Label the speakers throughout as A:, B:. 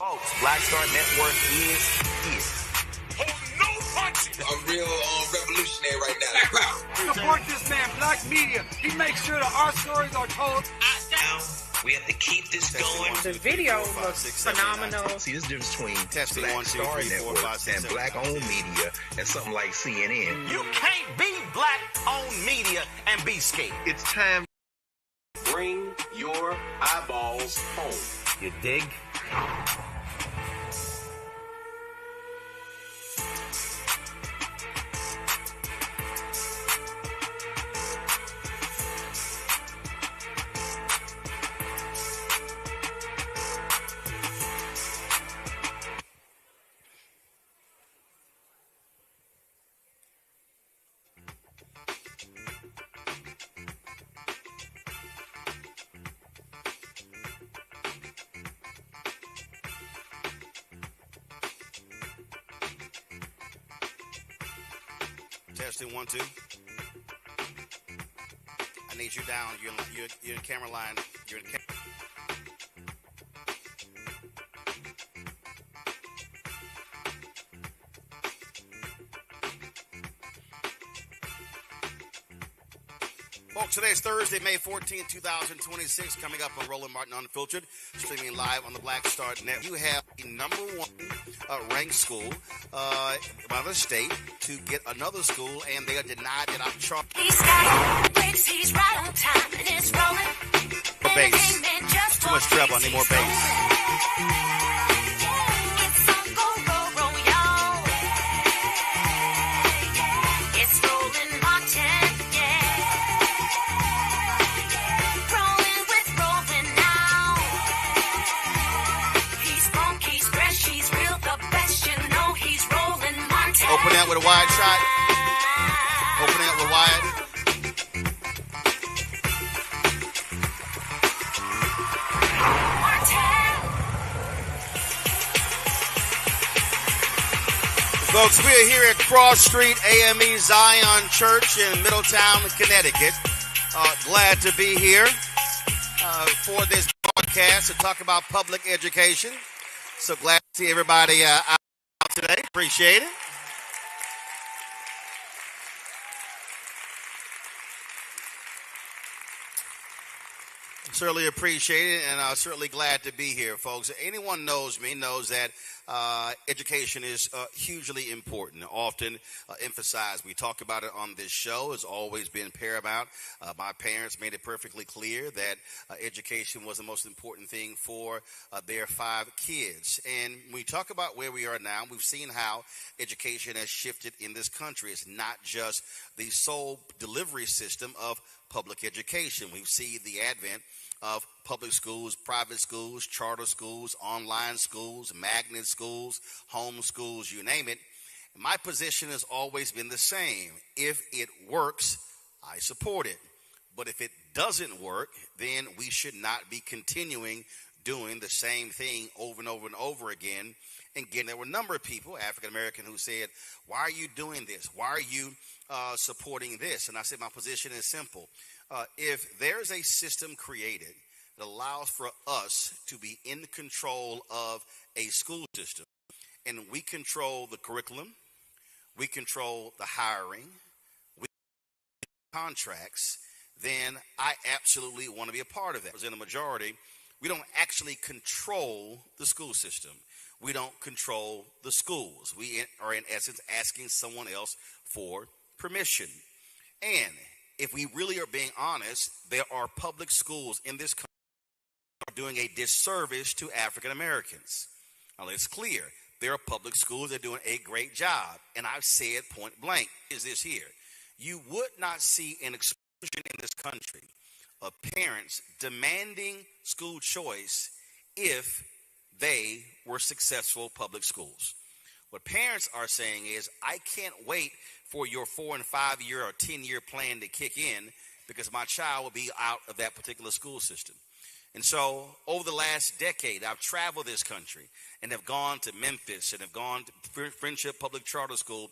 A: Folks, Black Star Network is.
B: No punches.
C: I'm real revolutionary right now.
D: Support this man, Black Media. He makes sure that our stories are told.
A: We have to keep this going.
E: The video looks phenomenal.
A: See, this difference between Black Star Network and black-owned media and something like CNN.
B: You can't be black-owned media and be scared.
C: It's time.
F: Bring your eyeballs home.
A: You dig?
B: Testing 1 2. I need you down. You're in camera line. You're in camera. Folks, today is Thursday, May 14th, 2026. Coming up on Roland Martin Unfiltered, streaming live on the Black Star Net. You have the number one ranked school by the state to get another school, and they are denied that I'm charged.
G: He's got breaks, he's right on time, and it's rolling.
B: For bass. Too much treble, I need more bass. Opening up with a wide shot. Opening up with wide. Folks, we are here at Cross Street AME Zion Church in Middletown, Connecticut. Glad to be here for this broadcast to talk about public education. So glad to see everybody out today. Appreciate it. Certainly appreciate it, and I'm certainly glad to be here, folks. Anyone knows me knows that education is hugely important, often emphasized. We talk about it on this show. It's always been paramount. My parents made it perfectly clear that education was the most important thing for their 5 kids. And when we talk about where we are now, we've seen how education has shifted in this country. It's not just the sole delivery system of public education. We see the advent of public schools, private schools, charter schools, online schools, magnet schools, home schools, you name it. My position has always been the same. If it works, I support it. But if it doesn't work, then we should not be continuing doing the same thing over and over and over again. And again, there were a number of people, African American, who said, why are you doing this? Why are you supporting this? And I said, my position is simple. If there's a system created that allows for us to be in control of a school system, and we control the curriculum, we control the hiring, we control contracts, then I absolutely want to be a part of that. As in a majority, we don't actually control the school system. We don't control the schools. We are, in essence, asking someone else for permission. And if we really are being honest, there are public schools in this country that are doing a disservice to African Americans. Now, it's clear. There are public schools that are doing a great job. And I've said point blank, is this here. You would not see an explosion in this country of parents demanding school choice if they were successful public schools. What parents are saying is, I can't wait for your 4 and 5 year or 10-year plan to kick in because my child will be out of that particular school system. And so over the last decade, I've traveled this country and have gone to Memphis and have gone to Friendship Public Charter School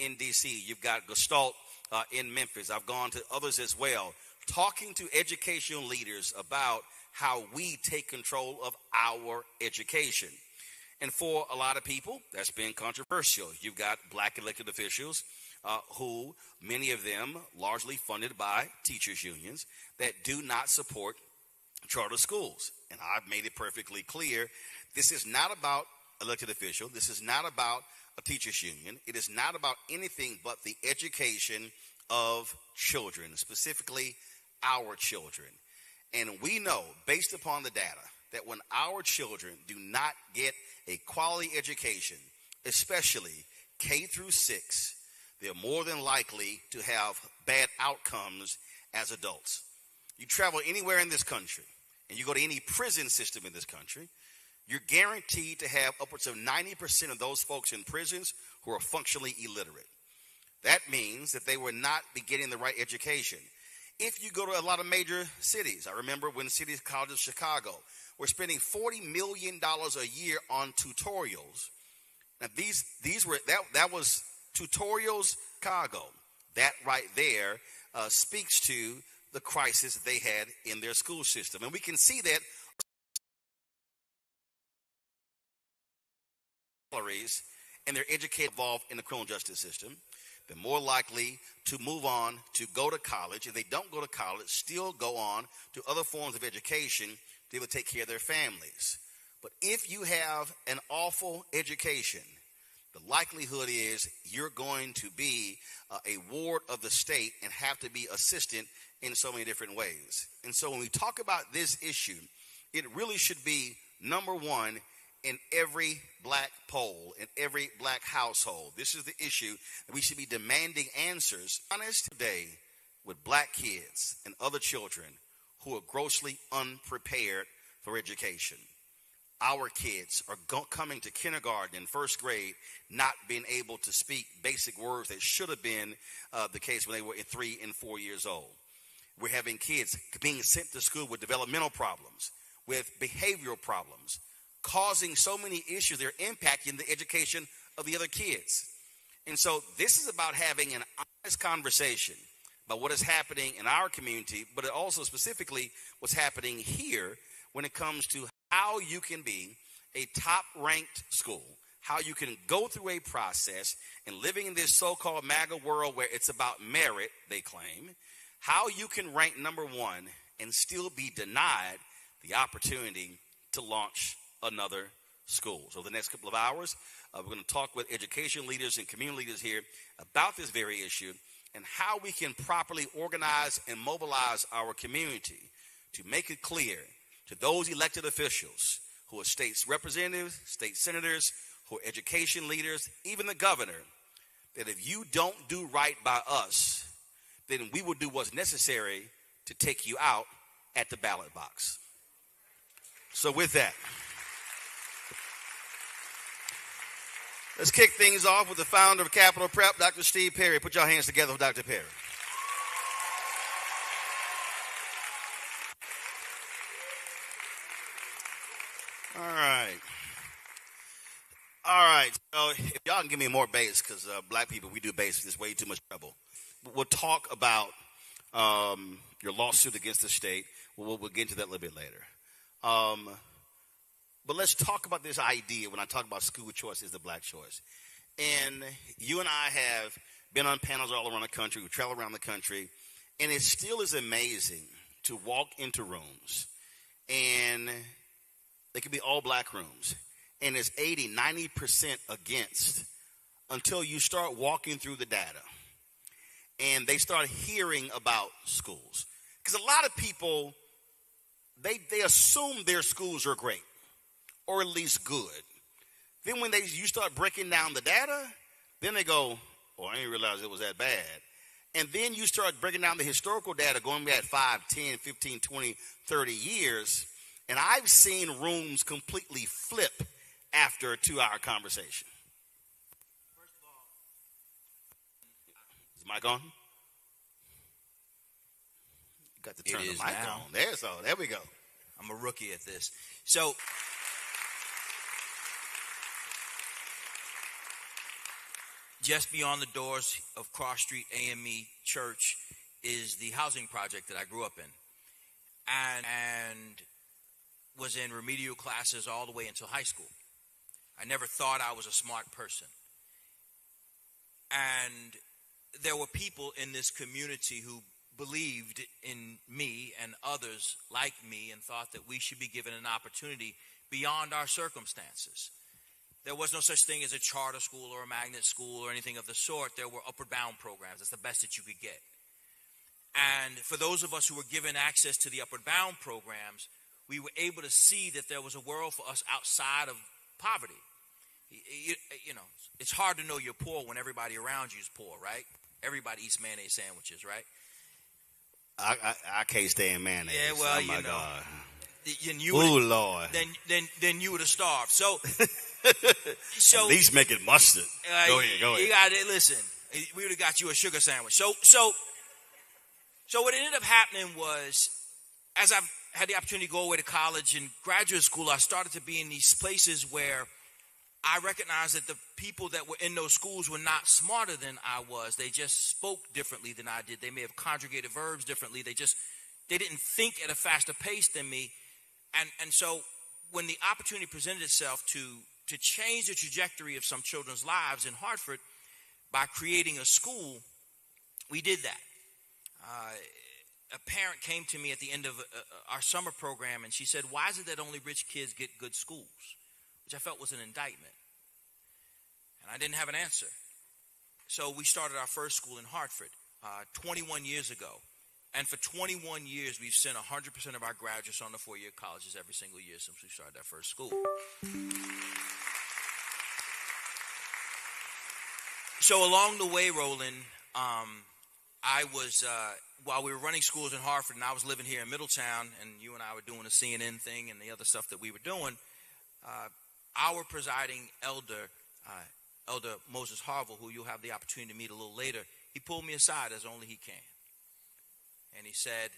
B: in D.C. You've got Gestalt in Memphis. I've gone to others as well, talking to educational leaders about how we take control of our education. And for a lot of people, that's been controversial. You've got black elected officials who, many of them largely funded by teachers' unions, that do not support charter schools. And I've made it perfectly clear, this is not about elected official. This is not about a teachers' union. It is not about anything but the education of children, specifically our children. And we know, based upon the data, that when our children do not get a quality education, especially K through 6, they're more than likely to have bad outcomes as adults. You travel anywhere in this country, and you go to any prison system in this country, you're guaranteed to have upwards of 90% of those folks in prisons who are functionally illiterate. That means that they will not be getting the right education. If you go to a lot of major cities, I remember when City College of Chicago, we're spending $40 million a year on tutorials. Now that was tutorials Chicago. That right there speaks to the crisis that they had in their school system. And we can see that salaries and their education involved in the criminal justice system. They're more likely to move on to go to college. If they don't go to college, still go on to other forms of education to be able to take care of their families. But if you have an awful education, the likelihood is you're going to be a ward of the state and have to be assistant in so many different ways. And so when we talk about this issue, it really should be number one in every black poll, in every black household. This is the issue that we should be demanding answers. Honest today with black kids and other children who are grossly unprepared for education. Our kids are coming to kindergarten and first grade not being able to speak basic words that should have been the case when they were 3 and 4 years old. We're having kids being sent to school with developmental problems, with behavioral problems, causing so many issues. They're impacting the education of the other kids. And so this is about having an honest conversation about what is happening in our community, but also specifically what's happening here when it comes to how you can be a top-ranked school, how you can go through a process and living in this so-called MAGA world where it's about merit, they claim, how you can rank number one and still be denied the opportunity to launch another school. So the next couple of hours, we're going to talk with education leaders and community leaders here about this very issue and how we can properly organize and mobilize our community to make it clear to those elected officials who are state representatives, state senators, who are education leaders, even the governor, that if you don't do right by us, then we will do what's necessary to take you out at the ballot box. So with that, let's kick things off with the founder of Capital Prep, Dr. Steve Perry. Put your hands together for Dr. Perry. All right. So if y'all can give me more bass, because black people, we do bass. There's way too much trouble. We'll talk about your lawsuit against the state. We'll get into that a little bit later. But let's talk about this idea when I talk about school choice is the black choice. And you and I have been on panels all around the country. We travel around the country. And it still is amazing to walk into rooms. And they could be all black rooms. And it's 80, 90% against until you start walking through the data. And they start hearing about schools. Because a lot of people, they assume their schools are great. Or at least good. Then when you start breaking down the data, then they go, oh, I didn't realize it was that bad. And then you start breaking down the historical data going back 5, 10, 15, 20, 30 years. And I've seen rooms completely flip after a 2-hour conversation. First of all, is the mic on? You got to turn the mic on. There we go.
H: I'm a rookie at this. So just beyond the doors of Cross Street AME Church is the housing project that I grew up in. And was in remedial classes all the way until high school. I never thought I was a smart person. And there were people in this community who believed in me and others like me and thought that we should be given an opportunity beyond our circumstances. There was no such thing as a charter school or a magnet school or anything of the sort. There were upward bound programs. That's the best that you could get. And for those of us who were given access to the upward bound programs, we were able to see that there was a world for us outside of poverty. You know, it's hard to know you're poor when everybody around you is poor, right? Everybody eats mayonnaise sandwiches, right?
B: I can't stand mayonnaise.
H: Yeah, well,
B: oh my God.
H: Oh
B: Lord.
H: Then you would have starved. So
B: at least make it mustard. Go ahead.
H: You got to listen. We would have got you a sugar sandwich. So what ended up happening was, as I've had the opportunity to go away to college and graduate school, I started to be in these places where I recognized that the people that were in those schools were not smarter than I was. They just spoke differently than I did. They may have conjugated verbs differently. They didn't think at a faster pace than me. And so when the opportunity presented itself to change the trajectory of some children's lives in Hartford by creating a school, we did that. A parent came to me at the end of our summer program, and she said, "Why is it that only rich kids get good schools?" Which I felt was an indictment. And I didn't have an answer. So we started our first school in Hartford 21 years ago. And for 21 years, we've sent 100% of our graduates on to four-year colleges every single year since we started that first school. So along the way, Roland, I was, while we were running schools in Hartford and I was living here in Middletown, and you and I were doing the CNN thing and the other stuff that we were doing, our presiding elder, Elder Moses Harville, who you'll have the opportunity to meet a little later, he pulled me aside as only he can. And he said,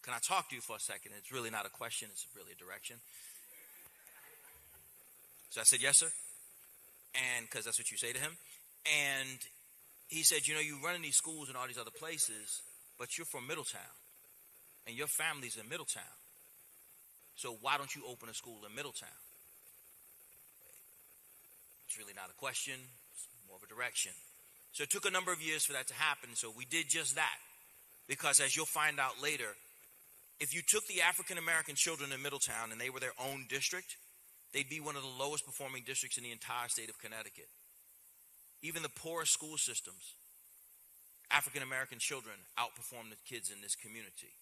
H: "Can I talk to you for a second?" It's really not a question, it's really a direction. So I said, "Yes, sir." And because that's what you say to him. And he said, "You run in these schools and all these other places, but you're from Middletown. And your family's in Middletown. So why don't you open a school in Middletown?" It's really not a question, it's more of a direction. So it took a number of years for that to happen, so we did just that. Because as you'll find out later, if you took the African-American children in Middletown and they were their own district, they'd be one of the lowest performing districts in the entire state of Connecticut. Even the poorest school systems, African-American children outperform the kids in this community.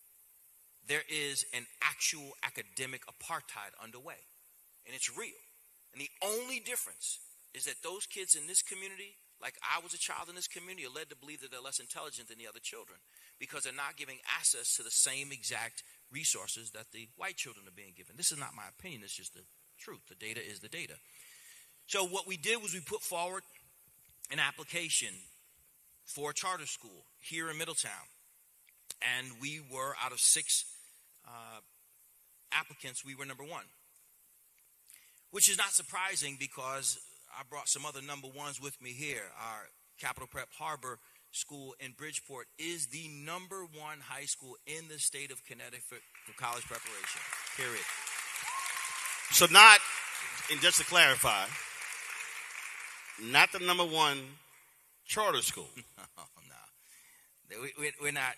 H: There is an actual academic apartheid underway, and it's real. And the only difference is that those kids in this community, like I was a child in this community, are led to believe that they're less intelligent than the other children because they're not giving access to the same exact resources that the white children are being given. This is not my opinion, it's just the truth. The data is the data. So what we did was we put forward an application for a charter school here in Middletown. And we were, out of 6 applicants, we were number 1. Which is not surprising because I brought some other number 1s with me here. Our Capital Prep Harbor School in Bridgeport is the number 1 high school in the state of Connecticut for college preparation, period.
B: So not, and just to clarify, not the number 1 charter school.
H: No. We're not,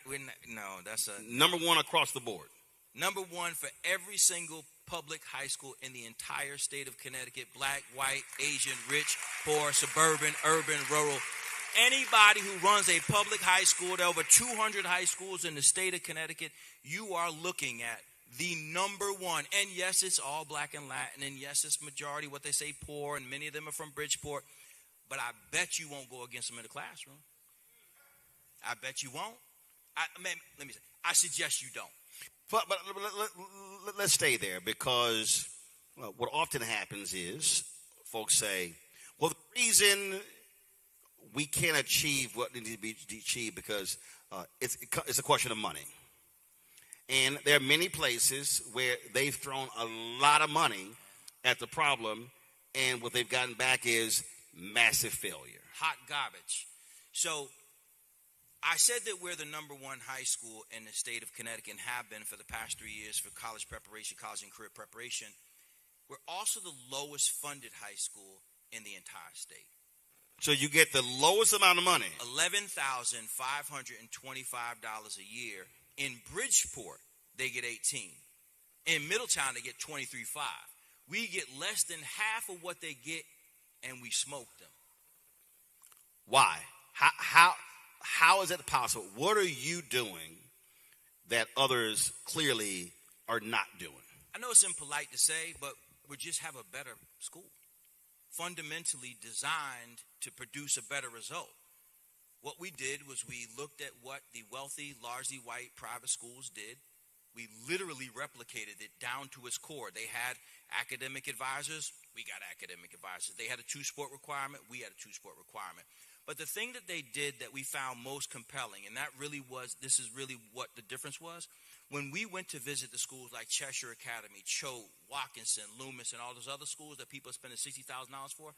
H: no, that's a...
B: Number 1 across the board.
H: Number 1 for every single public high school in the entire state of Connecticut, black, white, Asian, rich, poor, suburban, urban, rural. Anybody who runs a public high school, there are over 200 high schools in the state of Connecticut, you are looking at the number 1. And yes, it's all black and Latin, and yes, it's majority what they say poor, and many of them are from Bridgeport. But I bet you won't go against them in the classroom. I bet you won't. Let me say, I suggest you don't.
B: But let's stay there because what often happens is folks say, well, the reason we can't achieve what needs to be achieved because it's a question of money. And there are many places where they've thrown a lot of money at the problem, and what they've gotten back is massive failure.
H: Hot garbage. So I said that we're the number 1 high school in the state of Connecticut and have been for the past 3 years for college preparation, college and career preparation. We're also the lowest funded high school in the entire state.
B: So you get the lowest amount of money.
H: $11,525 a year. In Bridgeport, they get 18. In Middletown, they get 23.5. We get less than half of what they get, and we smoke them.
B: Why? How is that possible? What are you doing that others clearly are not doing?
H: I know it's impolite to say, but we just have a better school, fundamentally designed to produce a better result. What we did was we looked at what the wealthy, largely white private schools did. We literally replicated it down to its core. They had academic advisors. We got academic advisors. They had a 2-sport requirement. We had a 2-sport requirement. But the thing that they did that we found most compelling, and that really was, this is really what the difference was, when we went to visit the schools like Cheshire Academy, Choate, Watkinson, Loomis, and all those other schools that people are spending $60,000 for,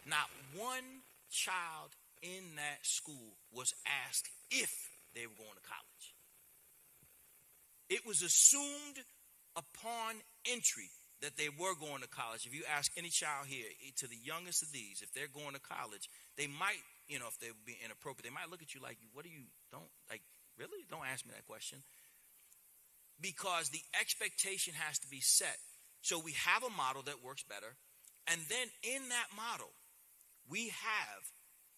H: not one child in that school was asked if they were going to college. It was assumed upon entry that they were going to college. If you ask any child here, to the youngest of these, if they're going to college, they might, if they would be inappropriate, they might look at you like, what do you, really? Don't ask me that question. Because the expectation has to be set. So we have a model that works better. And then in that model, we have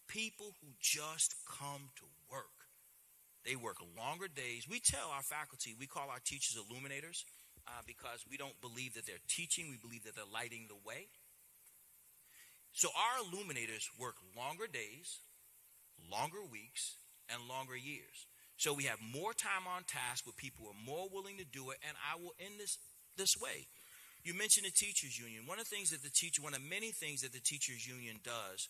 H: people who just come to work. They work longer days. We tell our faculty, we call our teachers illuminators because we don't believe that they're teaching. We believe that they're lighting the way. So our illuminators work longer days, longer weeks, and longer years. So we have more time on task with people who are more willing to do it. And I will end this way. You mentioned the teachers union. One of the many things that the teachers union does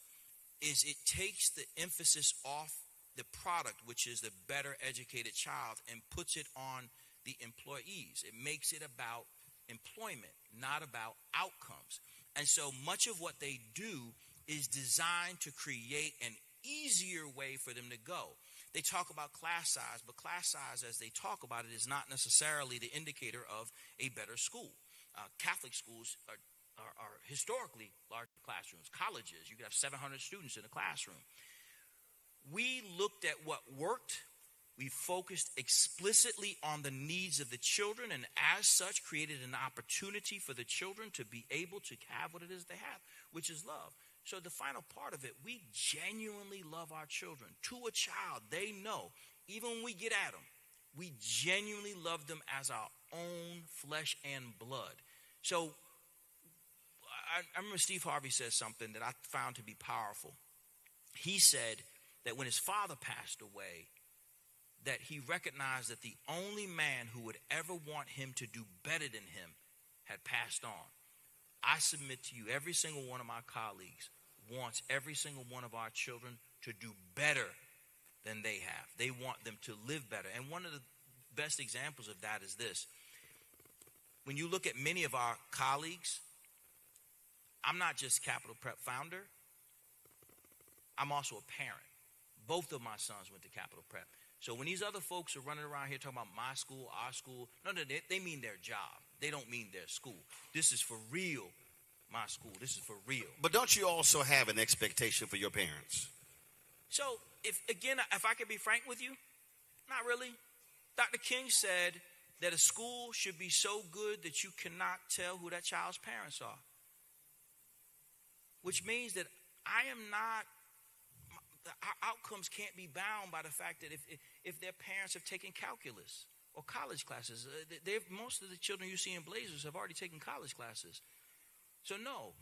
H: is it takes the emphasis off the product, which is the better educated child, and puts it on the employees. It makes it about employment, not about outcomes. And so much of what they do is designed to create an easier way for them to go. They talk about class size, but class size, as they talk about it, is not necessarily the indicator of a better school. Catholic schools are historically large classrooms. Colleges, you could have 700 students in a classroom. We looked at what worked. We focused explicitly on the needs of the children, and as such created an opportunity for the children to be able to have what it is they have, which is love. So the final part of it, we genuinely love our children. To a child, they know, even when we get at them, we genuinely love them as our own flesh and blood. So I remember Steve Harvey said something that I found to be powerful. He said that when his father passed away, that he recognized that the only man who would ever want him to do better than him had passed on. I submit to you, every single one of my colleagues wants every single one of our children to do better than they have. They want them to live better. And one of the best examples of that is this. When you look at many of our colleagues, I'm not just Capital Prep founder. I'm also a parent. Both of my sons went to Capital Prep. So when these other folks are running around here talking about my school, our school, no, they mean their job. They don't mean their school. This is for real, my school. This is for real.
B: But don't you also have an expectation for your parents?
H: So, if I could be frank with you, not really. Dr. King said that a school should be so good that you cannot tell who that child's parents are. Which means that our outcomes can't be bound by the fact that if their parents have taken calculus or college classes. Most of the children you see in Blazers have already taken college classes. So no,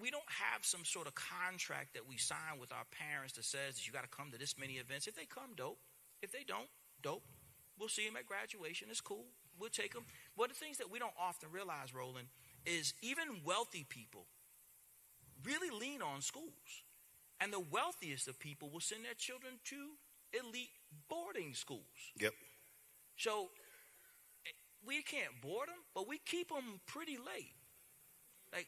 H: we don't have some sort of contract that we sign with our parents that says that you got to come to this many events. If they come, dope. If they don't, dope. We'll see them at graduation. It's cool. We'll take them. One of the things that we don't often realize, Roland, is even wealthy people really lean on schools. And the wealthiest of people will send their children to elite boarding schools.
B: Yep.
H: So we can't board them, but we keep them pretty late. Like,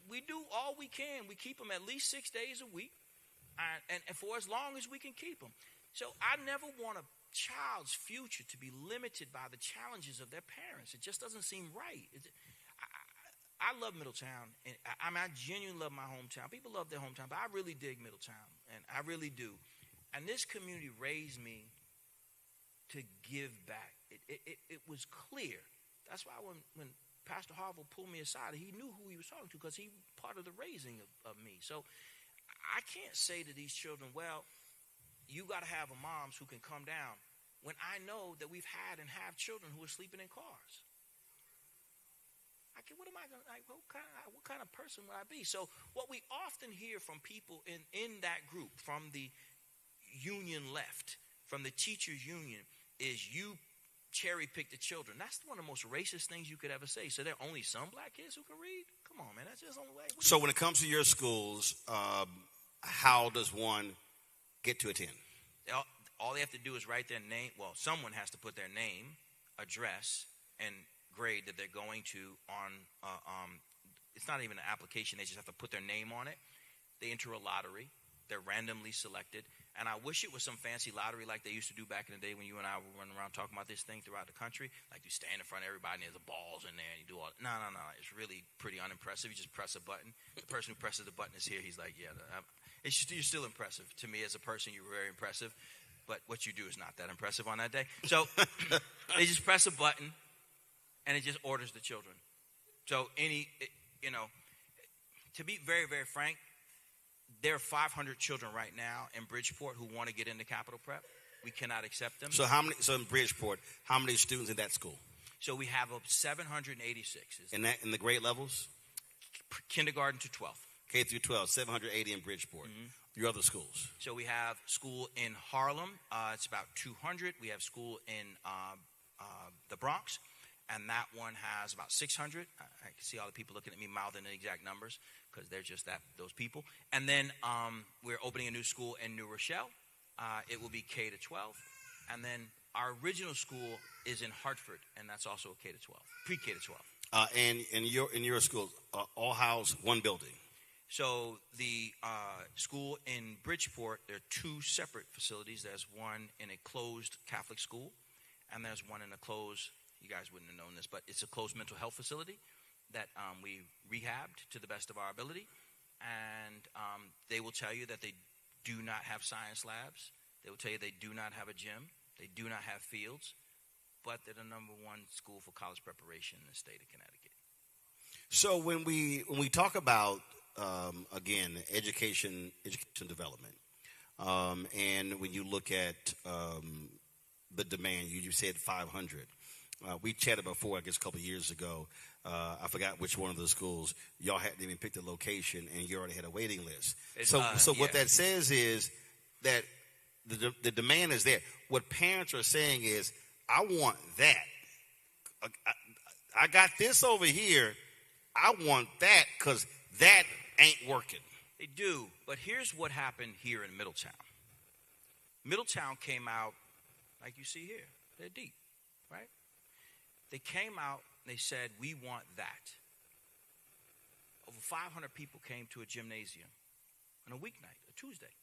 H: we do all we can. We keep them at least 6 days a week, and for as long as we can keep them. So I never want a child's future to be limited by the challenges of their parents. It just doesn't seem right. I love Middletown, and I genuinely love my hometown. People love their hometown, but I really dig Middletown, and I really do. And this community raised me to give back. It was clear. That's why when Pastor Harville pulled me aside, he knew who he was talking to because he part of the raising of me. So I can't say to these children, well, you got to have a moms who can come down, when I know that we've had and have children who are sleeping in cars. What am I going to, like, what kind of person would I be? So what we often hear from people in that group, from the union left, from the teachers union, is you cherry pick the children. That's one of the most racist things you could ever say. So there are only some black kids who can read? Come on, man. That's just the only way.
B: So when it comes to your schools, how does one get to attend?
H: All they have to do is write their name. Well, someone has to put their name, address, and grade that they're going to on, it's not even an application. They just have to put their name on it. They enter a lottery. They're randomly selected. And I wish it was some fancy lottery like they used to do back in the day when you and I were running around talking about this thing throughout the country. Like you stand in front of everybody and there's the balls in there and you do all that. No. It's really pretty unimpressive. You just press a button. The person who presses the button is here. He's like, yeah, you're still impressive. To me as a person, you're very impressive. But what you do is not that impressive on that day. So they just press a button. And it just orders the children. So to be very, very frank, there are 500 children right now in Bridgeport who want to get into Capital Prep. We cannot accept them.
B: So So in Bridgeport, how many students in that school?
H: So we have 786.
B: In the grade levels?
H: Kindergarten to 12th.
B: K through 12, 780 in Bridgeport. Mm-hmm. Your other schools?
H: So we have school in Harlem. It's about 200. We have school in the Bronx. And that one has about 600. I can see all the people looking at me mouthing the exact numbers because they're just those people. And then we're opening a new school in New Rochelle. It will be K to 12. And then our original school is in Hartford, and that's also a K to 12, pre-K to 12.
B: And in your school, all house one building.
H: So the school in Bridgeport, there are two separate facilities. There's one in a closed Catholic school, and there's one in a closed. You guys wouldn't have known this, but it's a closed mental health facility that we rehabbed to the best of our ability. And they will tell you that they do not have science labs. They will tell you they do not have a gym. They do not have fields. But they're the number one school for college preparation in the state of Connecticut. So
B: when we talk about, again, education development, and when you look at the demand, you said 500. We chatted before, I guess, a couple of years ago. I forgot which one of the schools. Y'all hadn't even picked a location, and you already had a waiting list. What that says is that the demand is there. What parents are saying is, I want that. I got this over here. I want that because that ain't working.
H: They do, but here's what happened here in Middletown. Middletown came out, like you see here. They're deep, right? They came out and they said, we want that. Over 500 people came to a gymnasium on a weeknight, a Tuesday.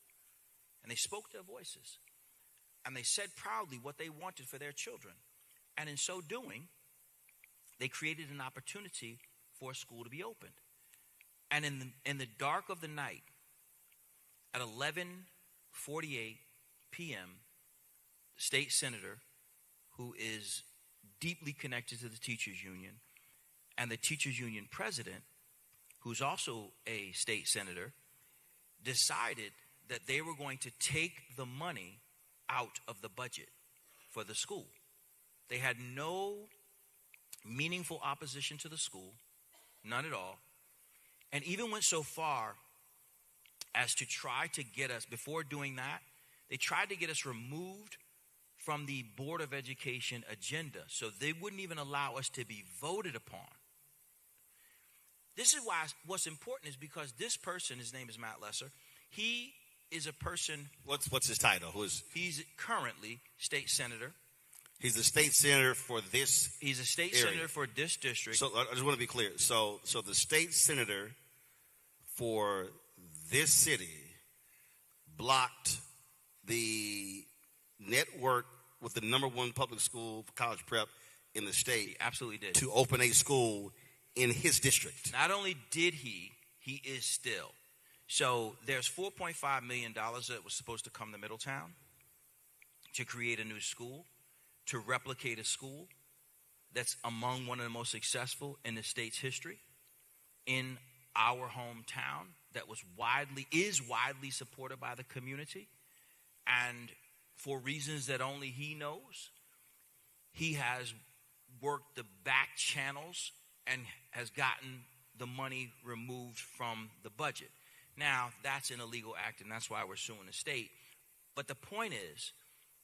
H: And they spoke their voices. And they said proudly what they wanted for their children. And in so doing, they created an opportunity for a school to be opened. And in the dark of the night, at 11:48 p.m., the state senator, who is deeply connected to the teachers union, and the teachers union president, who's also a state senator, decided that they were going to take the money out of the budget for the school. They had no meaningful opposition to the school, none at all, and even went so far as to try to get us, before doing that, they tried to get us removed from the Board of Education agenda, so they wouldn't even allow us to be voted upon. This is why what's important is because this person, his name is Matt Lesser, he is a person.
B: What's his title?
H: He's currently state senator.
B: He's the state senator for this.
H: He's a state
B: area.
H: senator for this district.
B: So I just want to be clear. So the state senator for this city blocked the network with the number one public school for college prep in the state.
H: He absolutely did.
B: To open a school in his district.
H: Not only did he is still. So there's $4.5 million that was supposed to come to Middletown to create a new school, to replicate a school that's among one of the most successful in the state's history, in our hometown, that is widely supported by the community. And for reasons that only he knows, he has worked the back channels and has gotten the money removed from the budget. Now, that's an illegal act, and that's why we're suing the state. But the point is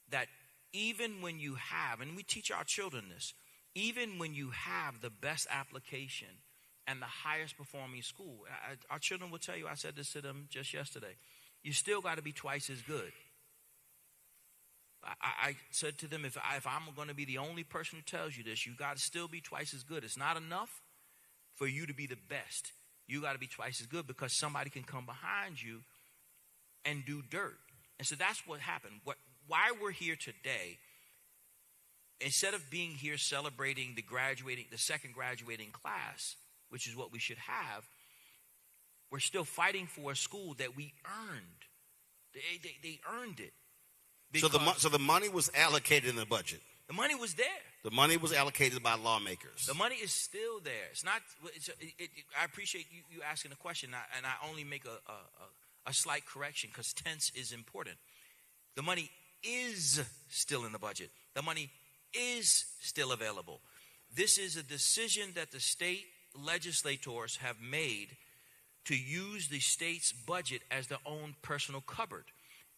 H: that even when you have, and we teach our children this, even when you have the best application and the highest performing school, our children will tell you, I said this to them just yesterday, you still got to be twice as good. I said to them, if I'm going to be the only person who tells you this, you got to still be twice as good. It's not enough for you to be the best. You got to be twice as good because somebody can come behind you and do dirt. And so that's what happened. Why we're here today, instead of being here celebrating the second graduating class, which is what we should have, we're still fighting for a school that we earned. They earned it.
B: So the money was allocated in the budget.
H: The money was there.
B: The money was allocated by lawmakers.
H: The money is still there. It's not. I appreciate you asking the question, and I only make a slight correction because tense is important. The money is still in the budget. The money is still available. This is a decision that the state legislators have made to use the state's budget as their own personal cupboard.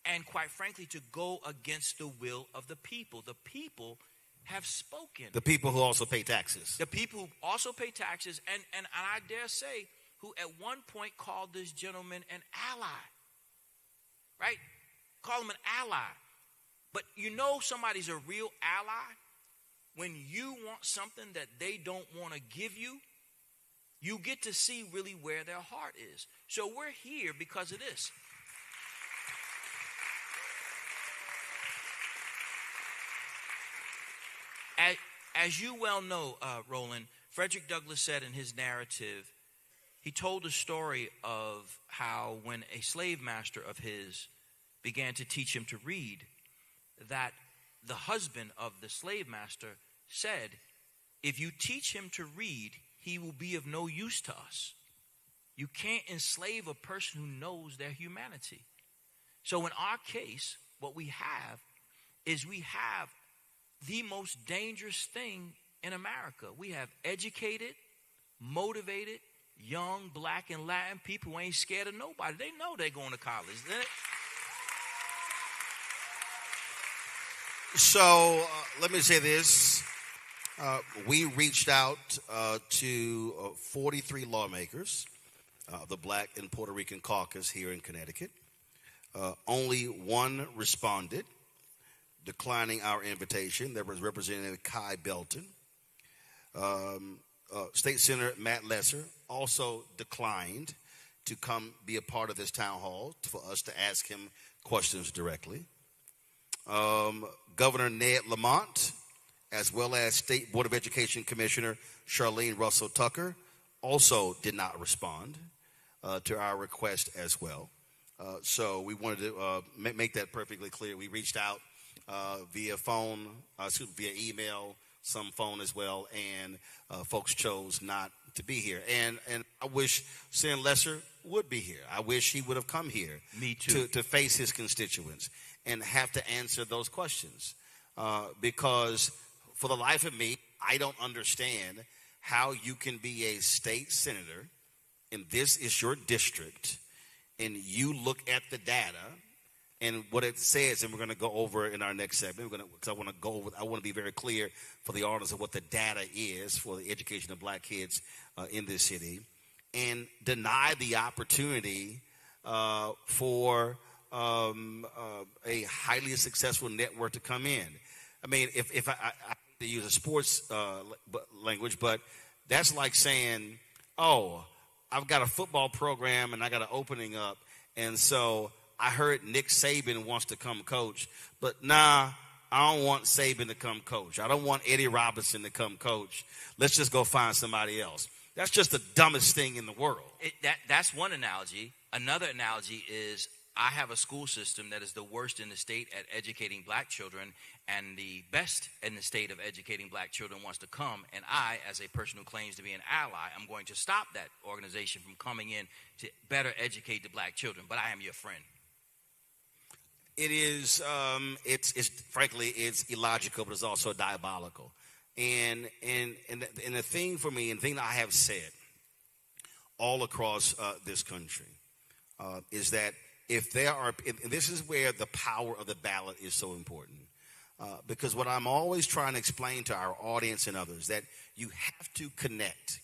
H: And quite frankly, to go against the will of the people. The people have spoken.
B: The people who also pay taxes.
H: The people who also pay taxes, and I dare say, who at one point called this gentleman an ally. Right? Call him an ally. But you know somebody's a real ally when you want something that they don't want to give you. You get to see really where their heart is. So we're here because of this. As you well know, Roland, Frederick Douglass said in his narrative, he told a story of how when a slave master of his began to teach him to read, that the husband of the slave master said, if you teach him to read, he will be of no use to us. You can't enslave a person who knows their humanity. So in our case, what we have is we have the most dangerous thing in America. We have educated, motivated, young, black, and Latin people who ain't scared of nobody. They know they're going to college.
B: So let me say this. We reached out to 43 lawmakers, the Black and Puerto Rican caucus here in Connecticut. Only one responded, declining our invitation. There was Representative Kai Belton. State Senator Matt Lesser also declined to come be a part of this town hall for us to ask him questions directly. Governor Ned Lamont, as well as State Board of Education Commissioner Charlene Russell Tucker, also did not respond to our request as well. So we wanted to make that perfectly clear. We reached out via phone, via email, some phone as well, and folks chose not to be here. And I wish Senator Lesser would be here. I wish he would have come here.
H: Me too.
B: To face his constituents and have to answer those questions. Because for the life of me, I don't understand how you can be a state senator, and this is your district, and you look at the data and what it says, and we're going to go over in our next segment. Because I want to be very clear for the audience of what the data is for the education of black kids in this city, and deny the opportunity for a highly successful network to come in. I mean, if I to use a sports language, but that's like saying, oh, I've got a football program and I got an opening up, and so I heard Nick Saban wants to come coach, but nah, I don't want Saban to come coach. I don't want Eddie Robinson to come coach. Let's just go find somebody else. That's just the dumbest thing in the world.
H: That's one analogy. Another analogy is I have a school system that is the worst in the state at educating black children, and the best in the state of educating black children wants to come, and I, as a person who claims to be an ally, I'm going to stop that organization from coming in to better educate the black children. But I am your friend.
B: It is, frankly, it's illogical, but it's also diabolical. And the thing for me, and the thing that I have said all across this country, is that if this is where the power of the ballot is so important. Because what I'm always trying to explain to our audience and others, that you have to connect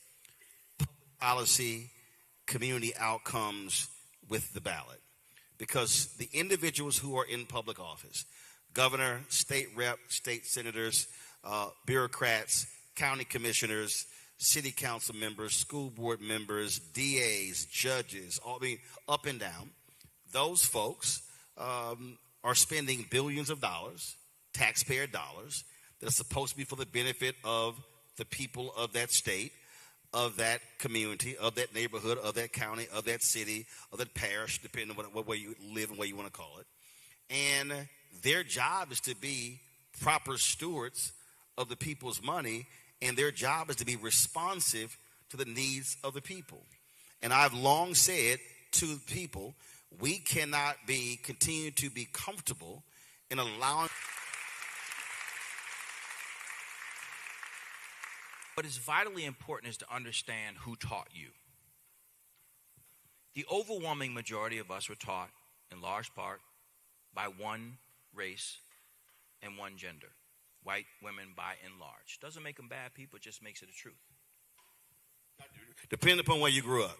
B: public policy, community outcomes with the ballot. Because the individuals who are in public office, governor, state rep, state senators, bureaucrats, county commissioners, city council members, school board members, DAs, judges, up and down, those folks are spending billions of dollars, taxpayer dollars, that are supposed to be for the benefit of the people of that state, of that community, of that neighborhood, of that county, of that city, of that parish, depending on what way you live and what you want to call it. And their job is to be proper stewards of the people's money, and their job is to be responsive to the needs of the people. And I've long said to people, we cannot continue to be comfortable in allowing.
H: What is vitally important is to understand who taught you. The overwhelming majority of us were taught, in large part, by one race and one gender. White women, by and large. Doesn't make them bad people, it just makes it the truth.
B: Depending upon where you grew up.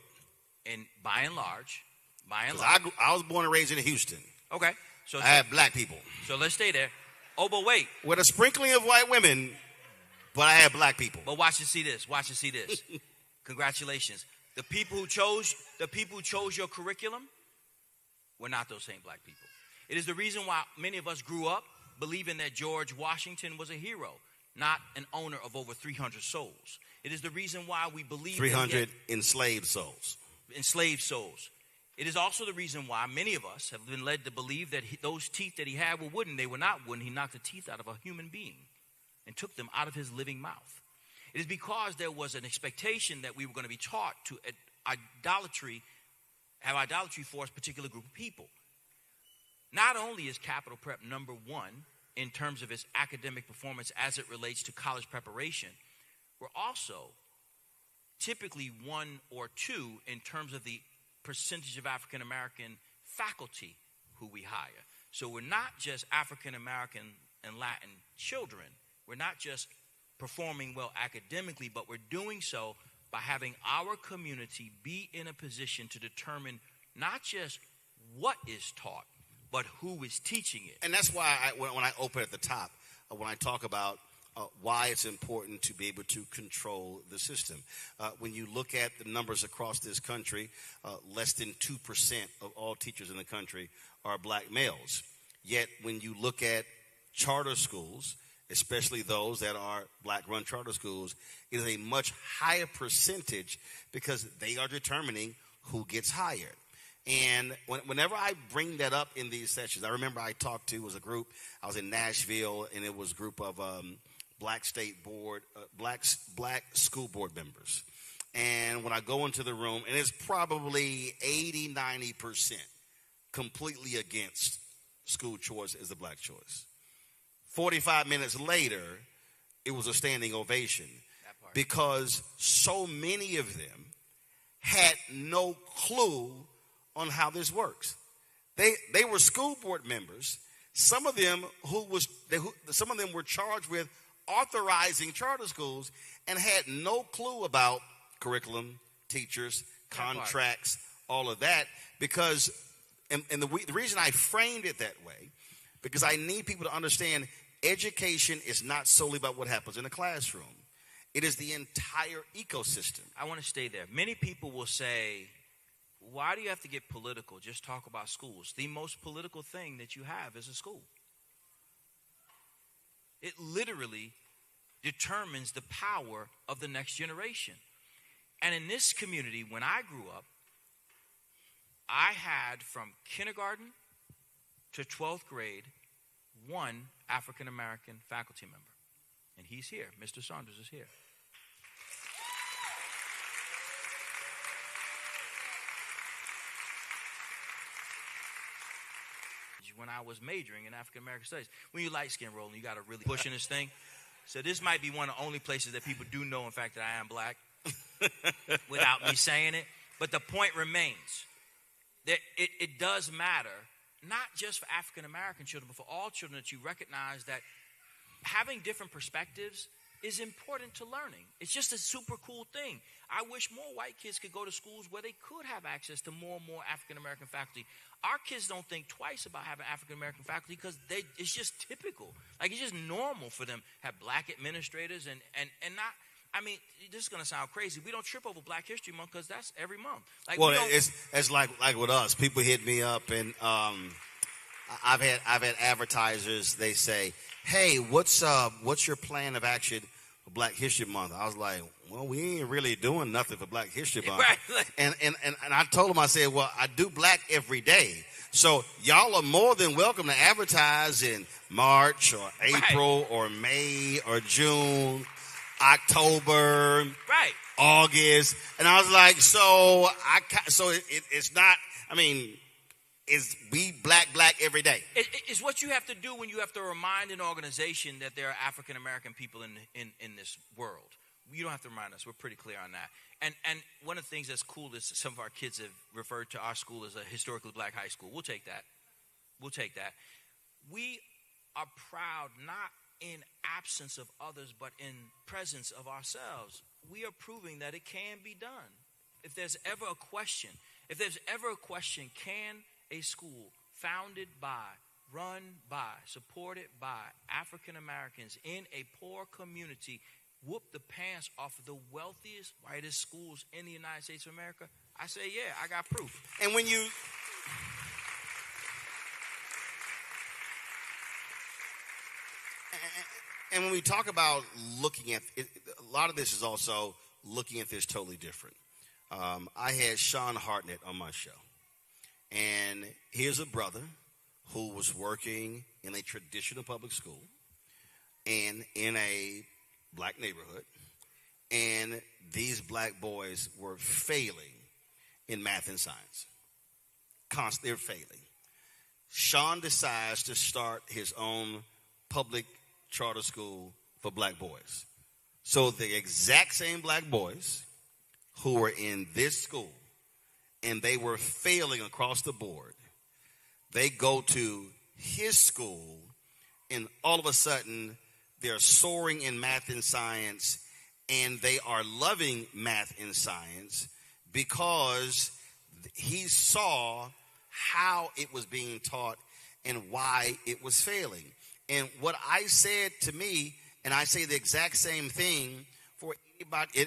H: And by and large.
B: I was born and raised in Houston.
H: Okay. So
B: I had black people.
H: So let's stay there. Oh, but wait.
B: With a sprinkling of white women, but I had black people.
H: But watch and see this. Watch and see this. Congratulations. The people who chose your curriculum were not those same black people. It is the reason why many of us grew up believing that George Washington was a hero, not an owner of over 300 souls. It is the reason why we believe
B: 300 enslaved souls.
H: Enslaved souls. It is also the reason why many of us have been led to believe that those teeth that he had were wooden. They were not wooden. He knocked the teeth out of a human being and took them out of his living mouth. It is because there was an expectation that we were going to be taught to have idolatry for a particular group of people. Not only is Capital Prep number one in terms of its academic performance as it relates to college preparation, we're also typically one or two in terms of the percentage of African American faculty who we hire. So we're not just African American and Latin children. We're not just performing well academically, but we're doing so by having our community be in a position to determine not just what is taught, but who is teaching it.
B: And that's why when I open at the top, when I talk about why it's important to be able to control the system. When you look at the numbers across this country, less than 2% of all teachers in the country are black males. Yet when you look at charter schools, especially those that are black-run charter schools, it is a much higher percentage because they are determining who gets hired. And whenever I bring that up in these sessions, I remember I talked to, it was a group, I was in Nashville, and it was a group of black school board members. And when I go into the room, and it's probably 80-90% completely against school choice as a black choice. 45 minutes later, it was a standing ovation because so many of them had no clue on how this works. They were school board members. Some of them were charged with authorizing charter schools and had no clue about curriculum, teachers, contracts, all of that. Because, and the reason I framed it that way, because I need people to understand education is not solely about what happens in the classroom. It is the entire ecosystem.
H: I want to stay there. Many people will say, why do you have to get political? Just talk about schools. The most political thing that you have is a school. It literally determines the power of the next generation. And in this community, when I grew up, I had from kindergarten to 12th grade one African-American faculty member. And he's here. Mr. Saunders is here. When I was majoring in African American studies, when you light skin rolling, you got to really push in this thing. So this might be one of the only places that people do know, in fact, that I am black without me saying it. But the point remains that it does matter, not just for African American children, but for all children, that you recognize that having different perspectives is important to learning. It's just a super cool thing. I wish more white kids could go to schools where they could have access to more and more African American faculty. Our kids don't think twice about having African American faculty because it's just typical. Like, it's just normal for them to have black administrators and not. I mean, this is going to sound crazy. We don't trip over Black History Month because that's every month. Like,
B: well, it's like with us. People hit me up, and I've had advertisers. They say, "Hey, what's your plan of action for Black History Month?" I was like, "Well, we ain't really doing nothing for Black History Month."
H: Right.
B: And I told them, I said, "Well, I do black every day, so y'all are more than welcome to advertise in March or April or May or June, October, August." And I was like, it's not. I mean, is we black every day?
H: It's what you have to do when you have to remind an organization that there are African American people in this world. You don't have to remind us. We're pretty clear on that. And one of the things that's cool is some of our kids have referred to our school as a historically black high school. We'll take that. We are proud, not in absence of others, but in presence of ourselves. We are proving that it can be done. If there's ever a question, can a school founded by, run by, supported by African Americans in a poor community whoop the pants off of the wealthiest, whitest schools in the United States of America? I say, yeah, I got proof.
B: And when you... And when we talk about looking at it, a lot of this is also looking at this totally different. I had Sean Hartnett on my show. And here's a brother who was working in a traditional public school and in a black neighborhood. And these black boys were failing in math and science. They're failing. Sean decides to start his own public charter school for black boys. So the exact same black boys who were in this school and they were failing across the board, they go to his school and all of a sudden they're soaring in math and science, and they are loving math and science because he saw how it was being taught and why it was failing. And what I said to me, and I say the exact same thing for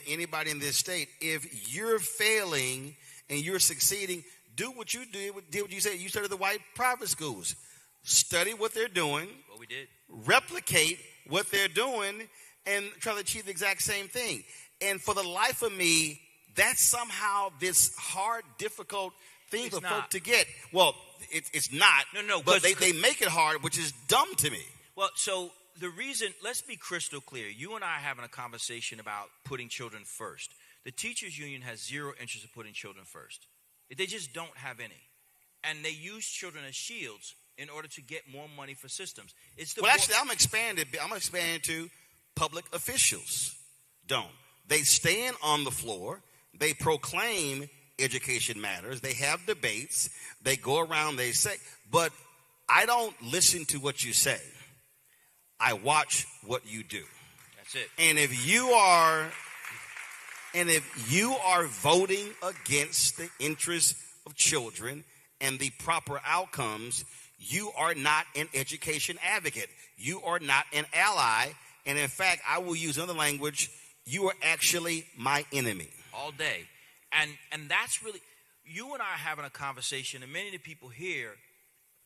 B: anybody in this state, if you're failing and you're succeeding, do what you did what you said. You started the white private schools. Study what they're doing.
H: What we did. Replicate
B: what they're doing and try to achieve the exact same thing. And for the life of me, that's somehow this hard, difficult thing for folk to get. Well, it's not.
H: No.
B: But they make it hard, which is dumb to me.
H: Well, so the reason, let's be crystal clear. You and I are having a conversation about putting children first. The teachers union has zero interest in putting children first. They just don't have any. And they use children as shields in order to get more money for systems.
B: Actually, I'm expanding to public officials. They stand on the floor. They proclaim education matters. They have debates. They go around, they say, but I don't listen to what you say. I watch what you do.
H: That's it.
B: And if you are voting against the interests of children and the proper outcomes, you are not an education advocate. You are not an ally. And in fact, I will use another language. You are actually my enemy.
H: All day. And that's really, you and I are having a conversation, and many of the people here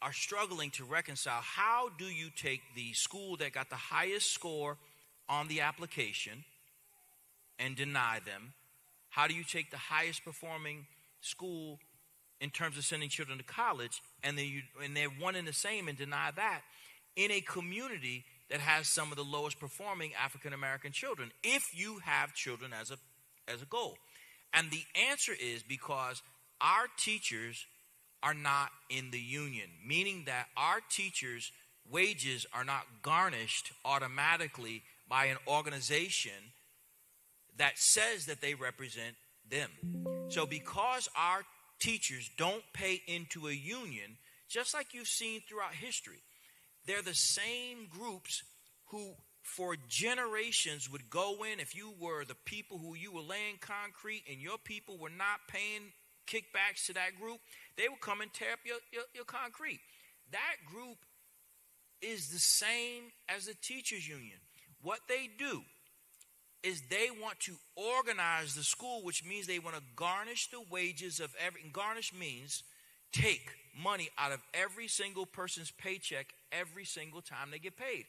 H: are struggling to reconcile. How do you take the school that got the highest score on the application and deny them, How do you take the highest performing school in terms of sending children to college, and they're one and the same, and deny that in a community that has some of the lowest performing African American children, if you have children as a goal? And the answer is because our teachers are not in the union, meaning that our teachers' wages are not garnished automatically by an organization that says that they represent them. So because our teachers don't pay into a union, just like you've seen throughout history, they're the same groups who for generations would go in. If you were the people who you were laying concrete and your people were not paying kickbacks to that group, they would come and tear up your concrete. That group is the same as the teachers union. What they do is they want to organize the school, which means they want to garnish the wages of every. Garnish means take money out of every single person's paycheck every single time they get paid.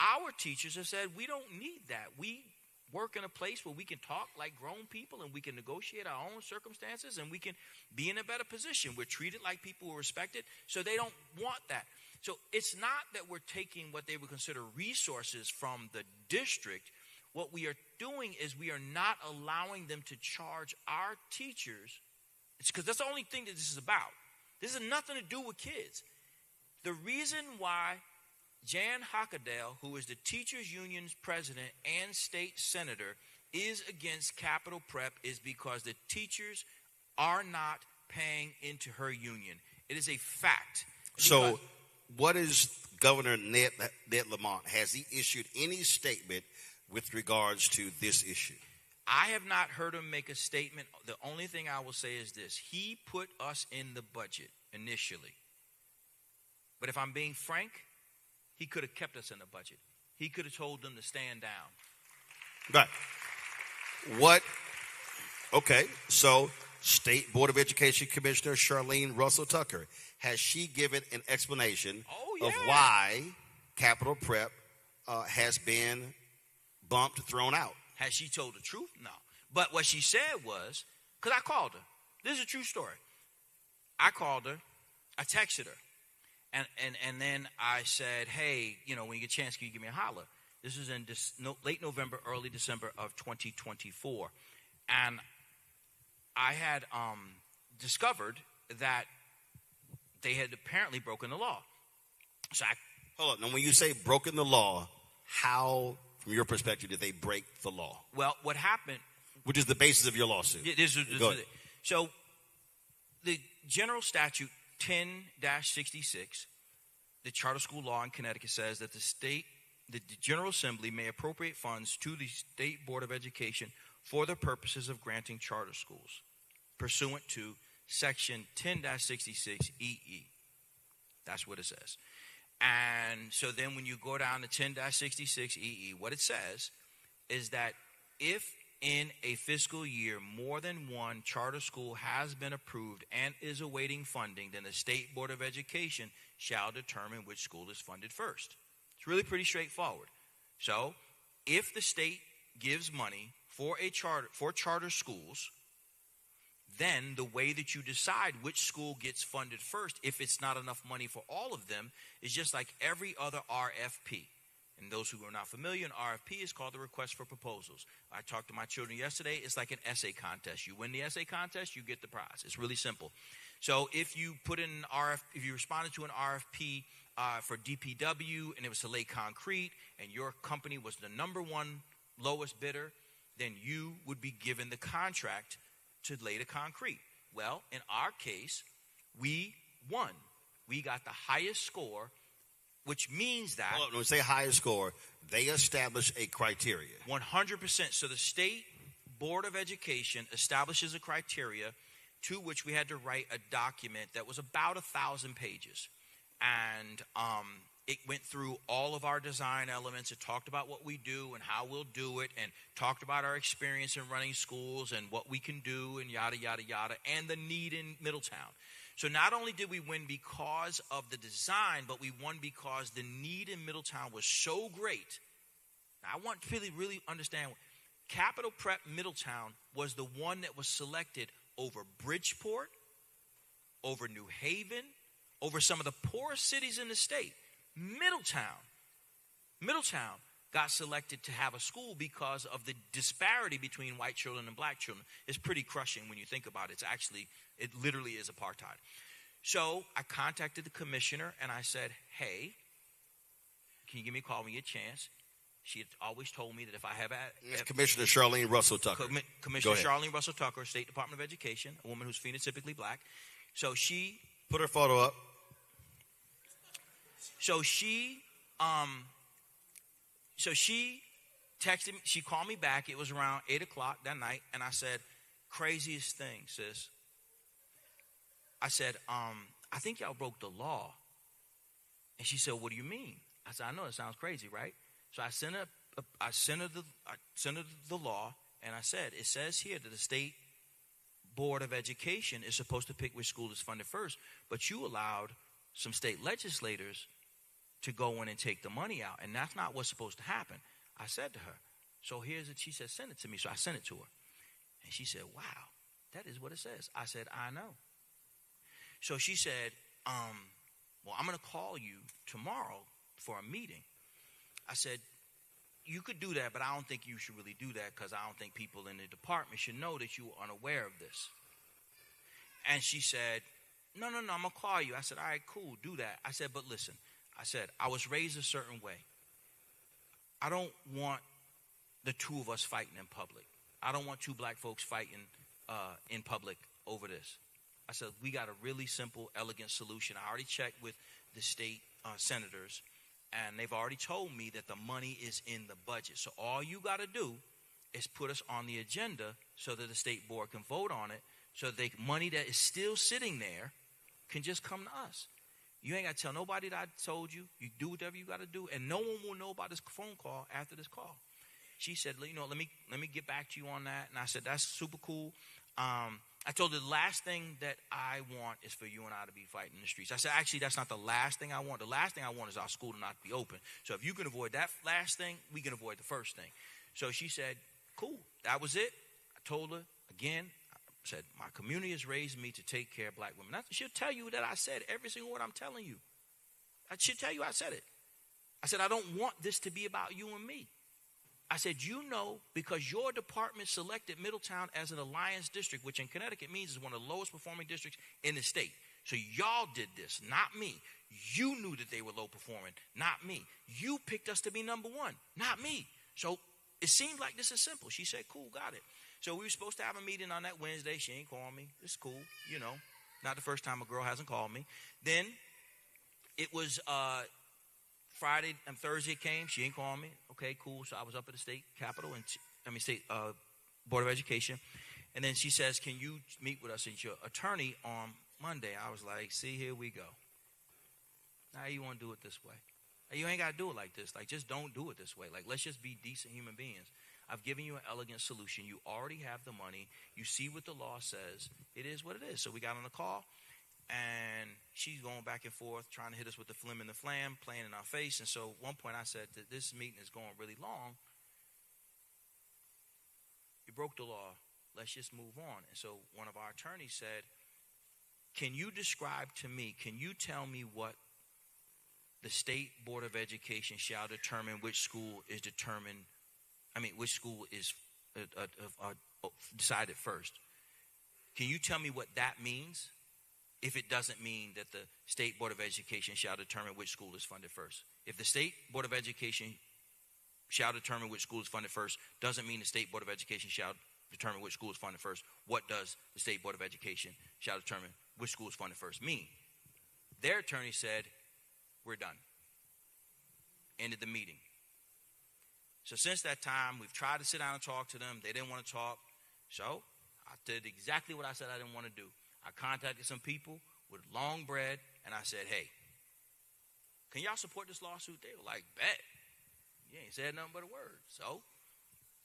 H: Our teachers have said we don't need that. We work in a place where we can talk like grown people and we can negotiate our own circumstances and we can be in a better position. We're treated like people who are respected, so they don't want that. So it's not that we're taking what they would consider resources from the district. What we are doing is we are not allowing them to charge our teachers. It's because that's the only thing that this is about. This has nothing to do with kids. The reason why Jan Hockadale, who is the teachers union's president and state senator, is against capital prep is because the teachers are not paying into her union. It is a fact.
B: So what is Governor Ned Lamont? Has he issued any statement with regards to this issue?
H: I have not heard him make a statement. The only thing I will say is this. He put us in the budget initially. But if I'm being frank, he could have kept us in the budget. He could have told them to stand down.
B: Right. Okay, so State Board of Education Commissioner Charlene Russell Tucker, has she given an explanation of why capital prep has been bumped, thrown out?
H: Has she told the truth? No. But what she said was, because I called her. This is a true story. I called her. I texted her. And then I said, hey, when you get a chance, can you give me a holler? This is in late November, early December of 2024. And I had discovered that they had apparently broken the law. So
B: hold on. Now, when you say broken the law, how, from your perspective, did they break the law?
H: Well, what happened...
B: Which is the basis of your lawsuit. Go ahead.
H: So the general statute 10-66, the charter school law in Connecticut says that the General Assembly may appropriate funds to the State Board of Education for the purposes of granting charter schools, pursuant to Section 10-66 EE. That's what it says. And so then when you go down to 10-66 EE, what it says is that if in a fiscal year more than one charter school has been approved and is awaiting funding, then the State Board of Education shall determine which school is funded first. It's really pretty straightforward. So if the state gives money for charter schools, then the way that you decide which school gets funded first, if it's not enough money for all of them, is just like every other RFP. And those who are not familiar, an RFP is called the request for proposals. I talked to my children yesterday. It's like an essay contest. You win the essay contest, you get the prize. It's really simple. So if you put in an if you responded to an RFP for DPW and it was to lay concrete and your company was the number one lowest bidder, then you would be given the contract to lay the concrete. Well, in our case, we won. We got the highest score, which means that...
B: Well, when we say highest score, they establish a criteria.
H: 100%. So the State Board of Education establishes a criteria to which we had to write a document that was about 1,000 pages. And it went through all of our design elements. It talked about what we do and how we'll do it, and talked about our experience in running schools and what we can do and yada, yada, yada, and the need in Middletown. So not only did we win because of the design, but we won because the need in Middletown was so great. Now, I want to really understand, Capital Prep Middletown was the one that was selected over Bridgeport, over New Haven, over some of the poorest cities in the state. Middletown got selected to have a school because of the disparity between white children and black children. It's pretty crushing when you think about it. It literally is apartheid. So I contacted the commissioner and I said, hey, can you give me a call when you get a chance? She had always told me that if I have
B: Commissioner Charlene Russell Tucker.
H: Commissioner Charlene Russell Tucker, State Department of Education, a woman who's phenotypically black. So she
B: put her photo up.
H: So she texted me. She called me back. It was around 8:00 that night, and I said, "Craziest thing, sis." I said, "I think y'all broke the law." And she said, "What do you mean?" I said, "I know it sounds crazy, right?" So I sent her the law, and I said, "It says here that the State Board of Education is supposed to pick which school is funded first, but you allowed some state legislators to go in and take the money out, and that's not what's supposed to happen." I said to her, so here's it. She said, "Send it to me." So I sent it to her, and she said, "Wow, that is what it says." I said, "I know." So she said, well, I'm going to call you tomorrow for a meeting. I said, "You could do that, but I don't think you should really do that because I don't think people in the department should know that you were unaware of this." And she said, No, I'm going to call you. I said, "All right, cool, do that." I said, "But listen," I said, "I was raised a certain way. I don't want the two of us fighting in public. I don't want two black folks fighting in public over this." I said, "We got a really simple, elegant solution. I already checked with the state senators, and they've already told me that the money is in the budget. So all you got to do is put us on the agenda so that the state board can vote on it, so that the money that is still sitting there can just come to us. You ain't got to tell nobody that I told you. You do whatever you got to do, and no one will know about this phone call after this call." She said, "Let me get back to you on that." And I said, "That's super cool." I told her the last thing that I want is for you and I to be fighting in the streets. I said, "Actually, that's not the last thing I want. The last thing I want is our school to not be open. So if you can avoid that last thing, we can avoid the first thing." So she said, "Cool, that was it." I told her again, I said, "My community has raised me to take care of black women." She'll tell you that I said every single word I'm telling you. She'll tell you I said it. I said, "I don't want this to be about you and me." I said, because your department selected Middletown as an alliance district, which in Connecticut means is one of the lowest performing districts in the state. So y'all did this, not me. You knew that they were low performing, not me. You picked us to be number one, not me. So it seemed like this is simple. She said, "Cool, got it." So we were supposed to have a meeting on that Wednesday. She ain't called me. It's cool, Not the first time a girl hasn't called me. Then it was Friday and Thursday came. She ain't called me. Okay, cool. So I was up at the state capitol state board of education, and then she says, "Can you meet with us and your attorney on Monday?" I was like, "See, here we go. Now you want to do it this way? You ain't got to do it like this. Like, just don't do it this way. Like, let's just be decent human beings. I've given you an elegant solution. You already have the money. You see what the law says. It is what it is." So we got on the call, and she's going back and forth, trying to hit us with the flim and the flam, playing in our face. And so at one point I said that this meeting is going really long. You broke the law. Let's just move on. And so one of our attorneys said, can you tell me what the State Board of Education shall determine which school is decided first? Can you tell me what that means? If it doesn't mean that the State Board of Education shall determine which school is funded first. If the State Board of Education shall determine which school is funded first doesn't mean the State Board of Education shall determine which school is funded first. What does the State Board of Education shall determine which school is funded first mean? Their attorney said, "We're done." Ended the meeting. So since that time, we've tried to sit down and talk to them. They didn't want to talk. So I did exactly what I said I didn't want to do. I contacted some people with long bread, and I said, "Hey, can y'all support this lawsuit?" They were like, "Bet." You ain't said nothing but a word. So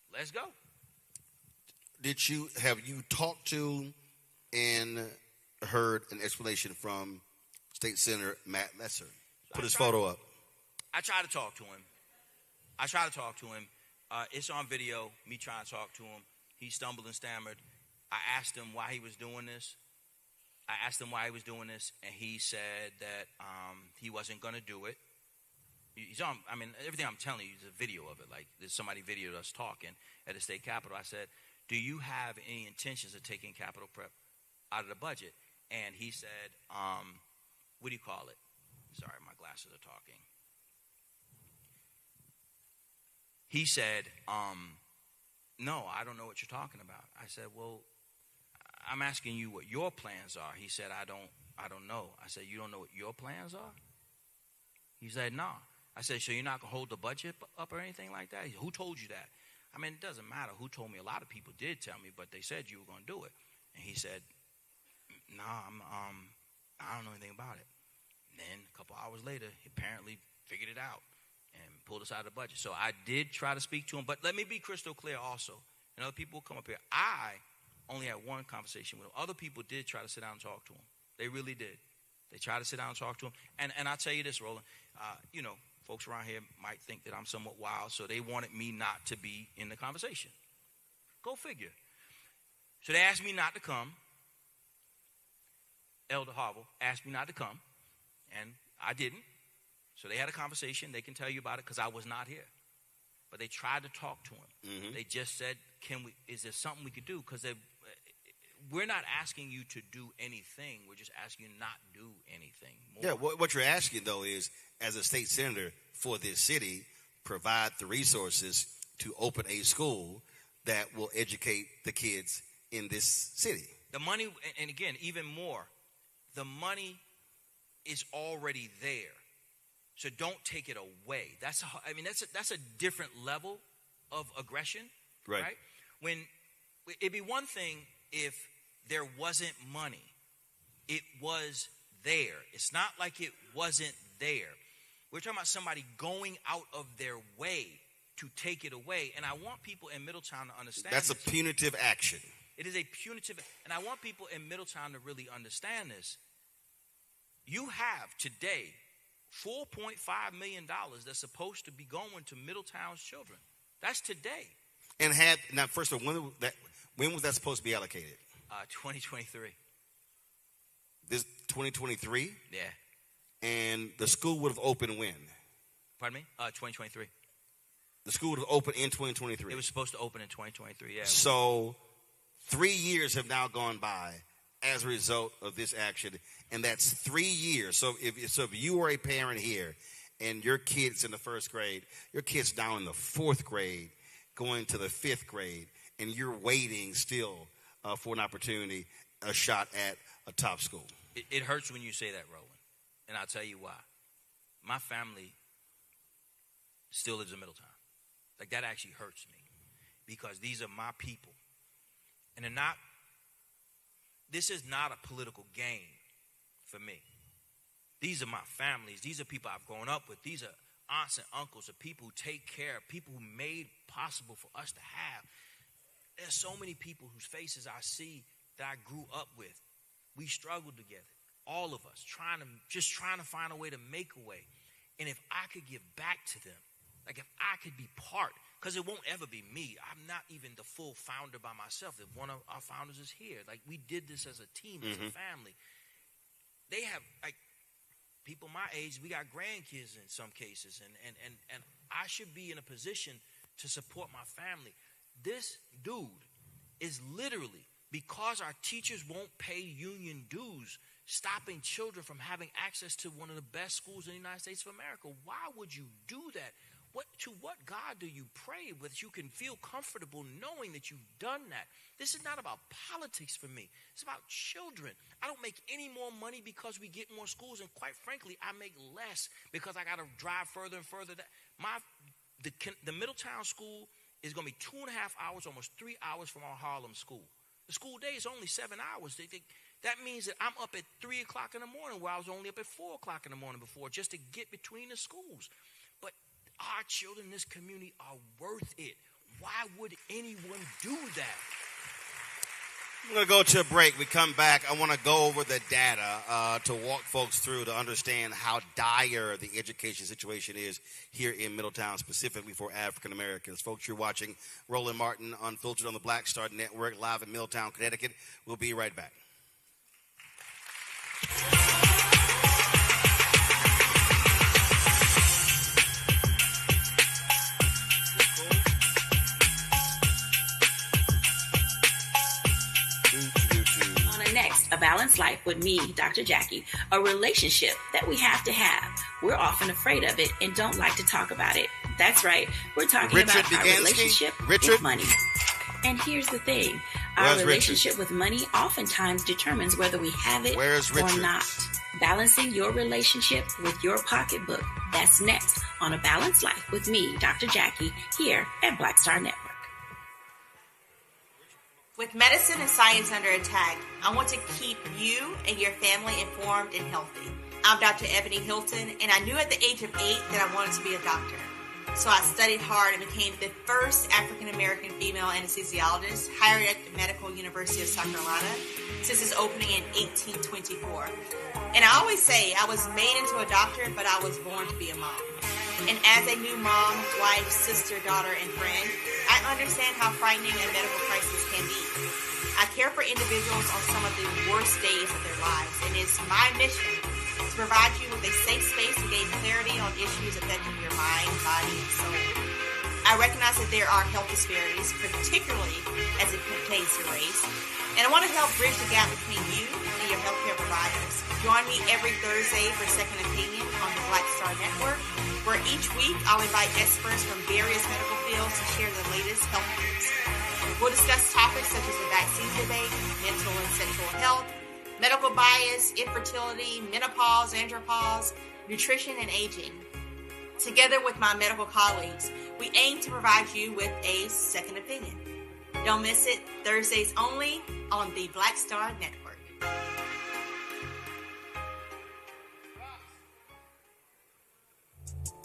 H: let's go.
B: Have you talked to and heard an explanation from State Senator Matt Messer? Put his photo up.
H: I tried to talk to him. It's on video, me trying to talk to him. He stumbled and stammered. I asked him why he was doing this. And he said that he wasn't going to do it. He's on, I mean, everything I'm telling you is a video of it. Like, there's somebody videoed us talking at the state capitol. I said, do you have any intentions of taking capital prep out of the budget? And he said, what do you call it? Sorry, my glasses are talking. He said, no, I don't know what you're talking about. I said, well, I'm asking you what your plans are. He said, I don't know. I said, you don't know what your plans are? He said, no. I said, so you're not going to hold the budget up or anything like that? He said, who told you that? I mean, it doesn't matter who told me. A lot of people did tell me, but they said you were going to do it. And he said, no, I don't know anything about it. And then a couple hours later, he apparently figured it out and pulled us out of the budget. So I did try to speak to him, but let me be crystal clear also. And other people will come up here. I only had one conversation with him. Other people did try to sit down and talk to him. They really did. They tried to sit down and talk to him. And I'll tell you this, Roland, folks around here might think that I'm somewhat wild, so they wanted me not to be in the conversation. Go figure. So they asked me not to come. Elder Harville asked me not to come, and I didn't. So they had a conversation. They can tell you about it because I was not here. But they tried to talk to him. Mm-hmm. They just said, is there something we could do? Because we're not asking you to do anything. We're just asking you not do anything more.
B: Yeah, what you're asking, though, is as a state senator for this city, provide the resources to open a school that will educate the kids in this city.
H: The money, and again, even more, the money is already there. So don't take it away. That's a different level of aggression, right? When it'd be one thing if there wasn't money. It was there. It's not like it wasn't there. We're talking about somebody going out of their way to take it away. And I want people in Middletown to understand
B: that's
H: this.
B: A punitive action.
H: It is a punitive, and I want people in Middletown to really understand this. You have today $4.5 million that's supposed to be going to Middletown's children. That's today.
B: And now, first of all, when was that supposed to be allocated?
H: 2023.
B: This 2023?
H: Yeah.
B: And the school would have opened when?
H: Pardon me? 2023.
B: The school would have opened in 2023.
H: It was supposed to open in 2023, yeah.
B: So 3 years have now gone by as a result of this action, and that's 3 years. So if you are a parent here and your kid's in the first grade, your kid's now in the fourth grade, going to the fifth grade, and you're waiting still for an opportunity, a shot at a top school.
H: It hurts when you say that, Roland, and I'll tell you why. My family still lives in Middletown. Like, that actually hurts me because these are my people. And this is not a political game for me. These are my families. These are people I've grown up with. These are aunts and uncles of people who take care of, people who made possible for us to have. There's so many people whose faces I see that I grew up with. We struggled together, all of us, trying to find a way to make a way. And if I could give back to them, like if I could be part, because it won't ever be me. I'm not even the full founder by myself. If one of our founders is here, like we did this as a team, as a family. They have like people my age. We got grandkids in some cases, and I should be in a position to support my family. This dude is literally, because our teachers won't pay union dues, stopping children from having access to one of the best schools in the United States of America. Why would you do that? To what God do you pray with? You can feel comfortable knowing that you've done that. This is not about politics for me. It's about children. I don't make any more money because we get more schools, and quite frankly, I make less because I got to drive further and further. The Middletown school is going to be 2.5 hours, almost 3 hours from our Harlem school. The school day is only 7 hours. That means that I'm up at 3 o'clock in the morning, where I was only up at 4 o'clock in the morning before, just to get between the schools. But our children in this community are worth it. Why would anyone do that?
B: We're going to go to a break. We come back. I want to go over the data to walk folks through to understand how dire the education situation is here in Middletown, specifically for African Americans. Folks, you're watching Roland Martin Unfiltered on the Black Star Network, live in Middletown, Connecticut. We'll be right back.
I: A Balanced Life with me, Dr. Jackie, a relationship that we have to have. We're often afraid of it and don't like to talk about it. That's right. We're talking about our relationship with money. And here's the thing. Our relationship with money oftentimes determines whether we have it or not. Balancing your relationship with your pocketbook. That's next on A Balanced Life with me, Dr. Jackie, here at Black Star Network.
J: With medicine and science under attack, I want to keep you and your family informed and healthy. I'm Dr. Ebony Hilton, and I knew at the age of 8 that I wanted to be a doctor. So I studied hard and became the first African-American female anesthesiologist hired at the Medical University of South Carolina since its opening in 1824. And I always say I was made into a doctor, but I was born to be a mom. And as a new mom, wife, sister, daughter, and friend, I understand how frightening a medical crisis can be. I care for individuals on some of the worst days of their lives, and it's my mission to provide you with a safe space to gain clarity on issues affecting your mind, body, and soul. I recognize that there are health disparities, particularly as it pertains to race, and I want to help bridge the gap between you and your healthcare providers. Join me every Thursday for Second Opinion on the Black Star Network, where each week I'll invite experts from various medical fields to share the latest health news. We'll discuss topics such as the vaccine debate, mental and sexual health, medical bias, infertility, menopause, andropause, nutrition, and aging. Together with my medical colleagues, we aim to provide you with a second opinion. Don't miss it, Thursdays only on the Black Star Network.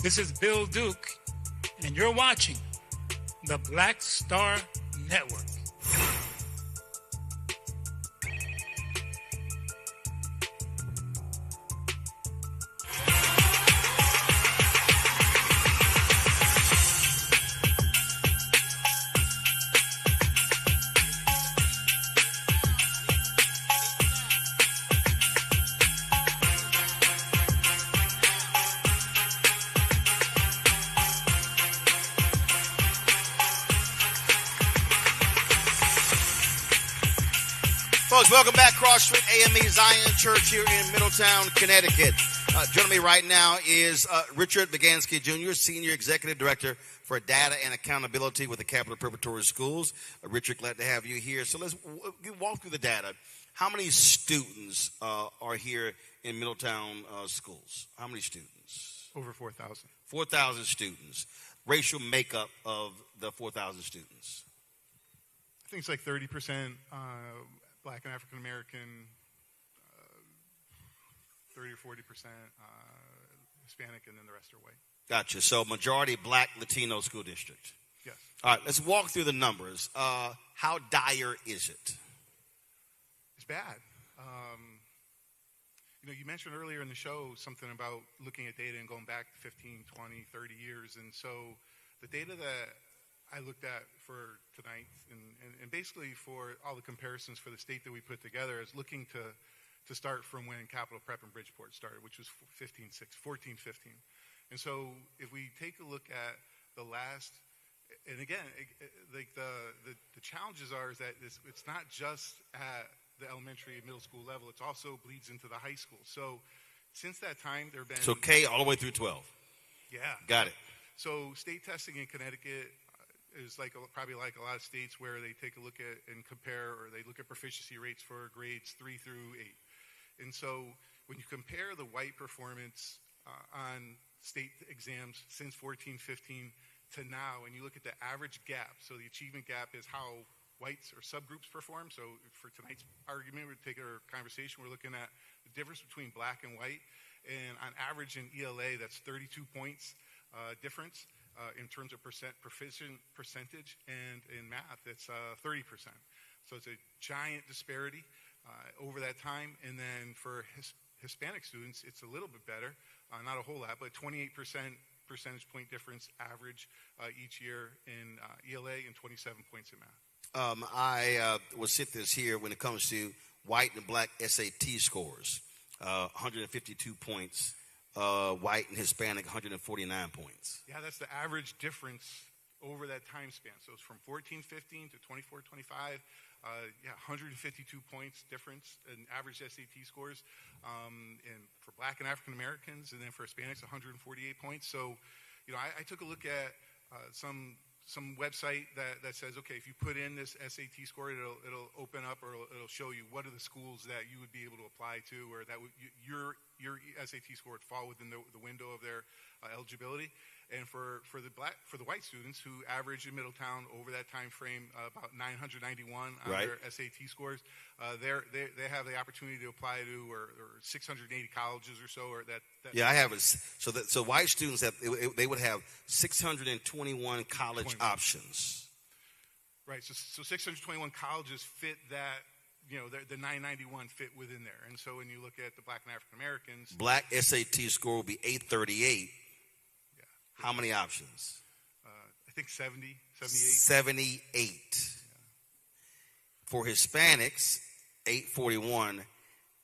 K: This is Bill Duke, and you're watching the Black Star Network.
B: Folks, welcome back. Cross Street AME Zion Church here in Middletown, Connecticut. Joining me right now is Richard Begansky Jr., Senior Executive Director for Data and Accountability with the Capital Preparatory Schools. Richard, glad to have you here. So let's walk through the data. How many students are here in Middletown schools? How many students?
L: Over 4,000.
B: 4,000 students. Racial makeup of the 4,000 students?
L: I think it's like 30% Black and African American, 30 or 40% Hispanic, and then the rest are white.
B: Gotcha. So majority Black Latino school district.
L: Yes.
B: All right, let's walk through the numbers. How dire is it?
L: It's bad. You mentioned earlier in the show something about looking at data and going back 15, 20, 30 years. And so the data that I looked at for tonight and basically for all the comparisons for the state that we put together is looking to start from when Capital Prep and Bridgeport started, which was 14, 15. And so if we take a look at the last, and again, like the challenges are is that it's not just at the elementary and middle school level, it also bleeds into the high school. So since that time, there have been...
B: So K all the way through 12.
L: Yeah.
B: Got it.
L: So state testing in Connecticut is probably like a lot of states where they take a look at and compare, or they look at proficiency rates for grades 3 through 8. And so when you compare the white performance on state exams since 14, 15 to now, and you look at the average gap, so the achievement gap is how whites or subgroups perform. So for tonight's argument, we're taking our conversation, we're looking at the difference between black and white. And on average in ELA, that's 32 points difference. In terms of proficient percentage, and in math, it's 30%. So it's a giant disparity over that time. And then for Hispanic students, it's a little bit better, not a whole lot, but 28% percentage point difference average each year in ELA and 27 points in math.
B: I will sit this here when it comes to white and black SAT scores. 152 points, white and Hispanic 149 points.
L: Yeah, that's the average difference over that time span. So it's from 14-15 to 24-25. 152 points difference in average SAT scores, and for black and African Americans, and then for Hispanics, 148 points. So, I took a look at some website that says, okay, if you put in this SAT score, it'll open up, or it'll show you what are the schools that you would be able to apply to, or that your SAT score would fall within the window of their eligibility. And for the white students who averaged in Middletown over that time frame about 991 on their SAT scores, they have the opportunity to apply to or 680 colleges or so. Or that
B: yeah, I have it. So white students they would have 621 college options.
L: Right. So 621 colleges fit that. The 991 fit within there. And so when you look at the black and African Americans,
B: black SAT score will be 838. How many options?
L: I think 70, 78.
B: 78. Yeah. For Hispanics, 841,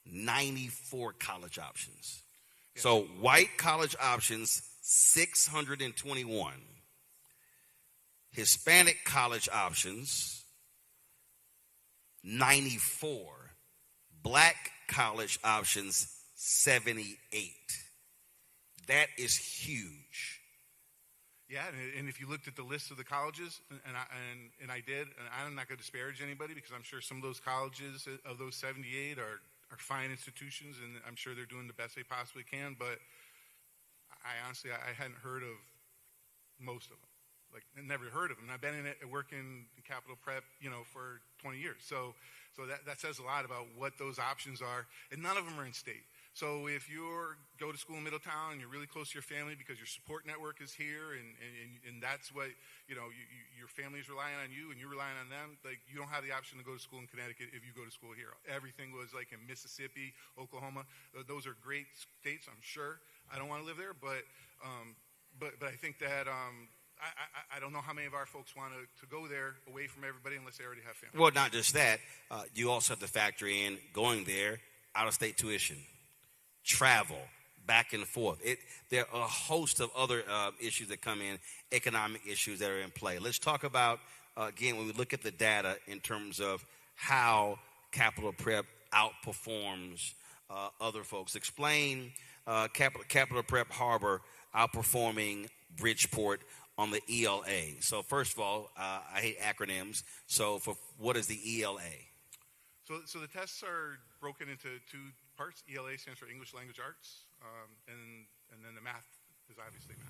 B: 94 college options. Yeah. So white college options, 621. Hispanic college options, 94. Black college options, 78. That is huge.
L: Yeah, and if you looked at the list of the colleges, and I did, and I'm not going to disparage anybody because I'm sure some of those colleges of those 78 are fine institutions, and I'm sure they're doing the best they possibly can. But I honestly hadn't heard of most of them, never heard of them. And I've been in it working in Capital Prep, for 20 years. So that says a lot about what those options are, and none of them are in state. So if you go to school in Middletown and you're really close to your family because your support network is here, and that's what your family is relying on you and you're relying on them, you don't have the option to go to school in Connecticut if you go to school here. Everything was in Mississippi, Oklahoma. Those are great states, I'm sure. I don't want to live there, but I think that I don't know how many of our folks want to go there away from everybody unless they already have family.
B: Well, not just that. You also have to factor in going there, out-of-state tuition, travel, back and forth. There are a host of other issues that come in, economic issues that are in play. Let's talk about, again, when we look at the data in terms of how Capital Prep outperforms other folks. Explain Capital Prep Harbor outperforming Bridgeport on the ELA. So first of all, I hate acronyms. So what is the ELA?
L: So the tests are broken into two parts. ELA stands for English Language Arts, and then the math is obviously math.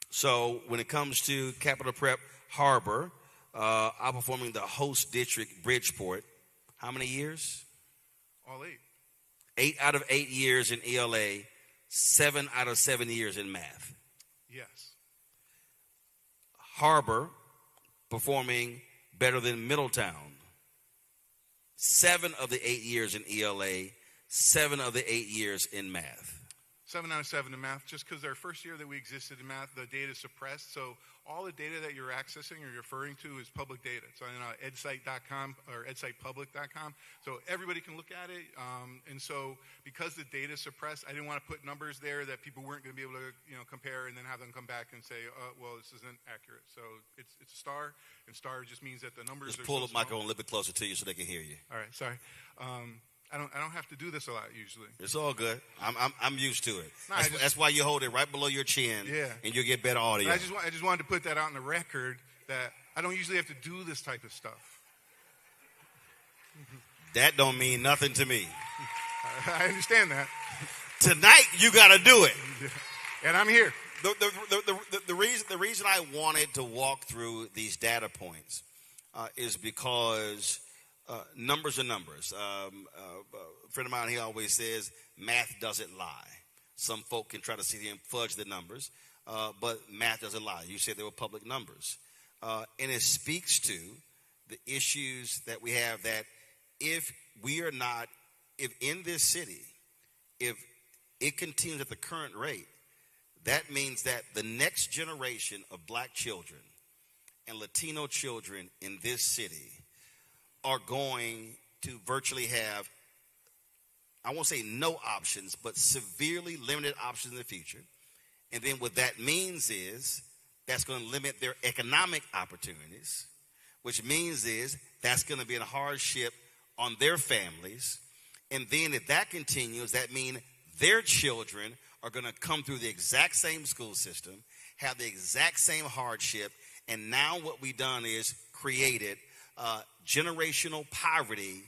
B: So when it comes to Capital Prep Harbor, outperforming the host district Bridgeport, how many years?
L: All 8.
B: 8 out of 8 years in ELA, 7 out of 7 years in math.
L: Yes.
B: Harbor performing better than Middletown. 7 of the 8 years in ELA, 7 of the 8 years in math.
L: 7 out of 7 in math, just because our first year that we existed in math, the data is suppressed. So all the data that you're accessing or referring to is public data. It's on edsite.com or edsitepublic.com. So everybody can look at it. And so because the data is suppressed, I didn't want to put numbers there that people weren't going to be able to compare and then have them come back and say, well, this isn't accurate. So it's a star, and star just means that the numbers
B: just
L: are
B: pull
L: so
B: the microphone a little bit closer to you so they can hear you.
L: All right, sorry. I don't have to do this a lot usually.
B: It's all good. I'm used to it.
L: No,
B: that's why you hold it right below your chin.
L: Yeah.
B: And you'll get better audio.
L: I just wanted to put that out on the record that I don't usually have to do this type of stuff.
B: That don't mean nothing to me.
L: I understand that.
B: Tonight you got to do it.
L: And I'm here.
B: The reason I wanted to walk through these data points is because numbers are numbers. A friend of mine, he always says, math doesn't lie. Some folk can try to sit here and fudge the numbers, but math doesn't lie. You said they were public numbers. And it speaks to the issues that we have, that if in this city, if it continues at the current rate, that means that the next generation of black children and Latino children in this city are going to virtually have, I won't say no options, but severely limited options in the future. And then what that means is that's going to limit their economic opportunities, which means is that's going to be a hardship on their families. And then if that continues, that means their children are going to come through the exact same school system, have the exact same hardship, and now what we've done is created generational poverty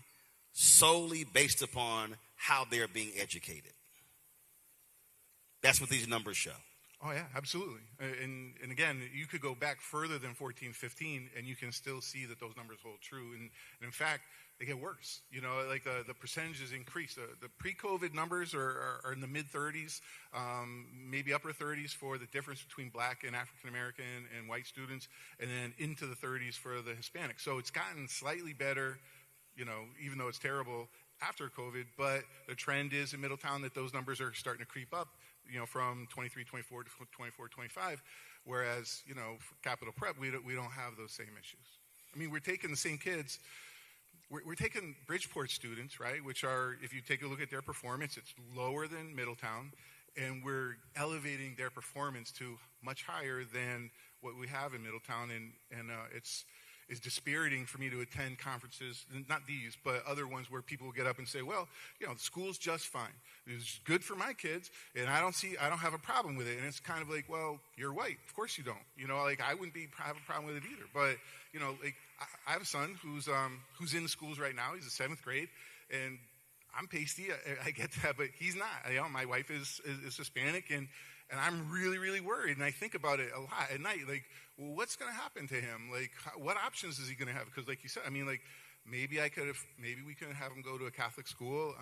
B: solely based upon how they're being educated. That's what these numbers show.
L: Oh, yeah, absolutely. And again, you could go back further than 14, 15, and you can still see that those numbers hold true. And in fact, they get worse. You know, like the percentages increase. The pre-COVID numbers are in the mid-30s, maybe upper 30s for the difference between black and African-American and white students, and then into the 30s for the Hispanic. So it's gotten slightly better, you know, even though it's terrible after COVID, but the trend is in Middletown that those numbers are starting to creep up, you know, from 23, 24 to 24, 25, whereas, you know, for Capital Prep, we don't have those same issues. I mean, we're taking the same kids. We're taking Bridgeport students, right, which are, if you take a look at their performance, it's lower than Middletown, and we're elevating their performance to much higher than what we have in Middletown, and it's dispiriting for me to attend conferences, not these, but other ones where people get up and say, well, you know, the school's just fine. It's good for my kids, and I don't have a problem with it. And it's kind of like, well, you're white. Of course you don't. You know, like I wouldn't have a problem with it either. But, you know, like I have a son who's in the schools right now. He's in 7th grade, and I'm pasty. I get that, but he's not. You know, my wife is Hispanic, and I'm really, really worried. And I think about it a lot at night. Like, well, what's going to happen to him? Like, what options is he going to have? Because, like you said, I mean, like, maybe we could have him go to a Catholic school.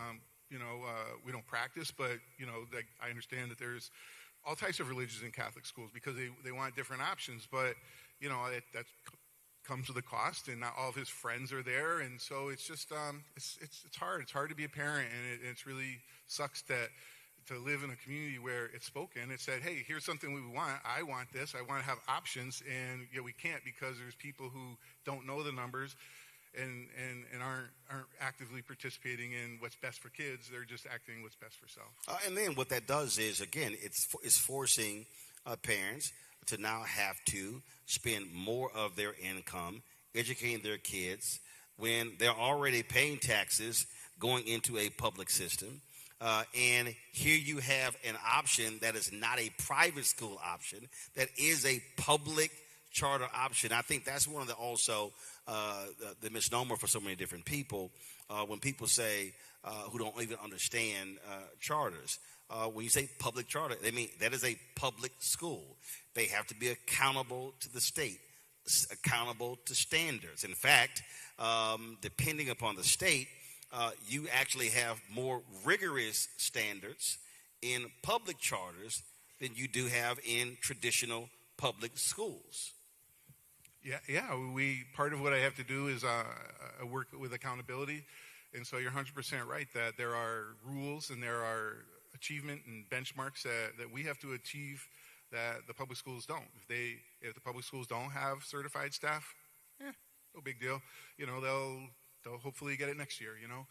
L: You know, we don't practice, but, you know, like, I understand that there's all types of religions in Catholic schools because they want different options. But, you know, that comes with a cost, and not all of his friends are there. And so it's just, it's hard. It's hard to be a parent, and it's really sucks that to live in a community where it's spoken. It said, hey, here's something we want. I want this. I want to have options. And we can't because there's people who don't know the numbers and aren't actively participating in what's best for kids. They're just acting what's best for self.
B: And then what that does is, again, it's forcing parents to now have to spend more of their income educating their kids when they're already paying taxes going into a public system. And here you have an option that is not a private school option, that is a public charter option. I think that's one of the misnomer for so many different people when people say who don't even understand charters. When you say public charter, they mean that is a public school. They have to be accountable to the state, accountable to standards. In fact, depending upon the state, you actually have more rigorous standards in public charters than you do have in traditional public schools.
L: Yeah. Part of what I have to do is work with accountability, and so you're 100% right that there are rules and there are achievement and benchmarks that we have to achieve that the public schools don't. If the public schools don't have certified staff, no big deal. You know, they'll hopefully get it next year, you know.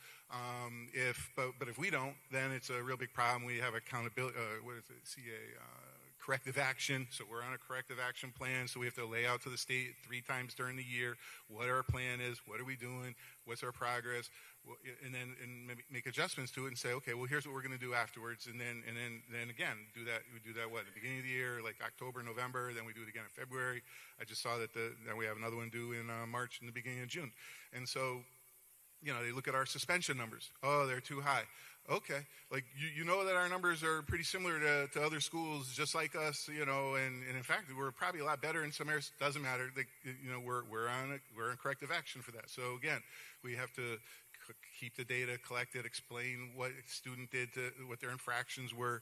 L: But if we don't, then it's a real big problem. We have accountability, corrective action. So we're on a corrective action plan. So we have to lay out to the state 3 times during the year what our plan is, what are we doing, what's our progress, and then make adjustments to it and say, okay, well, here's what we're going to do afterwards. And then again, do that. We do that at the beginning of the year, like October, November. Then we do it again in February. I just saw that then we have another one due in March and the beginning of June. And so, you know, they look at our suspension numbers. Oh, they're too high. Okay. Like, you know that our numbers are pretty similar to other schools just like us, you know, and in fact, we're probably a lot better in some areas. Doesn't matter. You know, we're on corrective action for that. So, again, we have to keep the data collected, explain what a student did, what their infractions were,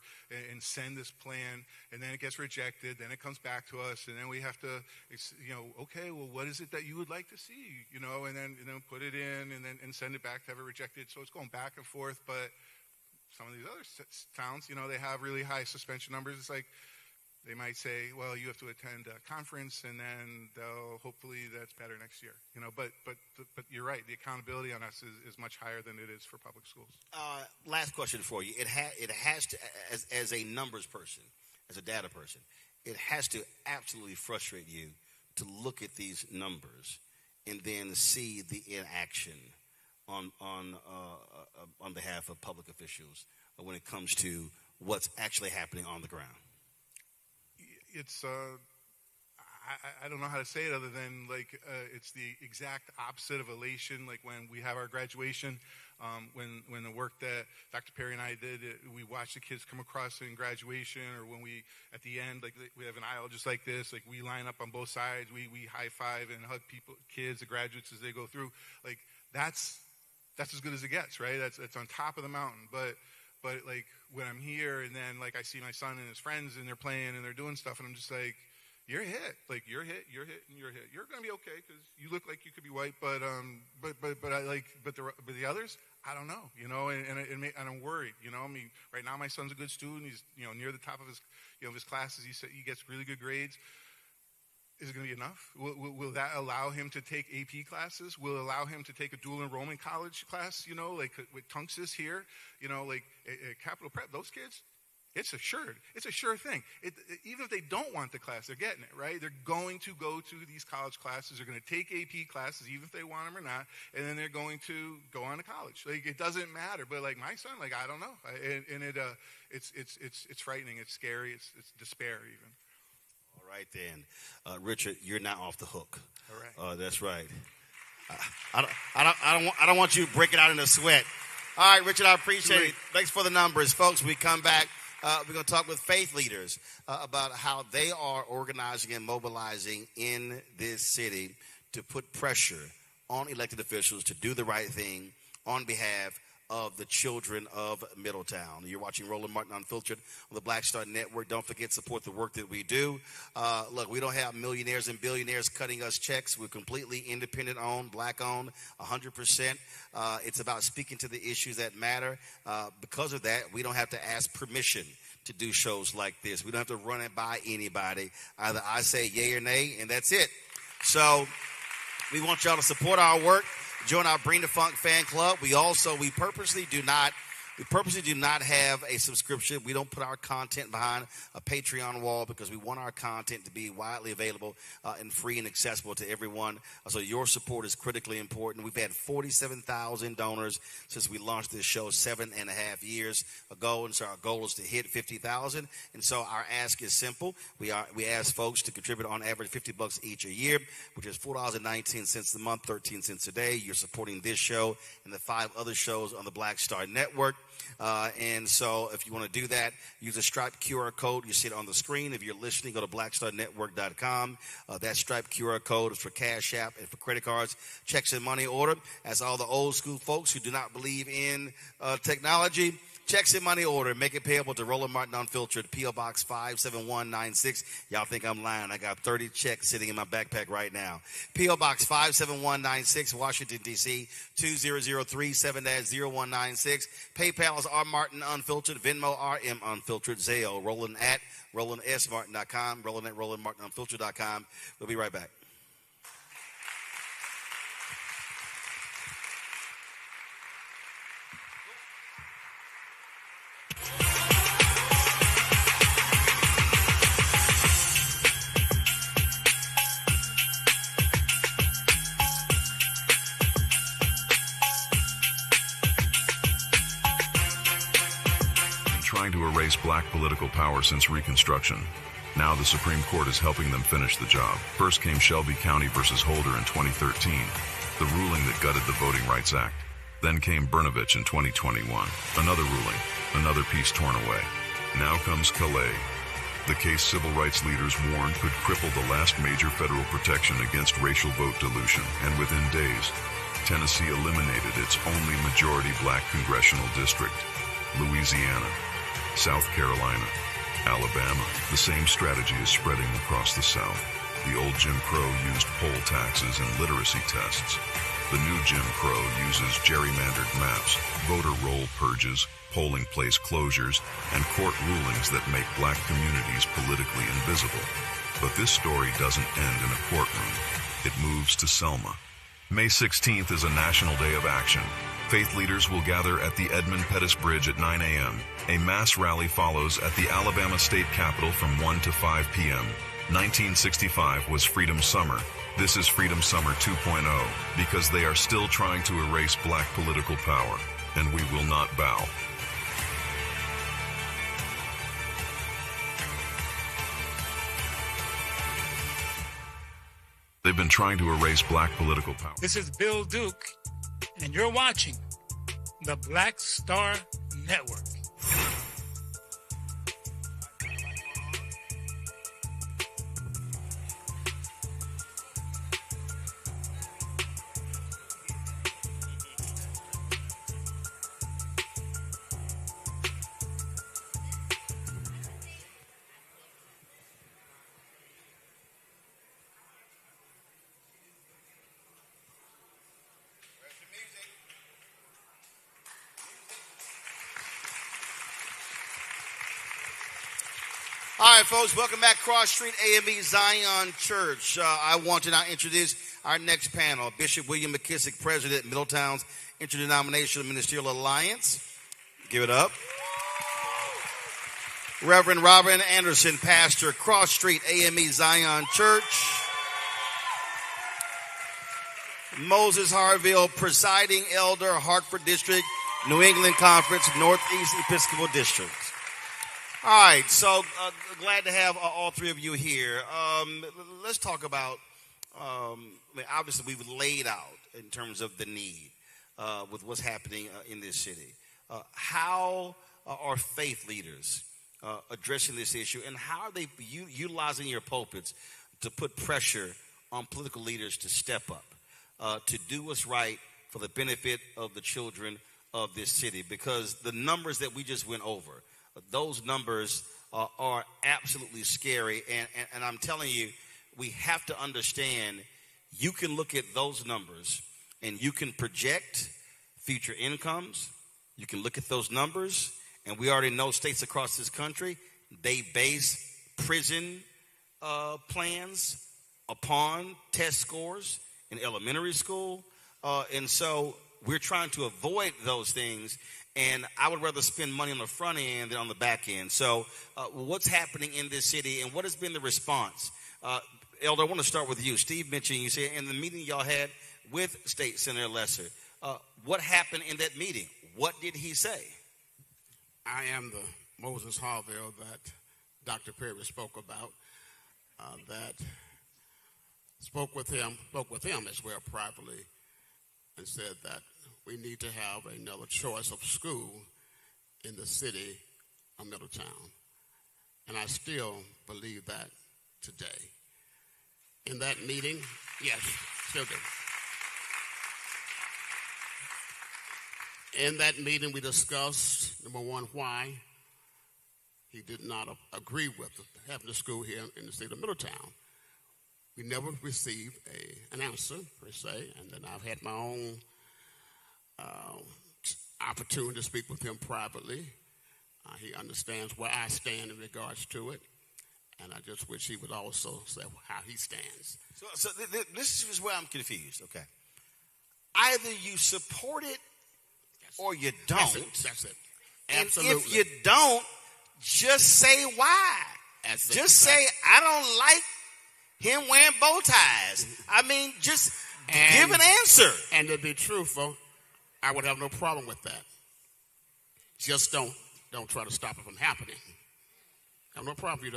L: and send this plan, and then it gets rejected, then it comes back to us, and then we have to, okay, well, what is it that you would like to see, and then put it in, and send it back to have it rejected. So it's going back and forth, but some of these other towns, they have really high suspension numbers. It's like, they might say, well, you have to attend a conference, and then hopefully that's better next year. But you're right. The accountability on us is much higher than it is for public schools.
B: Last question for you. It has to, as a numbers person, as a data person, it has to absolutely frustrate you to look at these numbers and then see the inaction on behalf of public officials when it comes to what's actually happening on the ground.
L: It's I don't know how to say it other than it's the exact opposite of elation. Like when we have our graduation, when the work that Dr. Perry and I did, we watch the kids come across in graduation, or when we at the end, we have an aisle just like this, we line up on both sides, we high five and hug kids, the graduates as they go through. That's as good as it gets, right? That's on top of the mountain, but when I'm here and then I see my son and his friends and they're playing and they're doing stuff, and I'm just like, you're hit, you're hit, and you're hit. You're gonna be okay because you look like you could be white, but the others, I don't know, and I'm worried, I mean, right now my son's a good student. He's near the top of his classes. He gets really good grades. Is it going to be enough? Will that allow him to take AP classes? Will it allow him to take a dual enrollment college class, with Tunxis here, at Capital Prep? Those kids, it's assured. It's a sure thing. Even if they don't want the class, they're getting it, right? They're going to go to these college classes. They're going to take AP classes, even if they want them or not, and then they're going to go on to college. It doesn't matter. But my son, I don't know. It's frightening. It's scary. It's despair even.
B: All right, then, Richard, you're not off the hook.
L: All right.
B: That's right. I don't want you breaking out in a sweat. All right, Richard, I appreciate it. Thanks for the numbers, folks. We come back. We're going to talk with faith leaders about how they are organizing and mobilizing in this city to put pressure on elected officials to do the right thing on behalf of the children of Middletown. You're watching Roland Martin Unfiltered on the Black Star Network. Don't forget to support the work that we do. Look, we don't have millionaires and billionaires cutting us checks. We're completely independent owned, black owned, 100%. It's about speaking to the issues that matter. Because of that, we don't have to ask permission to do shows like this. We don't have to run it by anybody. Either I say yay or nay, and that's it. So we want y'all to support our work. Join our Bring the Funk fan club. We purposely do not have a subscription. We don't put our content behind a Patreon wall because we want our content to be widely available and free and accessible to everyone. So your support is critically important. We've had 47,000 donors since we launched this show 7.5 years ago, and so our goal is to hit 50,000. And so our ask is simple. We ask folks to contribute on average $50 each a year, which is $4.19 a month, 13 cents a day. You're supporting this show and the 5 other shows on the Black Star Network. And so if you want to do that, use a Stripe QR code. You see it on the screen. If you're listening, go to blackstarnetwork.com. That Stripe QR code is for Cash App and for credit cards, checks and money order. As all the old school folks who do not believe in technology, checks and money order. Make it payable to Roland Martin Unfiltered, P.O. Box 57196. Y'all think I'm lying. I got 30 checks sitting in my backpack right now. P.O. Box 57196, Washington, D.C., 20037-0196. PayPal is R. Martin Unfiltered. Venmo, RM Unfiltered. Zelle, Roland at RolandSMartin.com. Roland at RolandMartinUnfiltered.com. We'll be right back.
M: Trying to erase black political power since Reconstruction. Now the Supreme Court is helping them finish the job. First came Shelby County versus Holder in 2013, the ruling that gutted the Voting Rights Act. Then came Brnovich in 2021, another ruling, another piece torn away. Now comes Calais, the case civil rights leaders warned could cripple the last major federal protection against racial vote dilution, and within days, Tennessee eliminated its only majority black congressional district. Louisiana, South Carolina, Alabama. The same strategy is spreading across the South. The old Jim Crow used poll taxes and literacy tests. The new Jim Crow uses gerrymandered maps, voter roll purges, polling place closures, and court rulings that make black communities politically invisible. But this story doesn't end in a courtroom. It moves to Selma. May 16th is a national day of action. Faith leaders will gather at the Edmund Pettus Bridge at 9 a.m. A mass rally follows at the Alabama State Capitol from 1 to 5 p.m. 1965 was Freedom Summer. This is Freedom Summer 2.0 because they are still trying to erase black political power, and we will not bow. They've been trying to erase black political power.
K: This is Bill Duke, and you're watching the Black Star Network.
B: All right, folks, welcome back. Cross Street AME Zion Church. I want to now introduce our next panel. Bishop William McKissick, President, Middletown's Interdenominational Ministerial Alliance. Give it up. Reverend Robin Anderson, Pastor, Cross Street AME Zion Church. Moses Harville, Presiding Elder, Hartford District, New England Conference, Northeast Episcopal District. All right, so glad to have all three of you here. Let's talk about, obviously we've laid out in terms of the need with what's happening in this city. How are faith leaders addressing this issue, and how are they utilizing your pulpits to put pressure on political leaders to step up, to do what's right for the benefit of the children of this city? Because the numbers that we just went over, those numbers are absolutely scary. And I'm telling you, we have to understand you can look at those numbers and you can project future incomes. You can look at those numbers, and we already know states across this country, they base prison plans upon test scores in elementary school. And so we're trying to avoid those things. And I would rather spend money on the front end than on the back end. So what's happening in this city, and what has been the response? Elder, I want to start with you. Steve mentioned, you said in the meeting y'all had with State Senator Lesser, what happened in that meeting? What did he say?
N: I am the Moses Harville that Dr. Perry spoke about, that spoke with him as well privately, and said that we need to have another choice of school in the city of Middletown. And I still believe that today. In that meeting, yes, still do. In that meeting, we discussed, number one, why he did not agree with having a school here in the city of Middletown. We never received an answer, per se, and then I've had my own opportunity to speak with him privately. He understands where I stand in regards to it, and I just wish he would also say how he stands.
B: So this is where I'm confused, okay? Either you support it or you don't.
N: That's it.
B: And
N: Absolutely.
B: if you don't, just say why. Just say, I don't like him wearing bow ties. I mean, just give an answer.
N: And to be truthful, I would have no problem with that. Just don't try to stop it from happening. I have no problem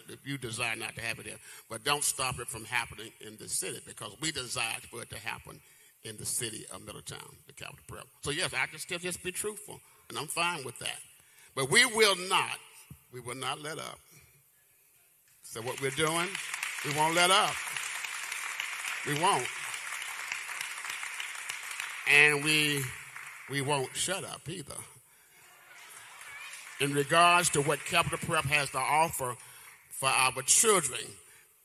N: if you desire not to have it here. But don't stop it from happening in the city, because we desire for it to happen in the city of Middletown, the capital prep. So yes, I can still just be truthful, and I'm fine with that. But we will not let up. So what we're doing, we won't let up. We won't. And we won't shut up either. In regards to what Capital Prep has to offer for our children,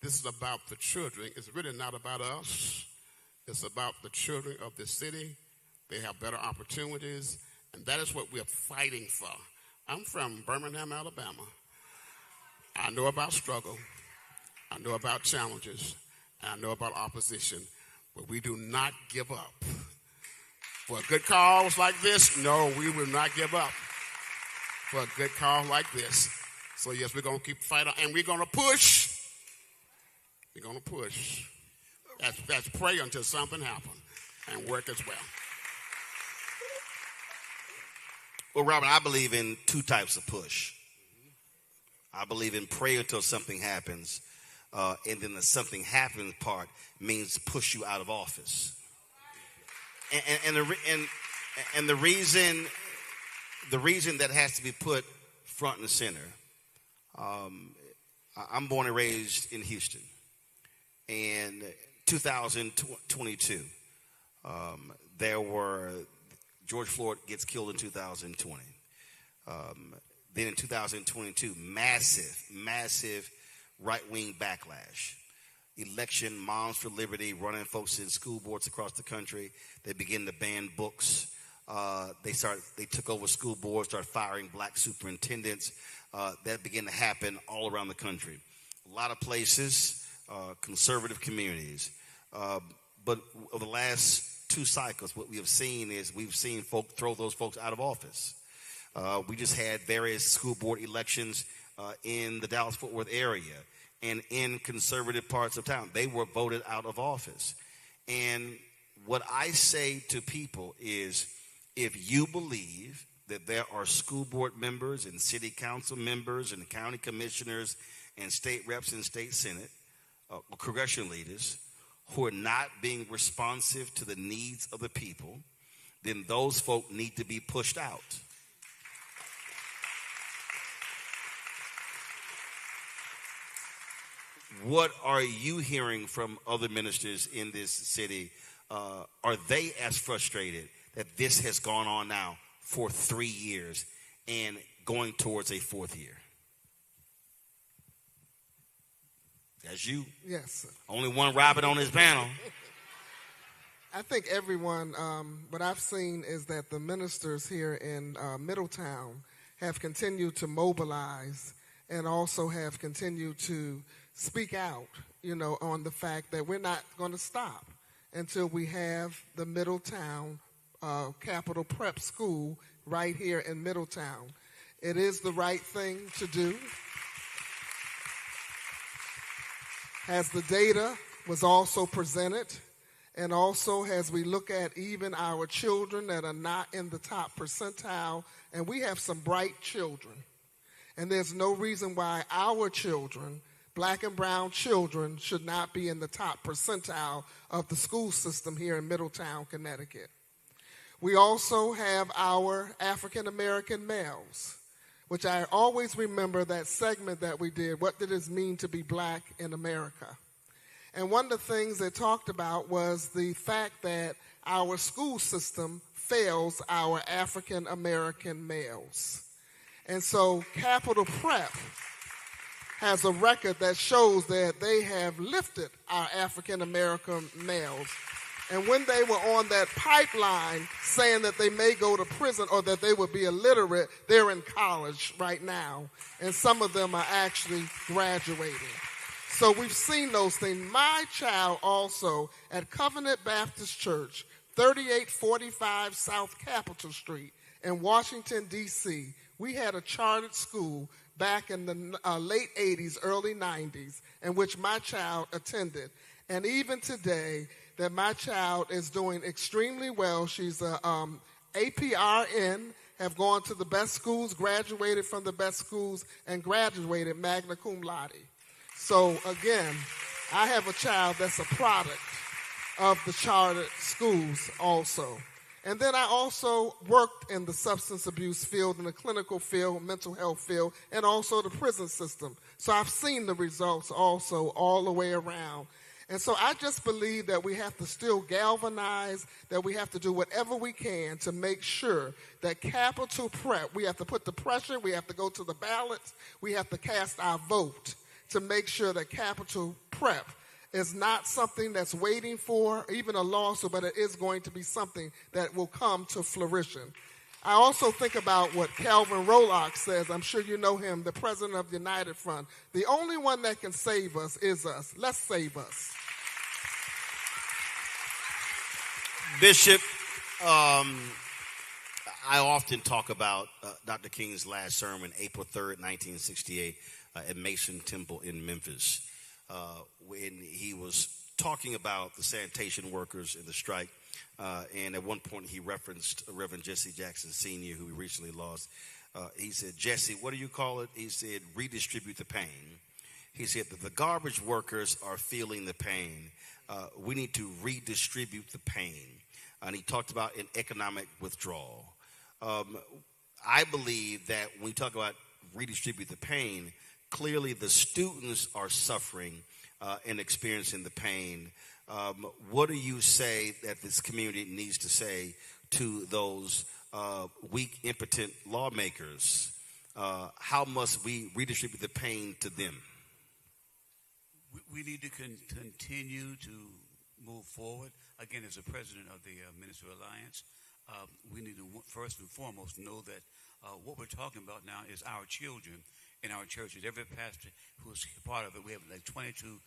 N: this is about the children. It's really not about us. It's about the children of the city. They have better opportunities, and that is what we're fighting for. I'm from Birmingham, Alabama. I know about struggle. I know about challenges. And I know about opposition. But we do not give up. For a good cause like this, no, we will not give up. For a good cause like this. So, yes, we're going to keep fighting, and we're going to push. We're going to push. That's pray until something happens and work as well.
B: Well, Robert, I believe in two types of push. I believe in pray until something happens, and then the something happens part means push you out of office. And the reason that has to be put front and center. I'm born and raised in Houston, and 2022, there were George Floyd gets killed in 2020. Then in 2022, massive right-wing backlash. Election, Moms for Liberty, running folks in school boards across the country. They begin to ban books. They took over school boards, started firing black superintendents. That began to happen all around the country. A lot of places, conservative communities. But over the last two cycles, what we have seen is we've seen folk throw those folks out of office. We just had various school board elections in the Dallas-Fort Worth area and in conservative parts of town. They were voted out of office. And what I say to people is, if you believe that there are school board members and city council members and county commissioners and state reps and state senate, congressional leaders, who are not being responsive to the needs of the people, then those folk need to be pushed out. What are you hearing from other ministers in this city? Are they as frustrated that this has gone on now for 3 years and going towards a fourth year? That's you.
O: Yes, sir.
B: Only one rabbit on this panel.
O: I think everyone, what I've seen is that the ministers here in Middletown have continued to mobilize and also have continued to speak out, on the fact that we're not going to stop until we have the Middletown Capital Prep School right here in Middletown. It is the right thing to do. As the data was also presented, and also as we look at even our children that are not in the top percentile, and we have some bright children, and there's no reason why our children, black and brown children, should not be in the top percentile of the school system here in Middletown, Connecticut. We also have our African American males, which I always remember that segment that we did, what did it mean to be black in America? And one of the things they talked about was the fact that our school system fails our African American males. And so Capital Prep has a record that shows that they have lifted our African American males. And when they were on that pipeline saying that they may go to prison or that they would be illiterate, they're in college right now. And some of them are actually graduating. So we've seen those things. My child also at Covenant Baptist Church, 3845 South Capitol Street in Washington, D.C., we had a chartered school back in the late 80s, early 90s, in which my child attended. And even today, that my child is doing extremely well. She's a APRN, have gone to the best schools, graduated from the best schools, and graduated magna cum laude. So again, I have a child that's a product of the chartered schools also. And then I also worked in the substance abuse field, in the clinical field, mental health field, and also the prison system. So I've seen the results also all the way around. And so I just believe that we have to still galvanize, that we have to do whatever we can to make sure that capital prep, we have to put the pressure, we have to go to the ballots, we have to cast our vote to make sure that capital prep is not something that's waiting for even a lawsuit, but it is going to be something that will come to fruition. I also think about what Calvin Rolock says. I'm sure you know him, the president of the United Front. The only one that can save us is us. Let's save us.
B: Bishop, I often talk about Dr. King's last sermon, April 3rd, 1968, at Mason Temple in Memphis, when he was talking about the sanitation workers in the strike. And at one point, he referenced Reverend Jesse Jackson Sr., who we recently lost. He said, Jesse, what do you call it? He said, redistribute the pain. He said that the garbage workers are feeling the pain. We need to redistribute the pain. And he talked about an economic withdrawal. I believe that when we talk about redistribute the pain, clearly the students are suffering and experiencing the pain. What do you say that this community needs to say to those weak, impotent lawmakers? How must we redistribute the pain to them?
P: We need to continue to move forward. Again, as the president of the Minister Alliance, we need to first and foremost know that what we're talking about now is our children in our churches. Every pastor who's part of it, we have like 22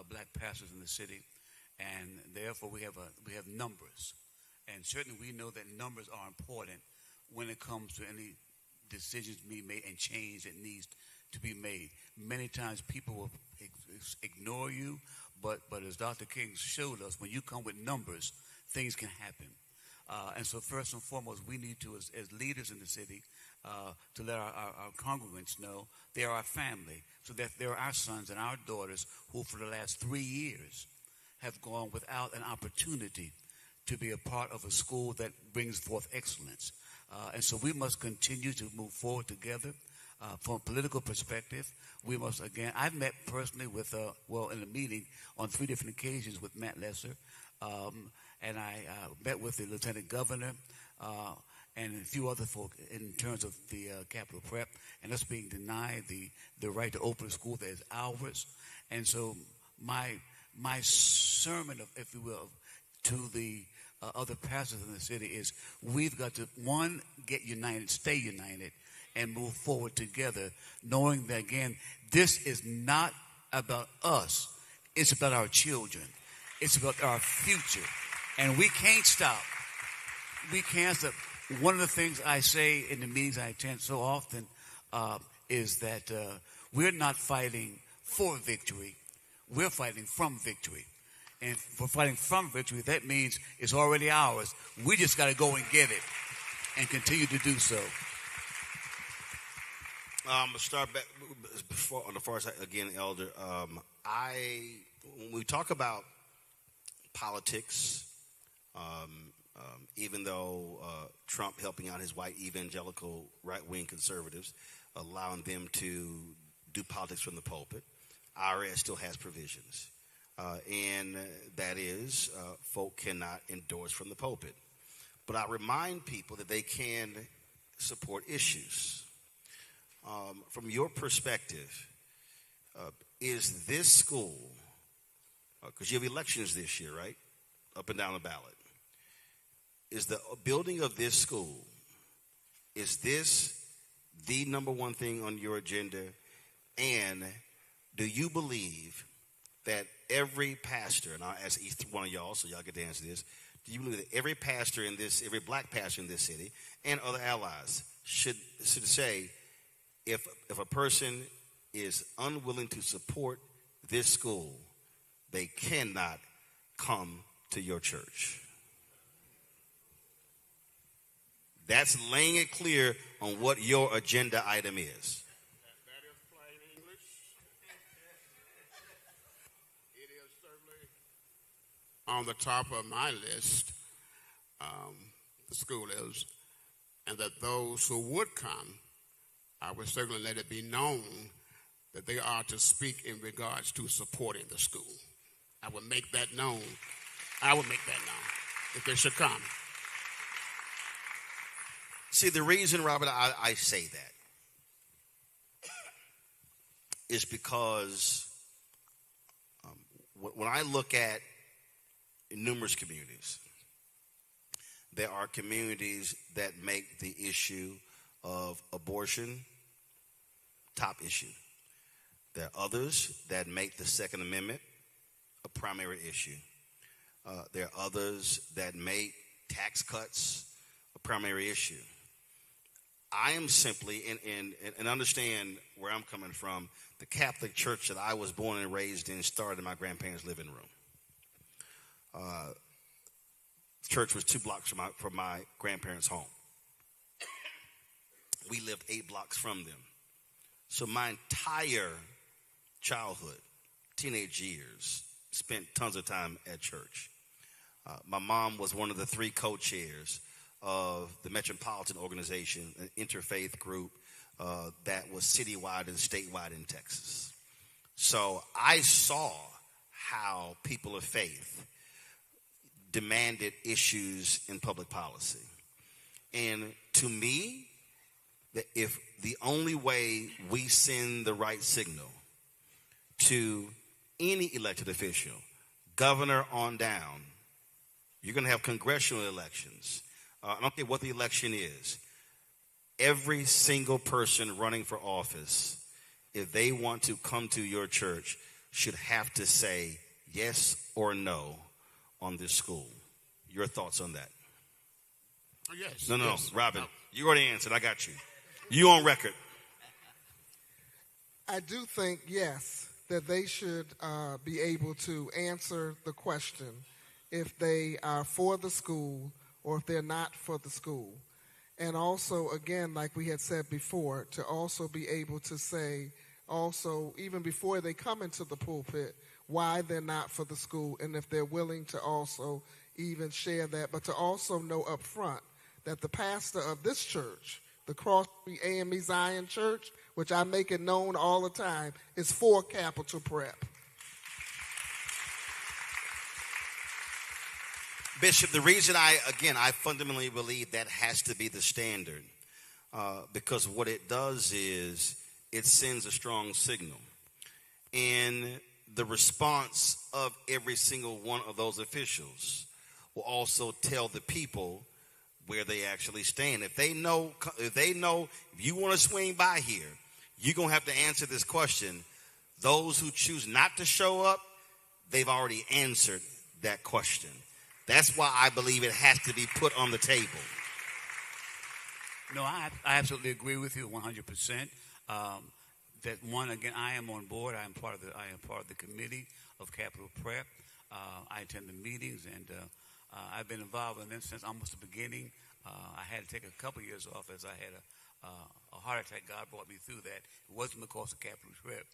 P: black pastors in the city. And therefore, we have numbers, and certainly we know that numbers are important when it comes to any decisions being made and change that needs to be made. Many times, people will ignore you, but as Dr. King showed us, when you come with numbers, things can happen. And so, first and foremost, we need to, as leaders in the city, to let our congregants know they are our family, so that they're our sons and our daughters who, for the last 3 years, have gone without an opportunity to be a part of a school that brings forth excellence. And so we must continue to move forward together. From a political perspective, we must, again, I've met personally with, in a meeting on 3 different occasions with Matt Lesser, and I met with the Lieutenant Governor and a few other folk in terms of the capital prep, and us being denied the right to open a school that is ours. And so my sermon, if you will, to the other pastors in the city is we've got to, one, get united, stay united, and move forward together, knowing that, again, this is not about us. It's about our children. It's about our future. And we can't stop. We can't stop. One of the things I say in the meetings I attend so often is that we're not fighting for victory. We're fighting from victory. And for fighting from victory, that means it's already ours. We just got to go and get it and continue to do so.
B: Start back before, on the far side again, Elder. When we talk about politics, even though Trump helping out his white evangelical right-wing conservatives, allowing them to do politics from the pulpit, IRS still has provisions. And that is, folk cannot endorse from the pulpit. But I remind people that they can support issues. From your perspective, is this school, because you have elections this year, right? Up and down the ballot. Is the building of this school, is this the number one thing on your agenda? And do you believe that every pastor, and I'll ask each one of y'all so y'all get to answer this, do you believe that every pastor in this, every black pastor in this city and other allies should say, if a person is unwilling to support this school, they cannot come to your church? That's laying it clear on what your agenda item is.
N: That is plain English. It is certainly on the top of my list, the school is, and that those who would come, I would certainly let it be known that they are to speak in regards to supporting the school. I would make that known. I would make that known if they should come.
B: See, the reason, Robert, I say that is because when I look at numerous communities, there are communities that make the issue of abortion top issue. There are others that make the Second Amendment a primary issue. There are others that make tax cuts a primary issue. I am simply, and understand where I'm coming from, the Catholic Church that I was born and raised in started in my grandparents' living room. Church was 2 blocks from my grandparents' home. We lived 8 blocks from them. So my entire childhood, teenage years, spent tons of time at church. My mom was one of the 3 co-chairs of the Metropolitan Organization, an interfaith group that was citywide and statewide in Texas. So I saw how people of faith demanded issues in public policy. And to me, if the only way we send the right signal to any elected official, governor on down, you're going to have congressional elections. I don't care what the election is. Every single person running for office, if they want to come to your church, should have to say yes or no on this school. Your thoughts on that?
N: Oh, yes.
B: No,
N: yes.
B: Robin, you already answered. I got you. You on record.
O: I do think, yes, that they should be able to answer the question if they are for the school or if they're not for the school. And also, again, like we had said before, to also be able to say also, even before they come into the pulpit, why they're not for the school, and if they're willing to also even share that, but to also know up front that the pastor of this church, the Cross Street AME Zion Church, which I make it known all the time, is for capital prep.
B: Bishop, the reason I fundamentally believe that has to be the standard, because what it does is it sends a strong signal. And the response of every single one of those officials will also tell the people where they actually stand. If you want to swing by here, you're going to have to answer this question. Those who choose not to show up, they've already answered that question. That's why I believe it has to be put on the table.
P: No, I absolutely agree with you 100%. That one, again, I am on board. I am part of the committee of Capital Prep. I attend the meetings, and I've been involved in them since almost the beginning. I had to take a couple years off as I had a heart attack. God brought me through that. It wasn't because of Capital Prep.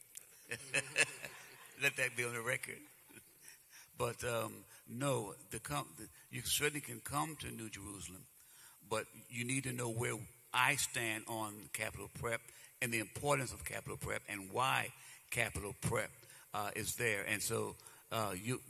P: Let that be on the record. But no, you certainly can come to New Jerusalem, but you need to know where I stand on Capital Prep and the importance of Capital Prep and why Capital Prep is there. And so you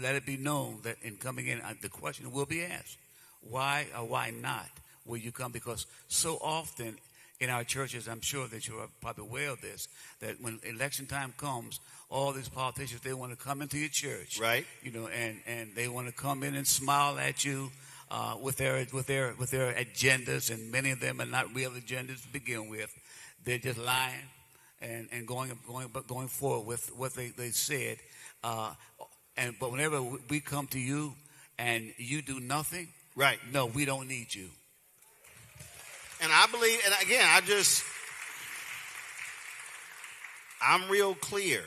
P: let it be known that in coming in, the question will be asked, why or why not will you come? Because so often in our churches, I'm sure that you're probably aware of this, that when election time comes, all these politicians, they want to come into your church,
B: right?
P: And they want to come in and smile at you with their agendas, and many of them are not real agendas to begin with. They're just lying and going forward with what they said. But whenever we come to you and you do nothing,
B: right?
P: No, we don't need you.
B: And I believe, and again, I'm real clear.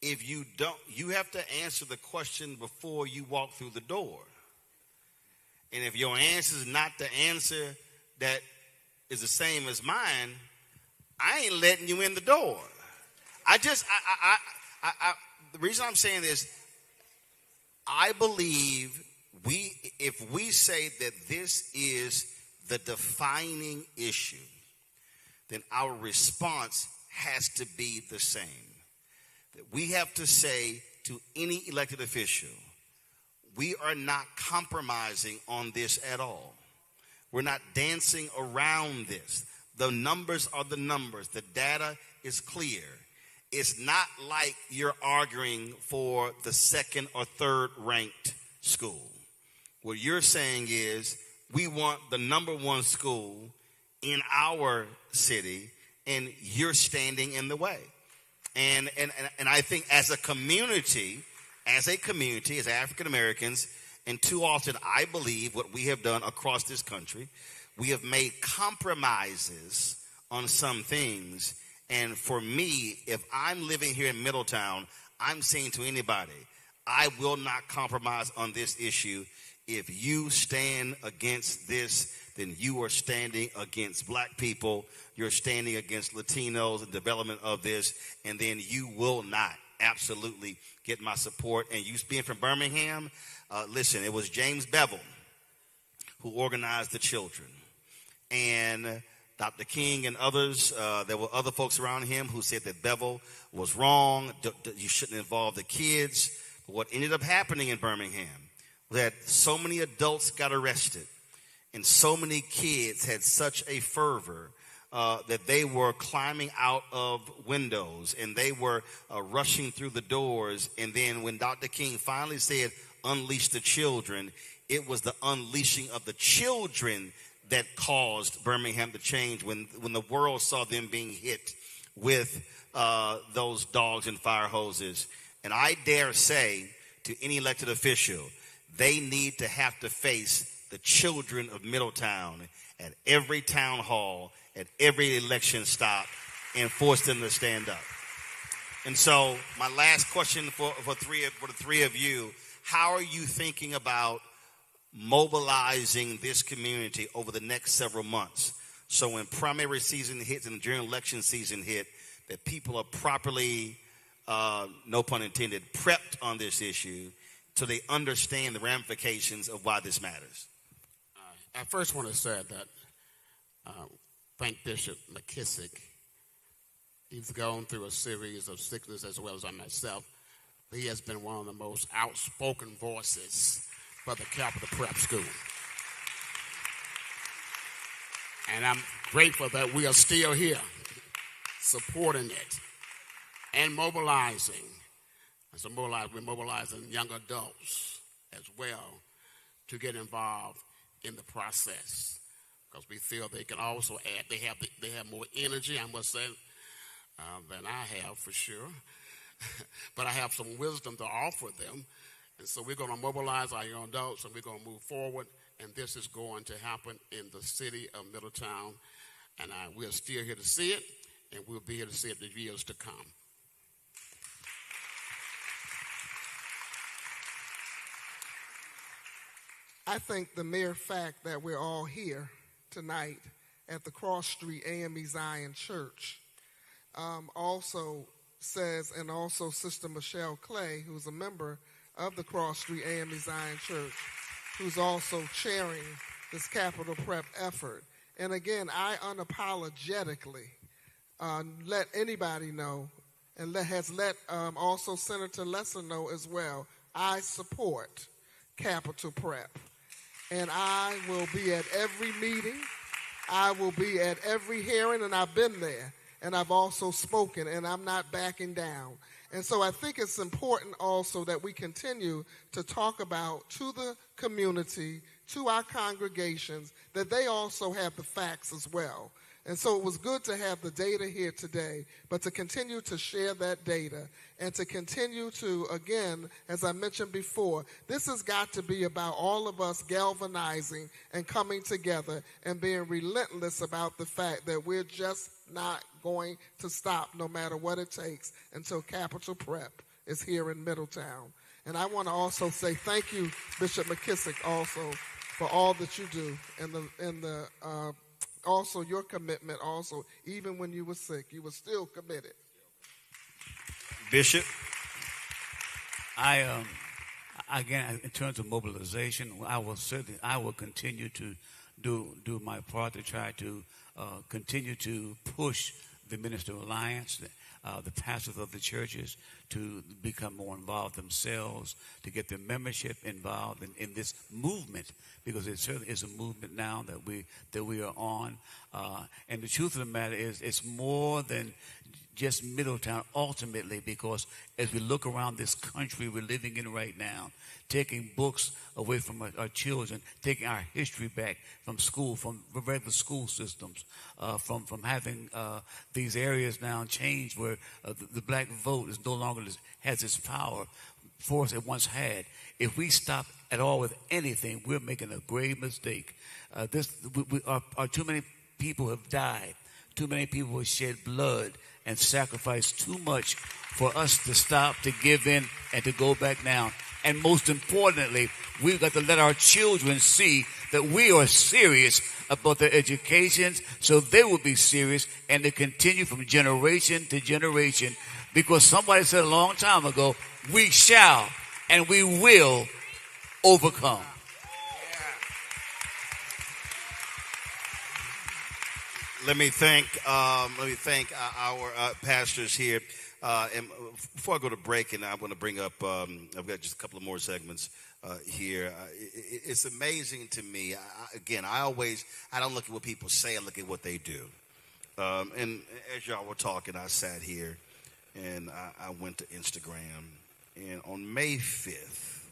B: If you don't, you have to answer the question before you walk through the door. And if your answer is not the answer that is the same as mine, I ain't letting you in the door. The reason I'm saying this, I believe if we say that this is the defining issue, then our response has to be the same. That we have to say to any elected official, we are not compromising on this at all. We're not dancing around this. The numbers are the numbers. The data is clear. It's not like you're arguing for the second or third ranked school. What you're saying is we want the number one school in our city, and you're standing in the way. And I think as a community, as African Americans, and too often I believe what we have done across this country, we have made compromises on some things. And for me, if I'm living here in Middletown, I'm saying to anybody, I will not compromise on this issue. If you stand against this, then you are standing against black people. You're standing against Latinos and development of this. And then you will not absolutely get my support. And you being from Birmingham, listen, it was James Bevel who organized the children. And Dr. King and others, there were other folks around him who said that Bevel was wrong. You shouldn't involve the kids. But what ended up happening in Birmingham was that so many adults got arrested and so many kids had such a fervor that they were climbing out of windows and they were rushing through the doors. And then when Dr. King finally said, unleash the children, it was the unleashing of the children that caused Birmingham to change when the world saw them being hit with those dogs and fire hoses. And I dare say to any elected official, they need to have to face the children of Middletown at every town hall, at every election stop, and force them to stand up. And so my last question for the three of you, how are you thinking about mobilizing this community over the next several months so when primary season hits and during election season hit, that people are properly, no pun intended, prepped on this issue so they understand the ramifications of why this matters?
N: I first want to say that thank Bishop McKissick. He's gone through a series of sickness as well as I myself. He has been one of the most outspoken voices for the Capital Prep School. And I'm grateful that we are still here supporting it and mobilizing. And so we're mobilizing young adults as well to get involved in the process because we feel they can also add, they have more energy, I must say, than I have for sure. But I have some wisdom to offer them. And so we're going to mobilize our young adults and we're going to move forward. And this is going to happen in the city of Middletown. And we're still here to see it. And we'll be here to see it in the years to come.
O: I think the mere fact that we're all here tonight at the Cross Street AME Zion Church also says, and also Sister Michelle Clay, who's a member of the Cross Street AME Zion Church, who's also chairing this capital prep effort. And again, I unapologetically let anybody know, and has let also Senator Lesser know as well, I support capital prep. And I will be at every meeting. I will be at every hearing, and I've been there. And I've also spoken, and I'm not backing down. And so I think it's important also that we continue to talk about to the community, to our congregations, that they also have the facts as well. And so it was good to have the data here today, but to continue to share that data and to continue to, again, as I mentioned before, this has got to be about all of us galvanizing and coming together and being relentless about the fact that we're just not going to stop no matter what it takes until capital prep is here in Middletown. And I want to also say thank you, Bishop McKissick, also for all that you do in the also your commitment also, even when you were sick, you were still committed.
B: Bishop?
P: Again, in terms of mobilization, I will continue to do my part to try to continue to push the Minister Alliance. the pastors of the churches to become more involved themselves, to get their membership involved in this movement, because it certainly is a movement now that we are on. And the truth of the matter is, it's more than just Middletown ultimately, because as we look around this country we're living in right now, taking books away from our children, taking our history back from school, from regular school systems, from having these areas now changed where the black vote is no longer has its power force it once had. If we stop at all with anything, we're making a grave mistake. Too many people have died. Too many people have shed blood and sacrificed too much for us to stop, to give in, and to go back down. And most importantly, we've got to let our children see that we are serious about their educations, so they will be serious, and to continue from generation to generation. Because somebody said a long time ago, we shall and we will overcome.
B: Let me thank our pastors here. And before I go to break, and I want to bring up, I've got just a couple of more segments here. It's amazing to me. I don't look at what people say, I look at what they do. And as y'all were talking, I sat here and I went to Instagram. And on May 5th,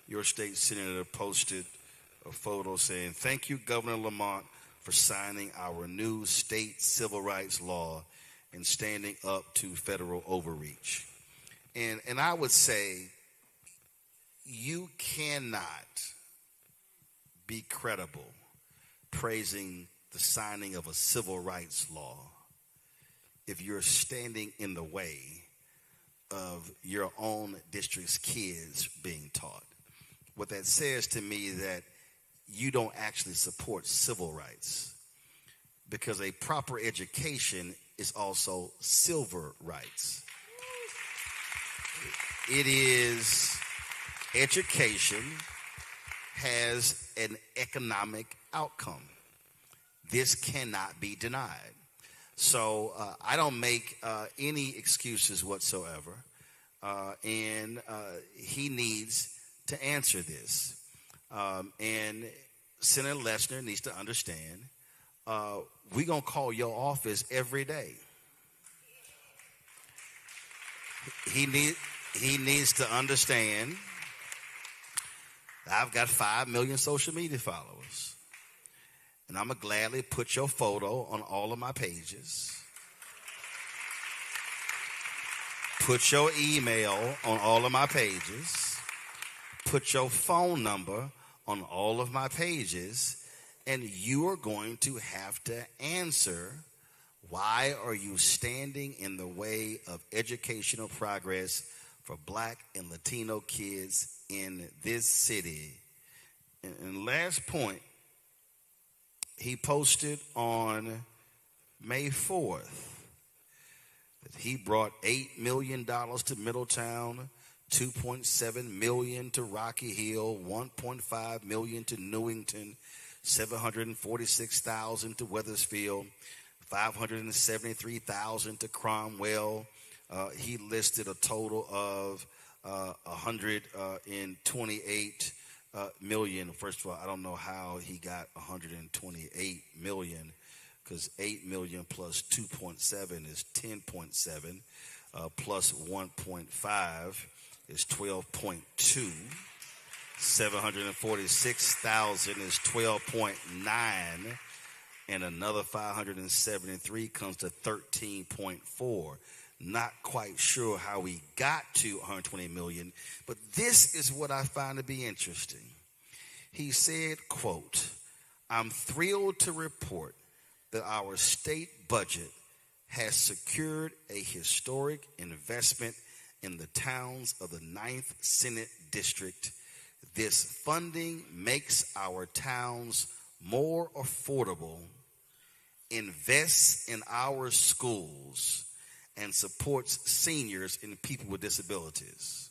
B: your state senator posted a photo saying, "Thank you, Governor Lamont, for signing our new state civil rights law and standing up to federal overreach." And I would say you cannot be credible praising the signing of a civil rights law if you're standing in the way of your own district's kids being taught. What that says to me is that you don't actually support civil rights, because a proper education is also civil rights. It is, education has an economic outcome. This cannot be denied. So I don't make any excuses whatsoever, and he needs to answer this. And Senator Lesner needs to understand, we're going to call your office every day. He needs to understand I've got 5 million social media followers, and I'm going to gladly put your photo on all of my pages, put your email on all of my pages, put your phone number on all of my pages, and you are going to have to answer, why are you standing in the way of educational progress for Black and Latino kids in this city? And last point, he posted on May 4th that he brought $8 million to Middletown, $2.7 million to Rocky Hill, $1.5 million to Newington, $746,000 to Weathersfield, $573,000 to Cromwell. He listed a total of $128 million. First of all, I don't know how he got $128 million, because $8 million plus 2.7 is 10.7, plus 1.5 is 12.2. 746,000 is 12.9, and another 573 comes to 13.4. Not quite sure how we got to 120 million, but this is what I find to be interesting. He said, quote, "I'm thrilled to report that our state budget has secured a historic investment in the towns of the 9th Senate District. This funding makes our towns more affordable, invests in our schools, and supports seniors and people with disabilities."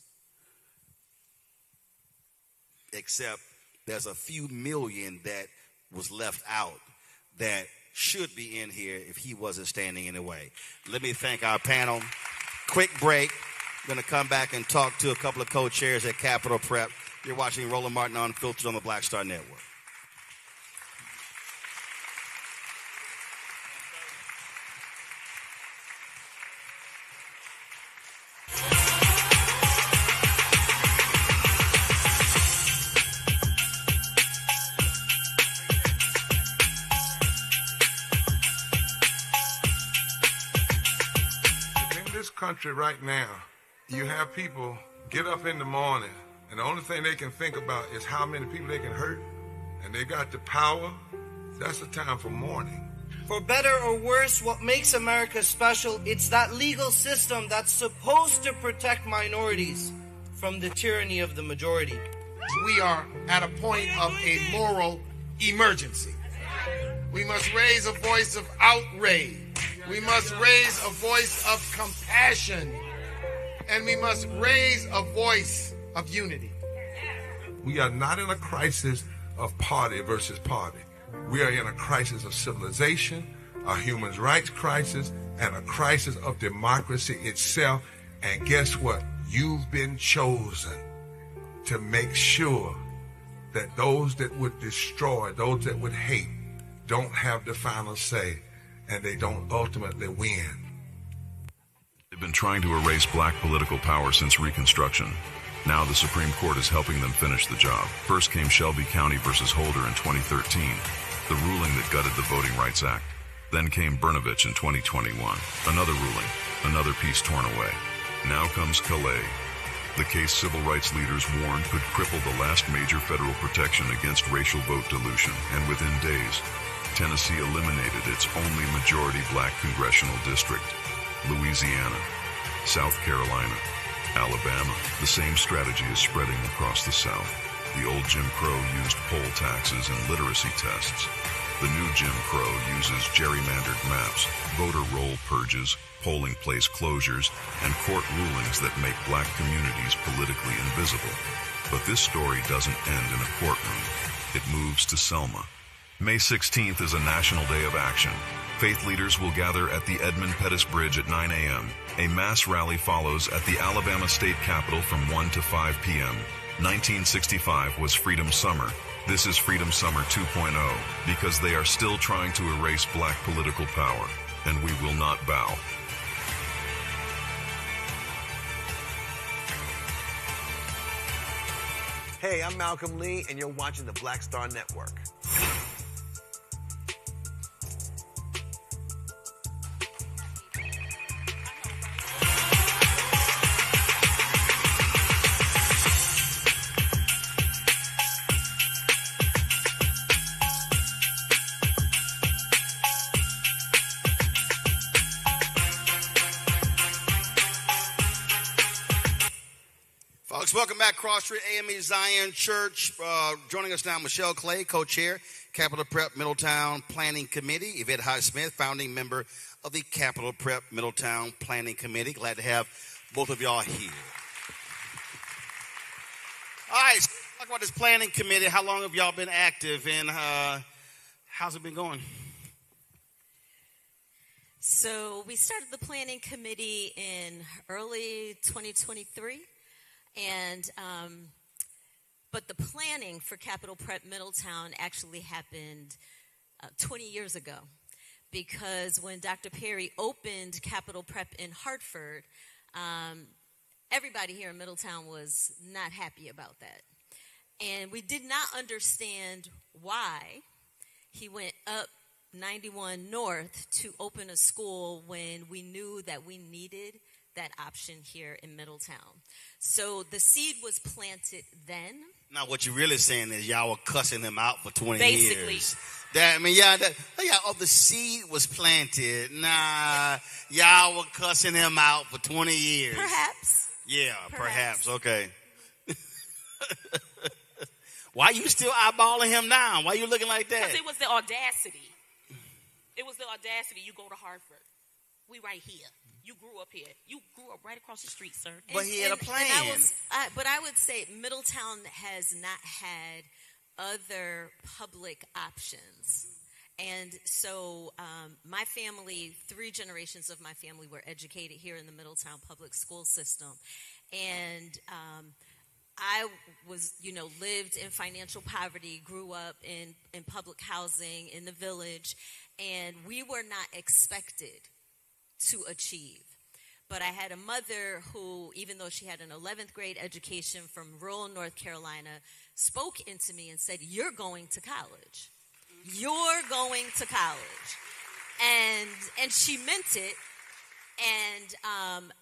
B: Except there's a few million that was left out that should be in here if he wasn't standing in the way. Let me thank our panel. Quick break. Going to come back and talk to a couple of co-chairs at Capitol Prep. You're watching Roland Martin Unfiltered on the Black Star Network.
Q: In this country right now, you have people get up in the morning, and the only thing they can think about is how many people they can hurt, and they got the power. That's the time for mourning.
R: For better or worse, what makes America special, it's that legal system that's supposed to protect minorities from the tyranny of the majority.
S: We are at a point of a moral emergency. We must raise a voice of outrage. We must raise a voice of compassion. And we must raise a voice of unity.
Q: We are not in a crisis of party versus party. We are in a crisis of civilization, a human rights crisis, and a crisis of democracy itself. And guess what? You've been chosen to make sure that those that would destroy, those that would hate, don't have the final say, and they don't ultimately win.
M: They've been trying to erase black political power since Reconstruction. Now the Supreme Court is helping them finish the job. First came Shelby County versus Holder in 2013, the ruling that gutted the Voting Rights Act. Then came Brnovich in 2021, another ruling, another piece torn away. Now comes Calais, the case civil rights leaders warned could cripple the last major federal protection against racial vote dilution, and within days, Tennessee eliminated its only majority black congressional district. Louisiana, South Carolina, Alabama. The same strategy is spreading across the South. The old Jim Crow used poll taxes and literacy tests. The new Jim Crow uses gerrymandered maps, voter roll purges, polling place closures, and court rulings that make black communities politically invisible. But this story doesn't end in a courtroom. It moves to Selma. May 16th is a national day of action. Faith leaders will gather at the Edmund Pettus Bridge at 9 a.m. A mass rally follows at the Alabama State Capitol from 1 to 5 p.m. 1965 was Freedom Summer. This is Freedom Summer 2.0 because they are still trying to erase black political power, and we will not bow.
T: Hey, I'm Malcolm Lee, and you're watching the Black Star Network.
B: Welcome back, Cross Street AME Zion Church. Joining us now, Michelle Clay, co-chair, Capitol Prep Middletown Planning Committee. Yvette Highsmith, founding member of the Capitol Prep Middletown Planning Committee. Glad to have both of y'all here. All right, so talk about this planning committee. How long have y'all been active, and how's it been going?
U: So we started the planning committee in early 2023. And, but the planning for Capitol Prep Middletown actually happened 20 years ago, because when Dr. Perry opened Capitol Prep in Hartford, everybody here in Middletown was not happy about that. And we did not understand why he went up 91 North to open a school when we knew that we needed that option here in Middletown. So the seed was planted then.
B: Now, what you're really saying is y'all were cussing him out for 20
U: Basically.
B: years. The seed was planted. Nah, y'all were cussing him out for 20 years.
U: Perhaps.
B: Yeah, perhaps. Okay. Why you still eyeballing him now? Why you looking like that?
E: Because it was the audacity. It was the audacity. You go to Hartford. We right here. You grew up here. You grew up right across the street, sir.
B: But he had a plan.
U: But I would say Middletown has not had other public options. And so my family, 3 generations of my family were educated here in the Middletown public school system. And I was, lived in financial poverty, grew up in public housing in the village, and we were not expected to achieve. But I had a mother who, even though she had an 11th grade education from rural North Carolina, spoke into me and said, "You're going to college. You're going to college." And she meant it. And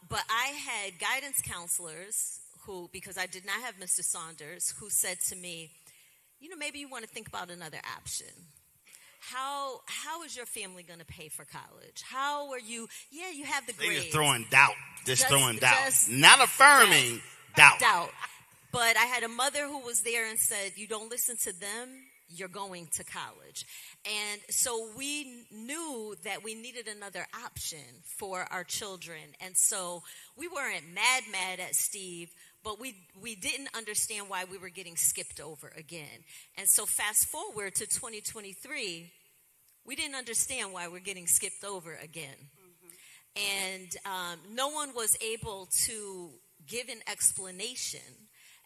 U: but I had guidance counselors who, because I did not have Mr. Saunders, who said to me, maybe you want to think about another option. How is your family going to pay for college? How are you? Yeah, you have the grades.
B: They're throwing doubt. Just throwing doubt. Not affirming, doubt.
U: But I had a mother who was there and said, you don't listen to them, you're going to college. And so we knew that we needed another option for our children. And so we weren't mad at Steve, but we didn't understand why we were getting skipped over again. And so fast forward to 2023, we didn't understand why we're getting skipped over again. And no one was able to give an explanation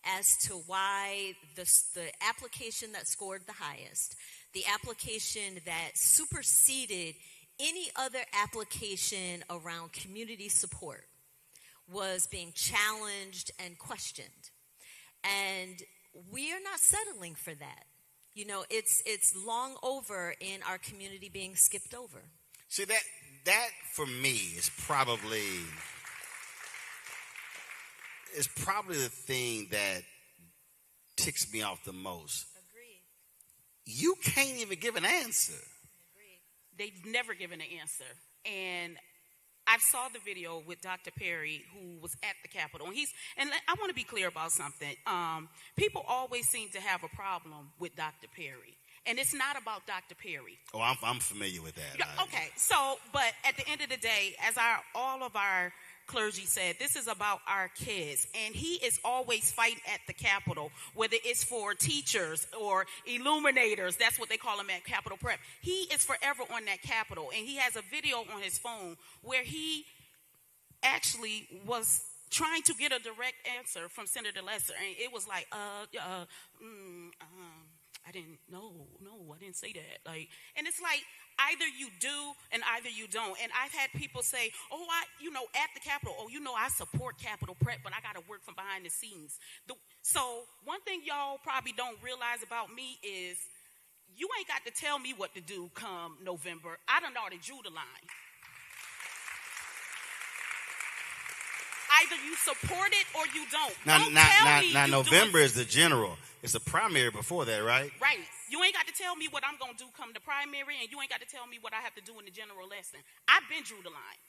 U: as to why the application that scored the highest, the application that superseded any other application around community support, was being challenged and questioned. And we are not settling for that. It's long over in our community being skipped over.
B: See, that for me is probably the thing that ticks me off the most.
E: Agreed.
B: You can't even give an answer.
E: Agreed. They've never given an answer. And I saw the video with Dr. Perry, who was at the Capitol. And I want to be clear about something. People always seem to have a problem with Dr. Perry. And it's not about Dr. Perry.
B: Oh, I'm familiar with that.
E: Okay. But at the end of the day, as all of our clergy said, this is about our kids. And he is always fighting at the Capitol, whether it's for teachers or illuminators. That's what they call them at Capitol Prep. He is forever on that Capitol. And he has a video on his phone where he actually was trying to get a direct answer from Senator Lesser. And it was like, I didn't, no, I didn't say that. And it's like, either you do and either you don't. And I've had people say, at the Capitol, I support Capitol Prep, but I got to work from behind the scenes. So one thing y'all probably don't realize about me is you ain't got to tell me what to do come November. I done already drew the line. Either you support it or you don't.
B: Now November is the general. It's a primary before that, right?
E: Right. You ain't got to tell me what I'm going to do come the primary, and you ain't got to tell me what I have to do in the general election. I've been drew the line.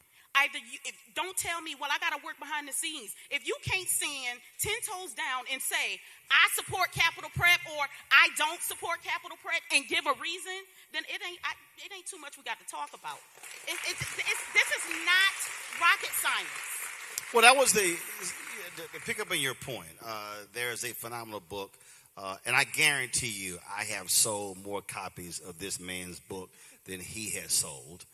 E: Don't tell me, I got to work behind the scenes. If you can't stand 10 toes down and say, I support Capitol Prep or I don't support Capitol Prep and give a reason, then it ain't too much we got to talk about. This is not rocket science.
B: Well, that was to pick up on your point. There's a phenomenal book, and I guarantee you I have sold more copies of this man's book than he has sold.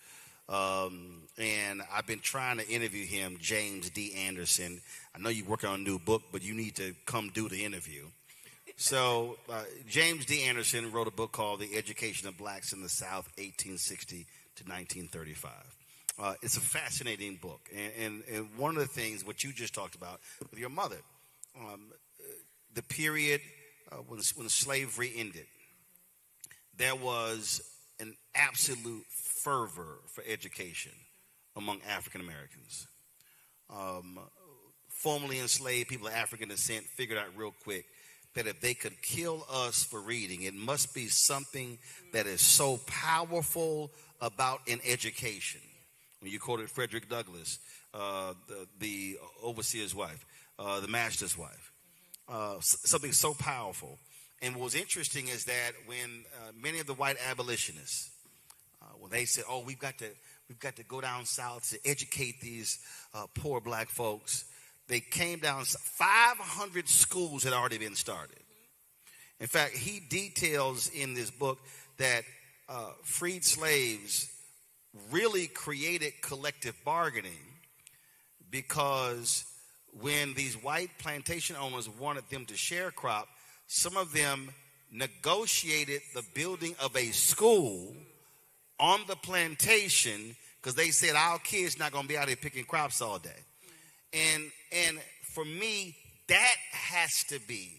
B: And I've been trying to interview him, James D. Anderson. I know you're working on a new book, but you need to come do the interview. So James D. Anderson wrote a book called The Education of Blacks in the South, 1860 to 1935. It's a fascinating book. And one of the things, what you just talked about with your mother, the period when slavery ended, there was an absolute fervor for education among African Americans. Formerly enslaved people of African descent figured out real quick that if they could kill us for reading, it must be something that is so powerful about an education. When you quoted Frederick Douglass, the overseer's wife, the master's wife, something so powerful. And what was interesting is that when many of the white abolitionists, when they said, "Oh, we've got to go down south to educate these poor black folks," they came down. 500 schools had already been started. In fact, he details in this book that freed slaves really created collective bargaining, because when these white plantation owners wanted them to sharecrop, some of them negotiated the building of a school on the plantation because they said our kids not going to be out here picking crops all day. And for me, that has to be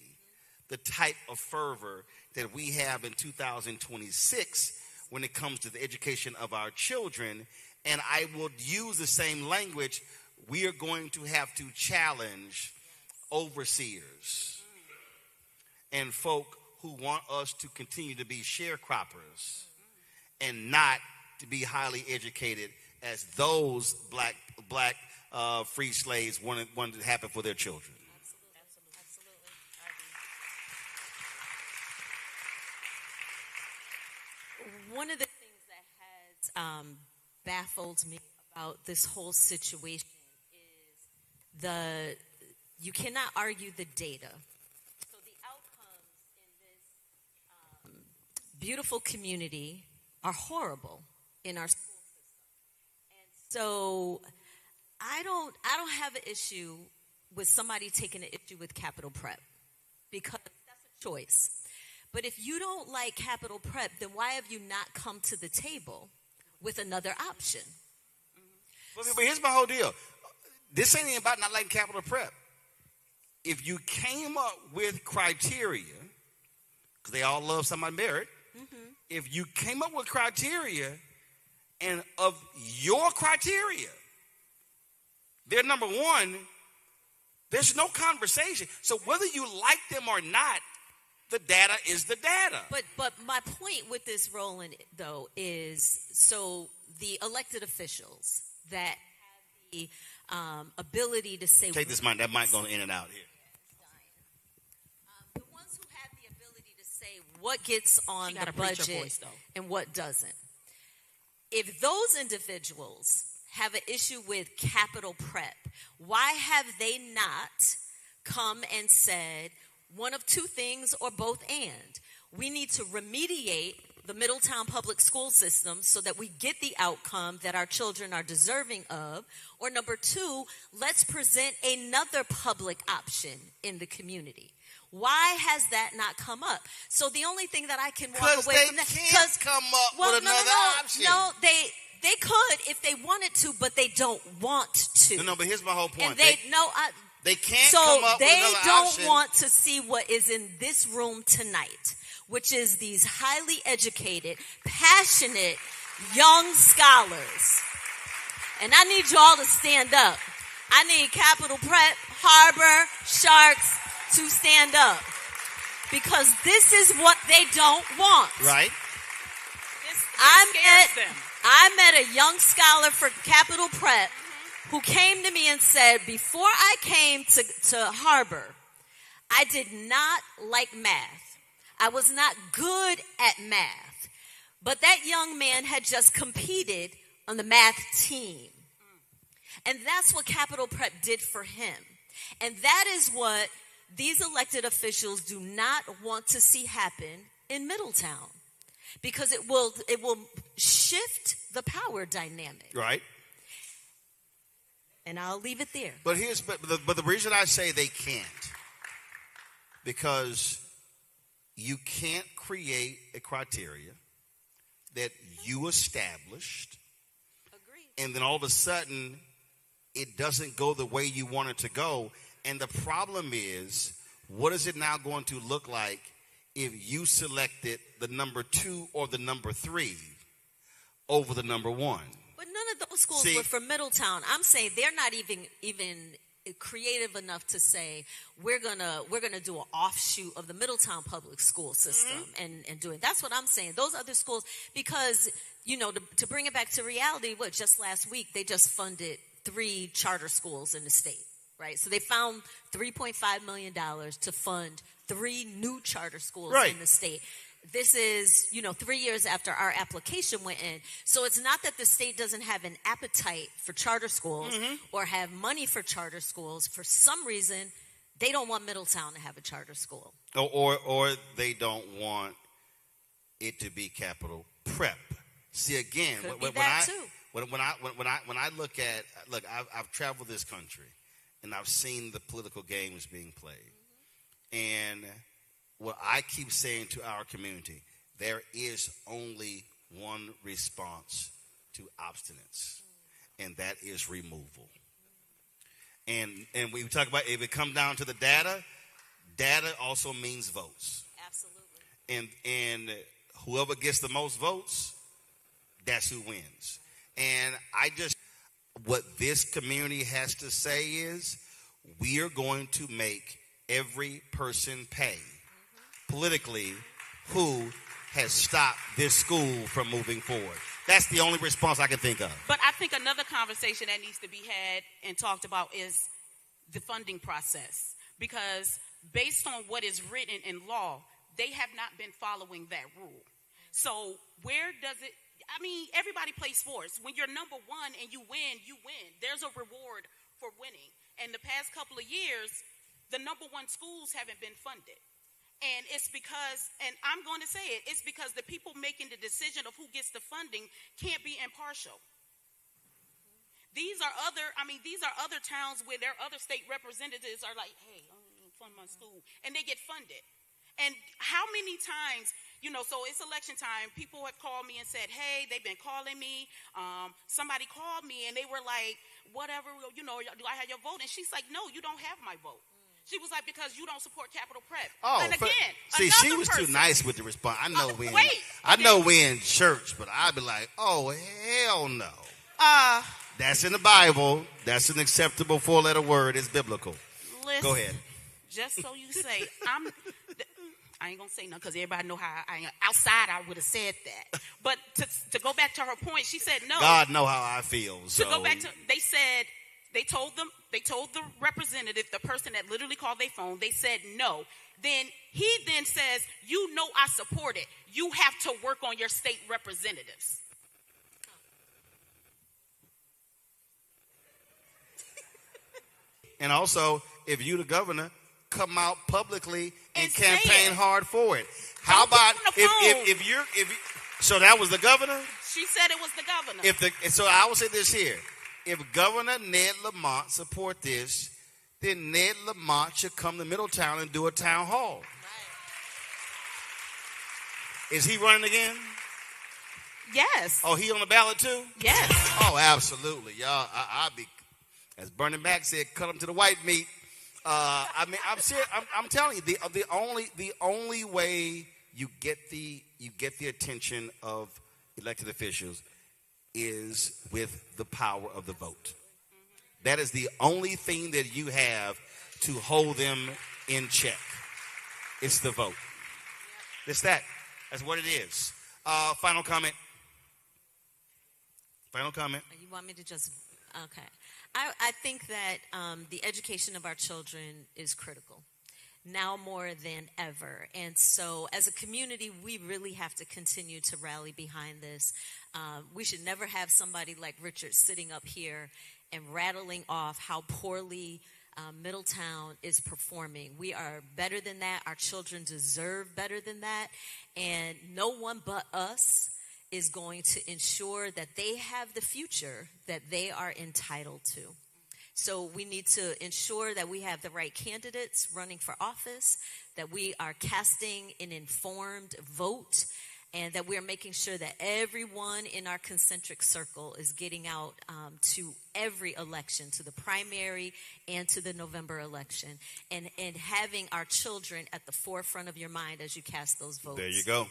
B: the type of fervor that we have in 2026 when it comes to the education of our children. And I will use the same language. We are going to have to challenge overseers and folk who want us to continue to be sharecroppers and not to be highly educated as those black free slaves wanted to happen for their children.
U: One of the things that has baffled me about this whole situation is you cannot argue the data. So the outcomes in this beautiful community are horrible in our school system. And so I don't have an issue with somebody taking an issue with capital prep, because that's a choice. But if you don't like capital prep, then why have you not come to the table with another option?
B: But here's my whole deal. This ain't even about not liking capital prep. If you came up with criteria, because they all love somebody merit, if you came up with criteria, and of your criteria, they're number one, there's no conversation. So whether you like them or not, the data is the data.
U: But my point with this, Roland, though, is so the elected officials that have the ability to say...
B: Take this mic. That mic going in and out here.
U: The ones who have the ability to say what gets on the budget and what doesn't. If those individuals have an issue with capital prep, why have they not come and said one of two things or both and? We need to remediate the Middletown public school system so that we get the outcome that our children are deserving of. Or number two, let's present another public option in the community. Why has that not come up? So the only thing that I can walk away from that,
B: because come up with another option.
U: No, they could if they wanted to, but they don't want to.
B: No, but here's my whole point.
U: And
B: they can't come up with another option.
U: So they don't want to see what is in this room tonight, which is these highly educated, passionate young scholars. And I need you all to stand up. I need Capital Prep, Harbor, Sharks to stand up. Because this is what they don't want.
B: Right.
U: I met a young scholar for Capital Prep who came to me and said, before I came to Harbor, I did not like math. I was not good at math. But that young man had just competed on the math team. And that's what Capital Prep did for him. And that is what these elected officials do not want to see happen in Middletown. Because it will shift the power dynamic.
B: Right.
U: And I'll leave it there.
B: But the reason I say they can't, because you can't create a criteria that you established, and then all of a sudden it doesn't go the way you want it to go. And the problem is, what is it now going to look like if you selected the number 2 or the number 3 over the number 1?
U: But none of those schools were from Middletown. I'm saying they're not even creative enough to say we're gonna do an offshoot of the Middletown public school system and doing. That's what I'm saying. Those other schools, because to bring it back to reality, just last week they just funded 3 charter schools in the state, right? So they found $3.5 million to fund 3 new charter schools in the state. This is, 3 years after our application went in. So it's not that the state doesn't have an appetite for charter schools or have money for charter schools. For some reason, they don't want Middletown to have a charter school.
B: Or they don't want it to be capital prep. See, again, when I look at, I've traveled this country, and I've seen the political games being played. And what I keep saying to our community, there is only one response to obstinance, and that is removal. And we talk about, if it comes down to the data also means votes. Absolutely. And whoever gets the most votes, that's who wins. And what this community has to say is, we are going to make every person pay politically who has stopped this school from moving forward. That's the only response I can think of.
E: But I think another conversation that needs to be had and talked about is the funding process. Because based on what is written in law, they have not been following that rule. So where does it, everybody plays sports. When you're number one and you win, you win. There's a reward for winning. And the past couple of years, the number one schools haven't been funded. And it's because, and I'm going to say it, it's because the people making the decision of who gets the funding can't be impartial. These are other towns where their other state representatives are like, hey, I'm fund my school, and they get funded. And how many times, so it's election time, people have called me and said, hey, they've been calling me. Somebody called me and they were like, whatever, do I have your vote? And she's like, no, you don't have my vote. She was like, because you don't support Capital Prep. Oh, and again,
B: see, she was too nice with the response. I know we in church, but I'd be like, oh, hell no. That's in the Bible. That's an acceptable four-letter word. It's biblical.
E: Listen,
B: go ahead.
E: Just so you say, I ain't going to say nothing because everybody know how I am. Outside, I would have said that. But to go back to her point, she said no.
B: God know how I feel. So.
E: To go back to, they told the representative, the person that literally called their phone, they said no. Then he then says, I support it. You have to work on your state representatives.
B: And also, if you the governor, come out publicly and campaign hard for it. How about if you so that was the governor?
E: She said it was the governor.
B: So I will say this here. If Governor Ned Lamont support this, then Ned Lamont should come to Middletown and do a town hall. Right. Is he running again?
E: Yes.
B: Oh, he on the ballot too?
E: Yes.
B: Oh, absolutely. Y'all, I'll be, as Bernie Mac said, cut him to the white meat. I'm serious. I'm telling you, the only way you get the attention of elected officials is with the power of the vote. That is the only thing that you have to hold them in check. It's the vote. It's that. That's what it is. Final comment.
U: You want me to just, okay. I think that the education of our children is critical, now more than ever. And so as a community, we really have to continue to rally behind this. We should never have somebody like Richard sitting up here and rattling off how poorly Middletown is performing. We are better than that. Our children deserve better than that. And no one but us is going to ensure that they have the future that they are entitled to. So we need to ensure that we have the right candidates running for office, that we are casting an informed vote, and that we are making sure that everyone in our concentric circle is getting out to every election, to the primary and to the November election, and having our children at the forefront of your mind as you cast those votes.
B: There you go.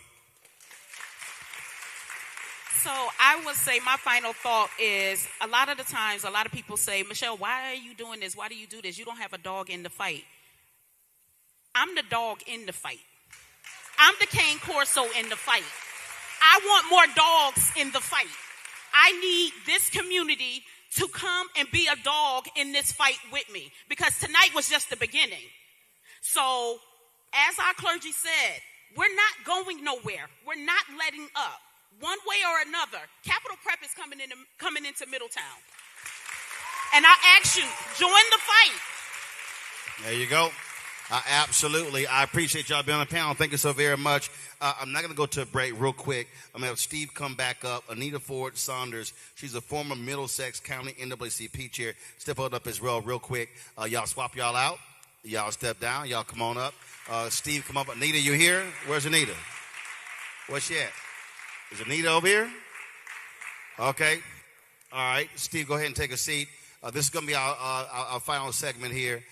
E: So I would say my final thought is, a lot of the times, a lot of people say, Michelle, why are you doing this? Why do you do this? You don't have a dog in the fight. I'm the dog in the fight. I'm the cane corso in the fight. I want more dogs in the fight. I need this community to come and be a dog in this fight with me, because tonight was just the beginning. So as our clergy said, we're not going nowhere. We're not letting up. One way or another, Capital Prep is coming into Middletown. And I ask you, join the fight.
B: There you go. Absolutely. I appreciate y'all being on the panel. Thank you so very much. I'm not going to go to a break real quick. I'm going to have Steve come back up. Anita Ford Saunders, she's a former Middlesex County NAACP chair. Step on up as well real quick. Y'all swap y'all out. Y'all step down. Y'all come on up. Steve, come up. Anita, you here? Where's Anita? Where's she at? Is Anita over here? Okay. All right. Steve, go ahead and take a seat. This is going to be our final segment here.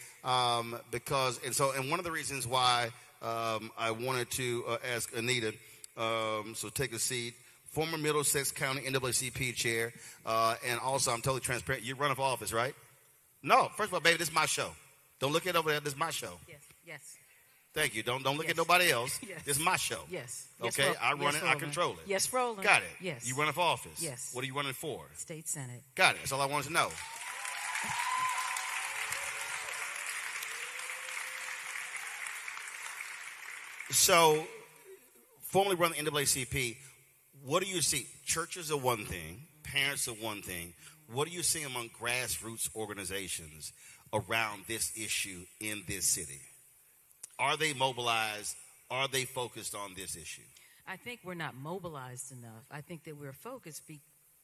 B: Because one of the reasons why I wanted to ask Anita, so take a seat, former Middlesex County NAACP chair, and also I'm totally transparent. You run for office, right? No, first of all, baby, this is my show. Don't look at it over there. This is my show.
D: Yes.
B: Thank you. Don't look at nobody else.
D: Yes.
B: This is my show.
D: Yes.
B: Okay,
D: Yes,
B: I run
D: yes,
B: it. I
D: Roland.
B: control it.
D: Yes, Roland.
B: Got it.
D: Yes.
B: You running for office.
D: Yes.
B: What are you running for?
D: State Senate.
B: Got it. That's all I wanted to know. So, formerly run the NAACP, what do you see? Churches are one thing, parents are one thing. What do you see among grassroots organizations around this issue in this city? Are they mobilized? Are they focused on this issue?
D: I think we're not mobilized enough. I think that we're focused,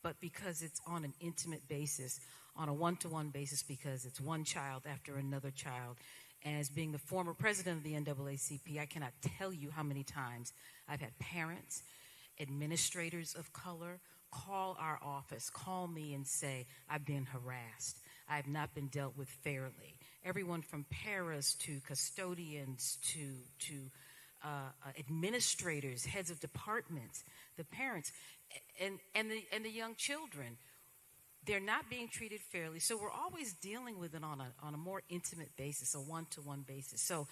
D: but because it's on an intimate basis, on a one-to-one basis, because it's one child after another child. And as being the former president of the NAACP, I cannot tell you how many times I've had parents, administrators of color call our office, call me and say, I've been harassed. I've not been dealt with fairly. Everyone from paras to custodians to administrators, heads of departments, the parents, and the young children. They're not being treated fairly, so we're always dealing with it on a more intimate basis, a one-to-one basis. So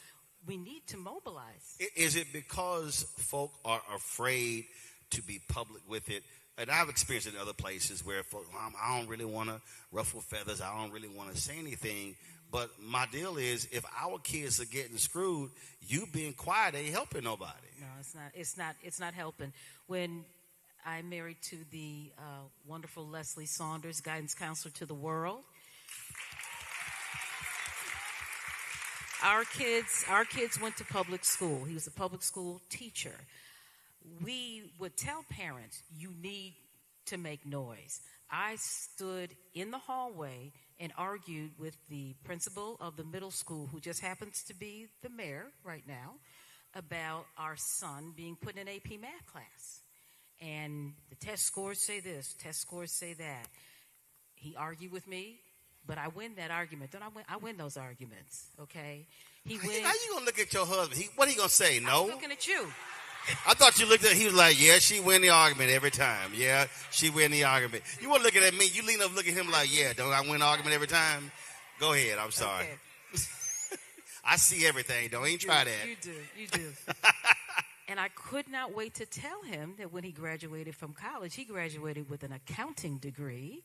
D: we need to mobilize.
B: Is it because folk are afraid to be public with it? And I've experienced it in other places where folk, I don't really want to ruffle feathers. I don't really want to say anything. But my deal is, if our kids are getting screwed, you being quiet ain't helping nobody.
D: No, it's not. It's not helping. When I'm married to the wonderful Leslie Saunders, guidance counselor to the world. Our kids went to public school. He was a public school teacher. We would tell parents, you need to make noise. I stood in the hallway and argued with the principal of the middle school, who just happens to be the mayor right now, about our son being put in AP math class. And the test scores say this, test scores say that. He argued with me, but I win that argument. Don't I win those arguments, okay? He wins.
B: How you going to look at your husband? What are you going to say, no?
D: I'm looking at you.
B: I thought you looked at, he was like, yeah, she win the argument every time. Yeah, she win the argument. You weren't looking at me. You lean up, look at him like, yeah, don't I win the argument every time? Go ahead. I'm sorry. Okay. I see everything. Don't even try that.
D: You do. And I could not wait to tell him that when he graduated from college, he graduated with an accounting degree,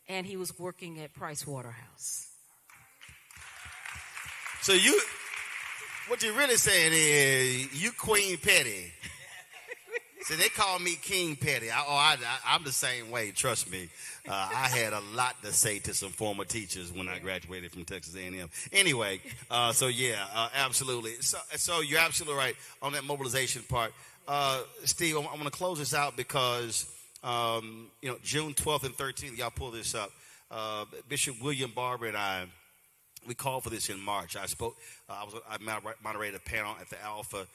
D: and he was working at Price Waterhouse.
B: So what you're really saying is, you Queen Petty. So they call me King Petty. I'm the same way, trust me. I had a lot to say to some former teachers when I graduated from Texas A&M. Anyway, absolutely. So you're absolutely right on that mobilization part. Steve, I'm going to close this out because, June 12th and 13th, y'all pull this up. Bishop William Barber and I, we called for this in March. I moderated a panel at the Alpha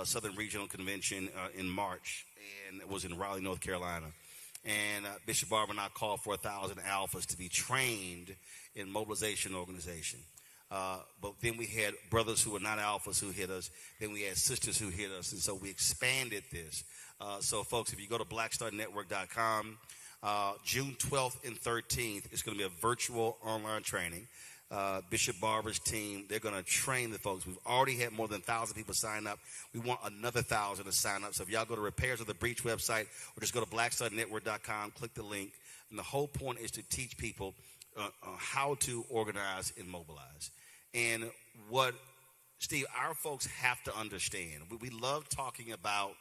B: Southern Regional Convention in March, and it was in Raleigh, North Carolina. And Bishop Barber and I called for 1,000 alphas to be trained in mobilization organization. But then we had brothers who were not alphas who hit us. Then we had sisters who hit us. And so we expanded this. So, folks, if you go to blackstarnetwork.com, June 12th and 13th, it's going to be a virtual online training. Bishop Barber's team, they're going to train the folks. We've already had more than 1,000 people sign up. We want another 1,000 to sign up. So if y'all go to Repairs of the Breach website or just go to blackstarnetwork.com, click the link. And the whole point is to teach people how to organize and mobilize. And what, Steve, our folks have to understand, we love talking about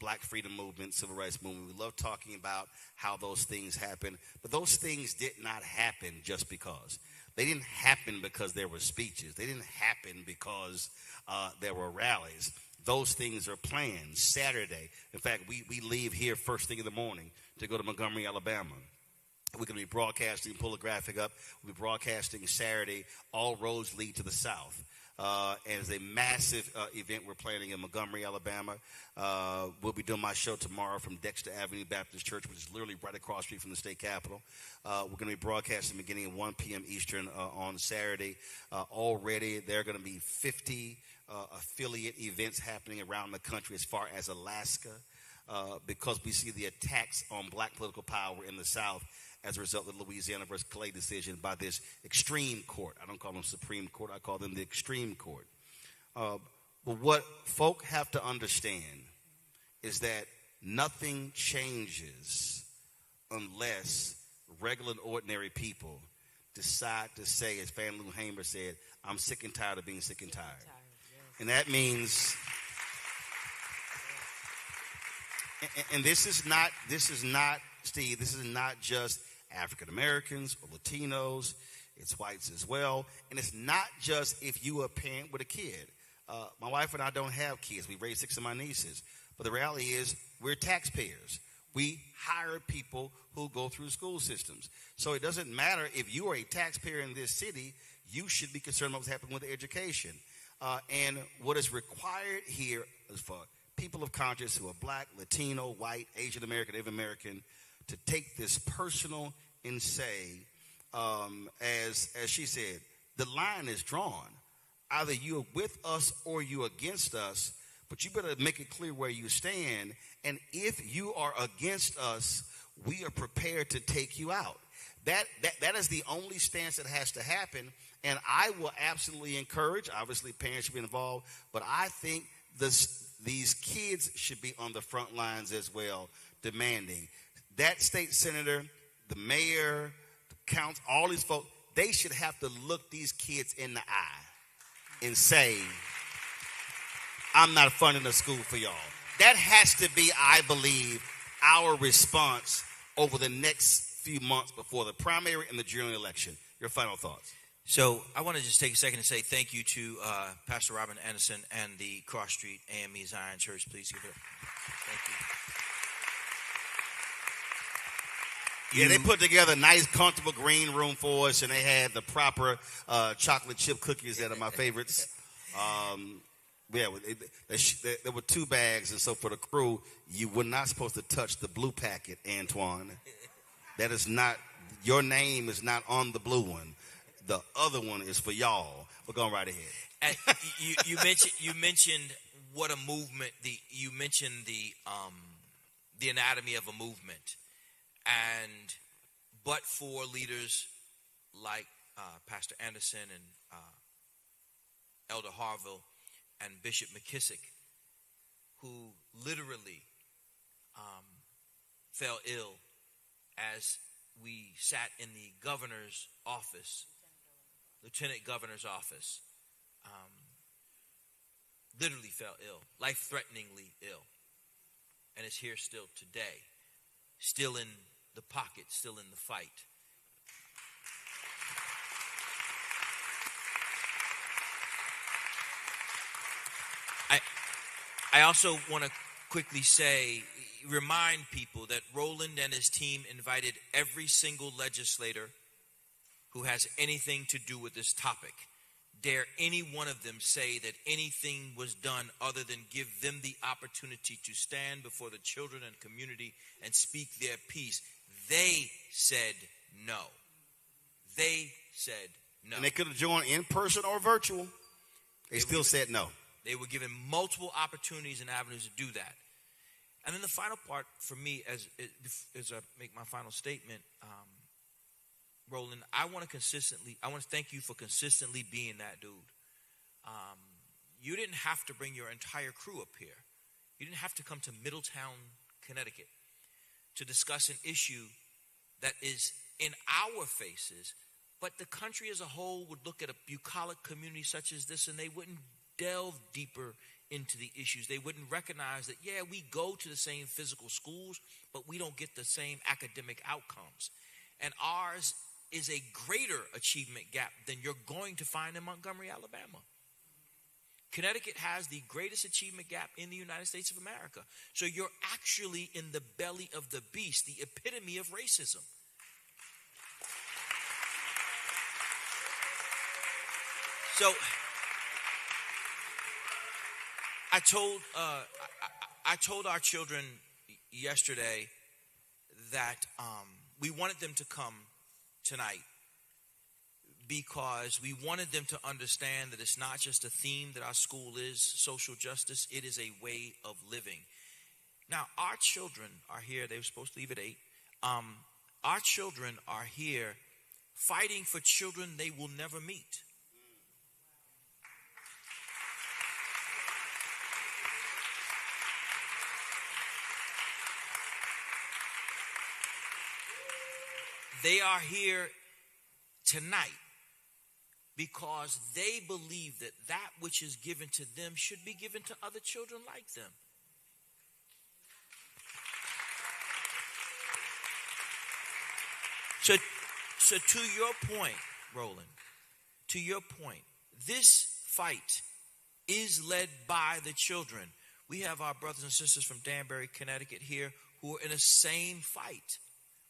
B: Black freedom movement, civil rights movement. We love talking about how those things happen. But those things did not happen just because. They didn't happen because there were speeches. They didn't happen because there were rallies. Those things are planned. Saturday, in fact, we leave here first thing in the morning to go to Montgomery, Alabama. We're going to be broadcasting, pull the graphic up. We'll be broadcasting Saturday. All roads lead to the south. And it's a massive event we're planning in Montgomery, Alabama. We'll be doing my show tomorrow from Dexter Avenue Baptist Church, which is literally right across the street from the state capitol. We're going to be broadcasting beginning at 1 p.m. Eastern on Saturday. Already there are going to be 50 affiliate events happening around the country as far as Alaska, because we see the attacks on black political power in the South as a result of the Louisiana versus Clay decision by this extreme court. I don't call them Supreme Court. I call them the extreme court. But what folk have to understand is that nothing changes unless regular and ordinary people decide to say, as Fan Lou Hamer said, I'm sick and tired of being sick and tired. And that means, and this is not, Steve, this is not just African Americans or Latinos, it's whites as well. And it's not just if you are a parent with a kid. My wife and I don't have kids. We raised 6 of my nieces. But the reality is we're taxpayers. We hire people who go through school systems. So it doesn't matter if you are a taxpayer in this city, you should be concerned about what's happening with education. And what is required here is for people of conscience who are black, Latino, white, Asian American, Native American, to take this personal and say, as she said, the line is drawn. Either you're with us or you're against us, but you better make it clear where you stand. And if you are against us, we are prepared to take you out. That is the only stance that has to happen. And I will absolutely encourage, obviously parents should be involved, but I think these kids should be on the front lines as well, demanding. That state senator, the mayor, the council, all these folks, they should have to look these kids in the eye and say, I'm not funding a school for y'all. That has to be, I believe, our response over the next few months before the primary and the general election. Your final thoughts.
H: So I want to just take a second to say thank you to Pastor Robin Anderson and the Cross Street AME Zion Church. Please give it up. Thank you.
B: Yeah, they put together a nice, comfortable green room for us, and they had the proper chocolate chip cookies that are my favorites. There were 2 bags, and so for the crew, you were not supposed to touch the blue packet, Antoine. That is not, your name is not on the blue one. The other one is for y'all. We're going right ahead.
H: And you mentioned what a movement. You mentioned the anatomy of a movement, and but for leaders like Pastor Anderson and Elder Harville and Bishop McKissick, who literally fell ill as we sat in the governor's office. Lieutenant Governor's office, literally fell ill, life-threateningly ill, and is here still today, still in the pocket, still in the fight. I also want to quickly remind people that Roland and his team invited every single legislator who has anything to do with this topic. Dare any one of them say that anything was done other than give them the opportunity to stand before the children and community and speak their piece? They said no. They said no.
B: And they could have joined in person or virtual. They still said no.
H: They were given multiple opportunities and avenues to do that. And then the final part for me, as I make my final statement, Roland, I want to thank you for consistently being that dude. You didn't have to bring your entire crew up here. You didn't have to come to Middletown, Connecticut to discuss an issue that is in our faces, but the country as a whole would look at a bucolic community such as this and they wouldn't delve deeper into the issues. They wouldn't recognize that, yeah, we go to the same physical schools, but we don't get the same academic outcomes. And ours is a greater achievement gap than you're going to find in Montgomery, Alabama. Connecticut has the greatest achievement gap in the United States of America. So you're actually in the belly of the beast, the epitome of racism. So I told our children yesterday that we wanted them to come tonight because we wanted them to understand that it's not just a theme that our school is, social justice, it is a way of living. Now, our children are here. They were supposed to leave at 8. Our children are here fighting for children they will never meet. They are here tonight because they believe that that which is given to them should be given to other children like them. So to your point, Roland, to your point, this fight is led by the children. We have our brothers and sisters from Danbury, Connecticut here who are in the same fight,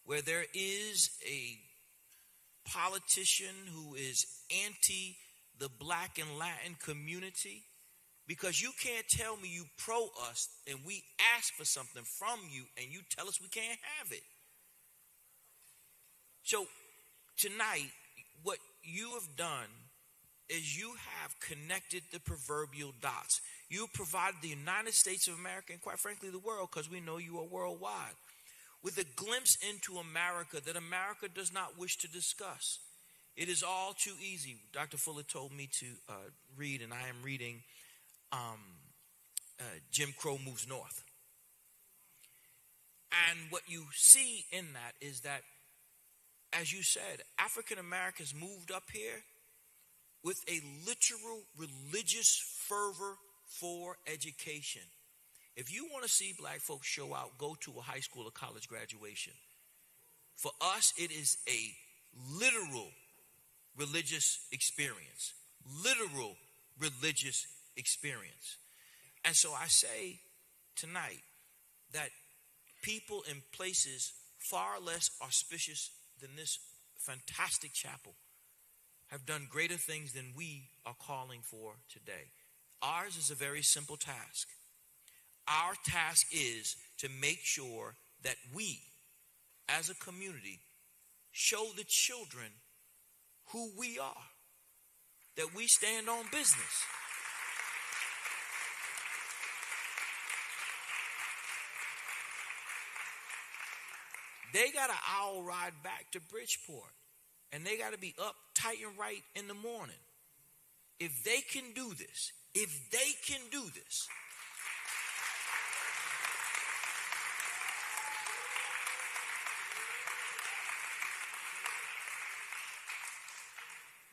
H: where there is a politician who is anti the black and Latin community, because you can't tell me you pro us and we ask for something from you and you tell us we can't have it. So tonight, what you have done is you have connected the proverbial dots. You have provided the United States of America and quite frankly the world, because we know you are worldwide, with a glimpse into America that America does not wish to discuss. It is all too easy. Dr. Fuller told me to read, and I am reading Jim Crow Moves North. And what you see in that is that, as you said, African Americans moved up here with a literal religious fervor for education. If you want to see black folks show out, go to a high school or college graduation. For us, it is a literal religious experience. Literal religious experience. And so I say tonight that people in places far less auspicious than this fantastic chapel have done greater things than we are calling for today. Ours is a very simple task. Our task is to make sure that we, as a community, show the children who we are, that we stand on business. They got an hour ride back to Bridgeport, and they got to be up tight and right in the morning. If they can do this,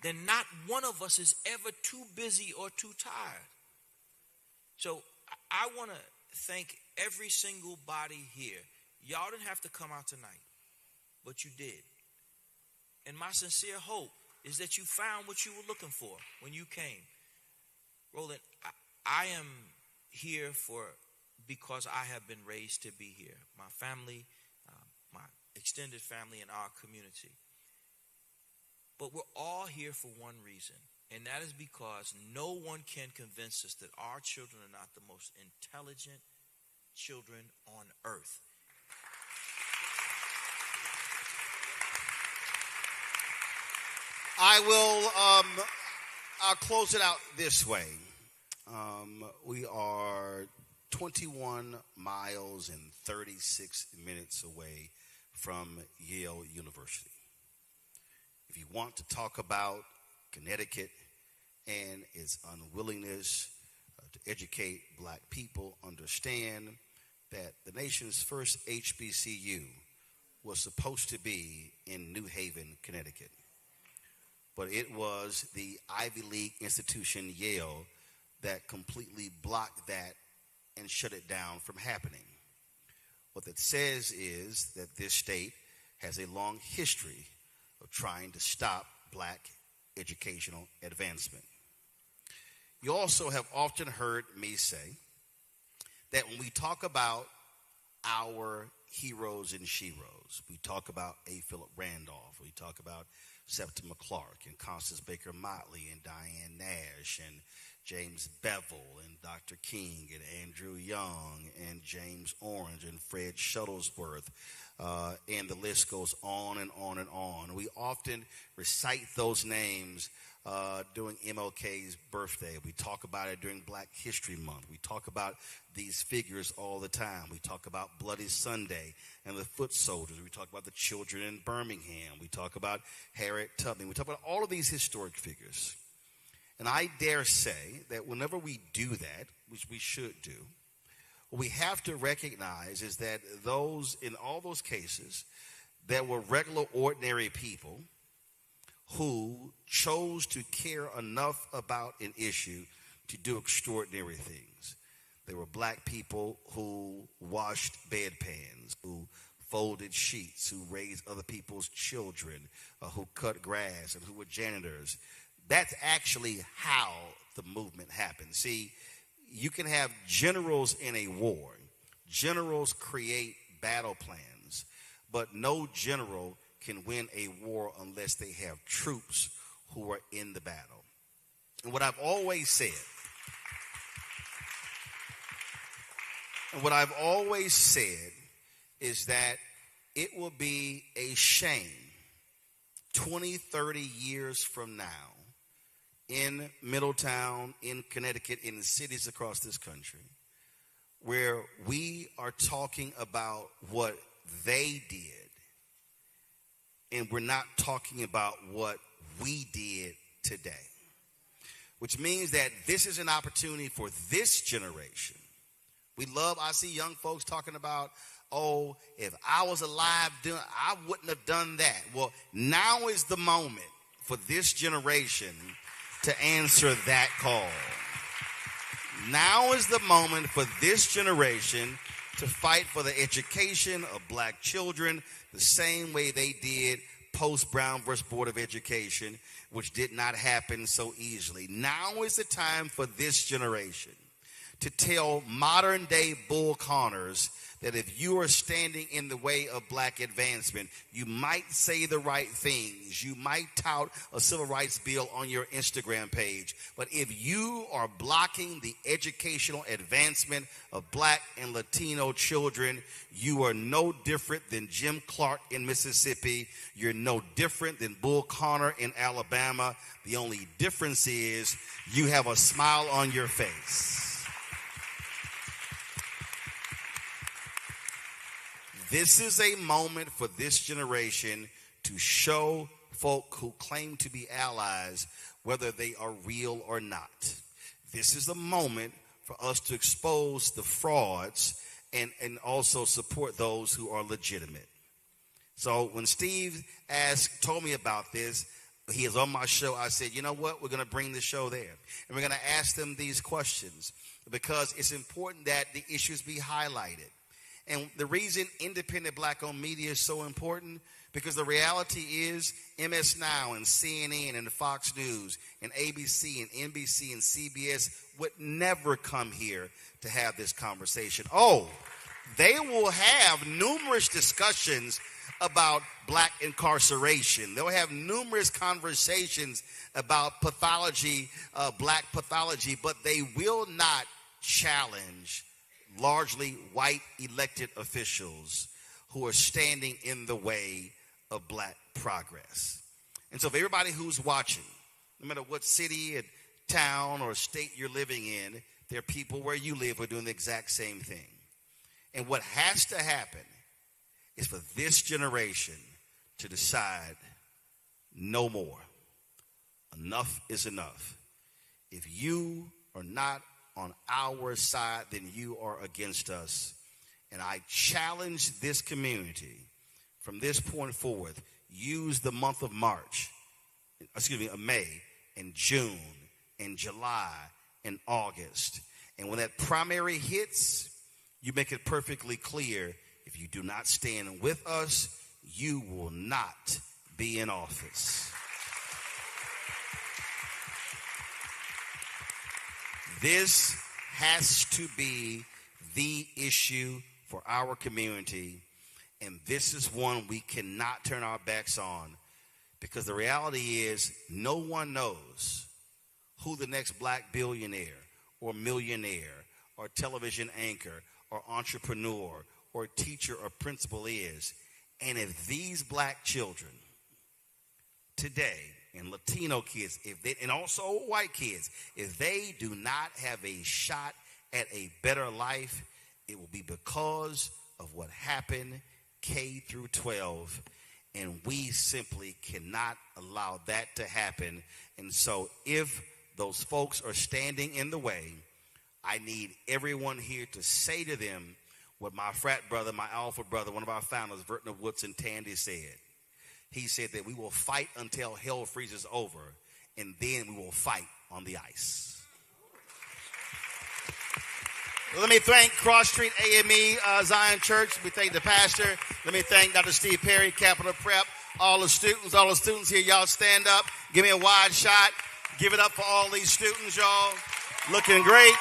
H: then not one of us is ever too busy or too tired. So I want to thank every single body here. Y'all didn't have to come out tonight, but you did. And my sincere hope is that you found what you were looking for when you came. Roland, I am here because I have been raised to be here. My family, my extended family, and our community. But we're all here for one reason, and that is because no one can convince us that our children are not the most intelligent children on earth.
B: I'll close it out this way. We are 21 miles and 36 minutes away from Yale University. If you want to talk about Connecticut and its unwillingness to educate black people, understand that the nation's first HBCU was supposed to be in New Haven, Connecticut. But it was the Ivy League institution, Yale, that completely block that and shut it down from happening. What that says is that this state has a long history of trying to stop black educational advancement. You also have often heard me say that when we talk about our heroes and sheroes, we talk about A. Philip Randolph, we talk about Septima Clark and Constance Baker Motley and Diane Nash and James Bevel and Dr. King and Andrew Young and James Orange and Fred Shuttlesworth, and the list goes on and on and on. We often recite those names during MLK's birthday. We talk about it during Black History Month. We talk about these figures all the time. We talk about Bloody Sunday and the foot soldiers. We talk about the children in Birmingham. We talk about Harriet Tubman. We talk about all of these historic figures. And I dare say that whenever we do that, which we should do, what we have to recognize is that those, in all those cases, there were regular, ordinary people who chose to care enough about an issue to do extraordinary things. There were black people who washed bedpans, who folded sheets, who raised other people's children, who cut grass, and who were janitors. That's actually how the movement happened. See, you can have generals in a war. Generals create battle plans, but no general can win a war unless they have troops who are in the battle. And what I've always said, is that it will be a shame 20, 30 years from now in Middletown, in Connecticut, in the cities across this country, where we are talking about what they did, and we're not talking about what we did today. Which means that this is an opportunity for this generation. I see young folks talking about, oh, if I was alive, I wouldn't have done that. Well, now is the moment for this generation to answer that call. Now is the moment for this generation to fight for the education of black children the same way they did post Brown versus Board of Education, which did not happen so easily. Now is the time for this generation to tell modern day Bull Connors that if you are standing in the way of black advancement, you might say the right things. You might tout a civil rights bill on your Instagram page. But if you are blocking the educational advancement of black and Latino children, you are no different than Jim Clark in Mississippi. You're no different than Bull Connor in Alabama. The only difference is you have a smile on your face. This is a moment for this generation to show folk who claim to be allies whether they are real or not. This is a moment for us to expose the frauds and also support those who are legitimate. So when Steve told me about this, he is on my show, I said, you know what, we're going to bring the show there. And we're going to ask them these questions because it's important that the issues be highlighted. And the reason independent black-owned media is so important, because the reality is MS Now and CNN and Fox News and ABC and NBC and CBS would never come here to have this conversation. Oh, they will have numerous discussions about black incarceration. They'll have numerous conversations about pathology, black pathology, but they will not challenge largely white elected officials who are standing in the way of black progress. And so for everybody who's watching, no matter what city and town or state you're living in, there are people where you live who are doing the exact same thing. And what has to happen is for this generation to decide no more. Enough is enough. If you are not on our side, then you are against us. And I challenge this community from this point forward, use the month of May and June and July in August. And when that primary hits, you make it perfectly clear, if you do not stand with us, you will not be in office. This has to be the issue for our community, and this is one we cannot turn our backs on, because the reality is no one knows who the next black billionaire or millionaire or television anchor or entrepreneur or teacher or principal is. And if these black children today, and Latino kids, and also white kids, if they do not have a shot at a better life, it will be because of what happened K through 12, and we simply cannot allow that to happen. And so if those folks are standing in the way, I need everyone here to say to them what my frat brother, my alpha brother, one of our founders, Vertner Woodson Tandy, said. He said that we will fight until hell freezes over, and then we will fight on the ice. Let me thank Cross Street AME Zion Church. We thank the pastor. Let me thank Dr. Steve Perry, Capital Prep, all the students here. Y'all stand up. Give me a wide shot. Give it up for all these students, y'all. Looking great.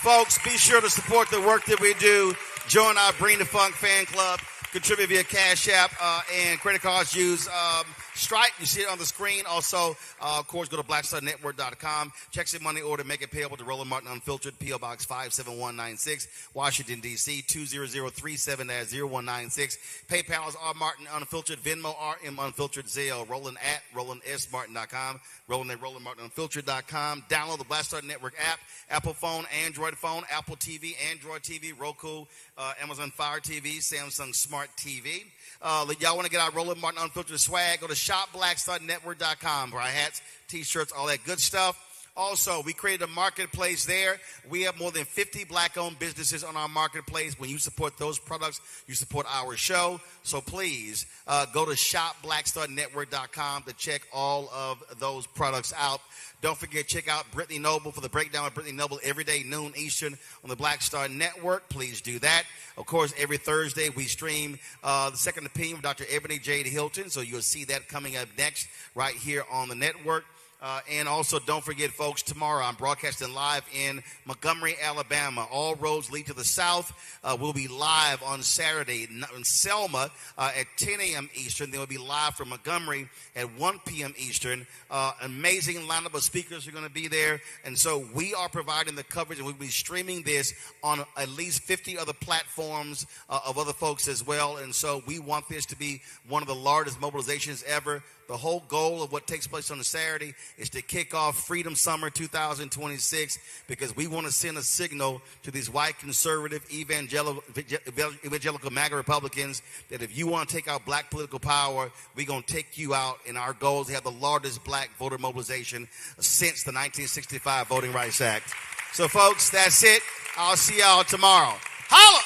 B: Folks, be sure to support the work that we do. Join our Bring the Funk fan club. Contribute via Cash App and credit cards. Use Stripe. You see it on the screen. Also, of course, go to blackstarnetwork.com. Check your money order. Make it payable to Roland Martin Unfiltered, P.O. Box 57196, Washington, D.C. 20037-0196. PayPal is R. Martin Unfiltered. Venmo, RM Unfiltered. Zelle, Roland at RolandSMartin.com. Roland at RolandMartinUnfiltered.com. Download the Black Star Network app. Apple phone, Android phone, Apple TV, Android TV, Roku, Amazon Fire TV, Samsung Smart TV. Y'all want to get our Roland Martin Unfiltered swag, go to shopblackstarnetwork.com for our hats, t-shirts, all that good stuff. Also, we created a marketplace there. We have more than 50 black-owned businesses on our marketplace. When you support those products, you support our show. So please go to shopblackstarnetwork.com to check all of those products out. Don't forget, check out Brittany Noble for the breakdown of Brittany Noble every day, noon Eastern on the Black Star Network. Please do that. Of course, every Thursday we stream the Second Opinion with Dr. Ebony Jade Hilton. So you'll see that coming up next right here on the network. And also, don't forget, folks, tomorrow I'm broadcasting live in Montgomery, Alabama. All roads lead to the south. We'll be live on Saturday in Selma at 10 a.m. Eastern. Then we'll be live from Montgomery at 1 p.m. Eastern. Amazing lineup of speakers are going to be there. And so we are providing the coverage, and we'll be streaming this on at least 50 other platforms of other folks as well. And so we want this to be one of the largest mobilizations ever. The whole goal of what takes place on a Saturday is to kick off Freedom Summer 2026, because we want to send a signal to these white conservative evangelical MAGA Republicans that if you want to take out black political power, we're going to take you out. And our goal is to have the largest black voter mobilization since the 1965 Voting Rights Act. So, folks, that's it. I'll see y'all tomorrow. Holla!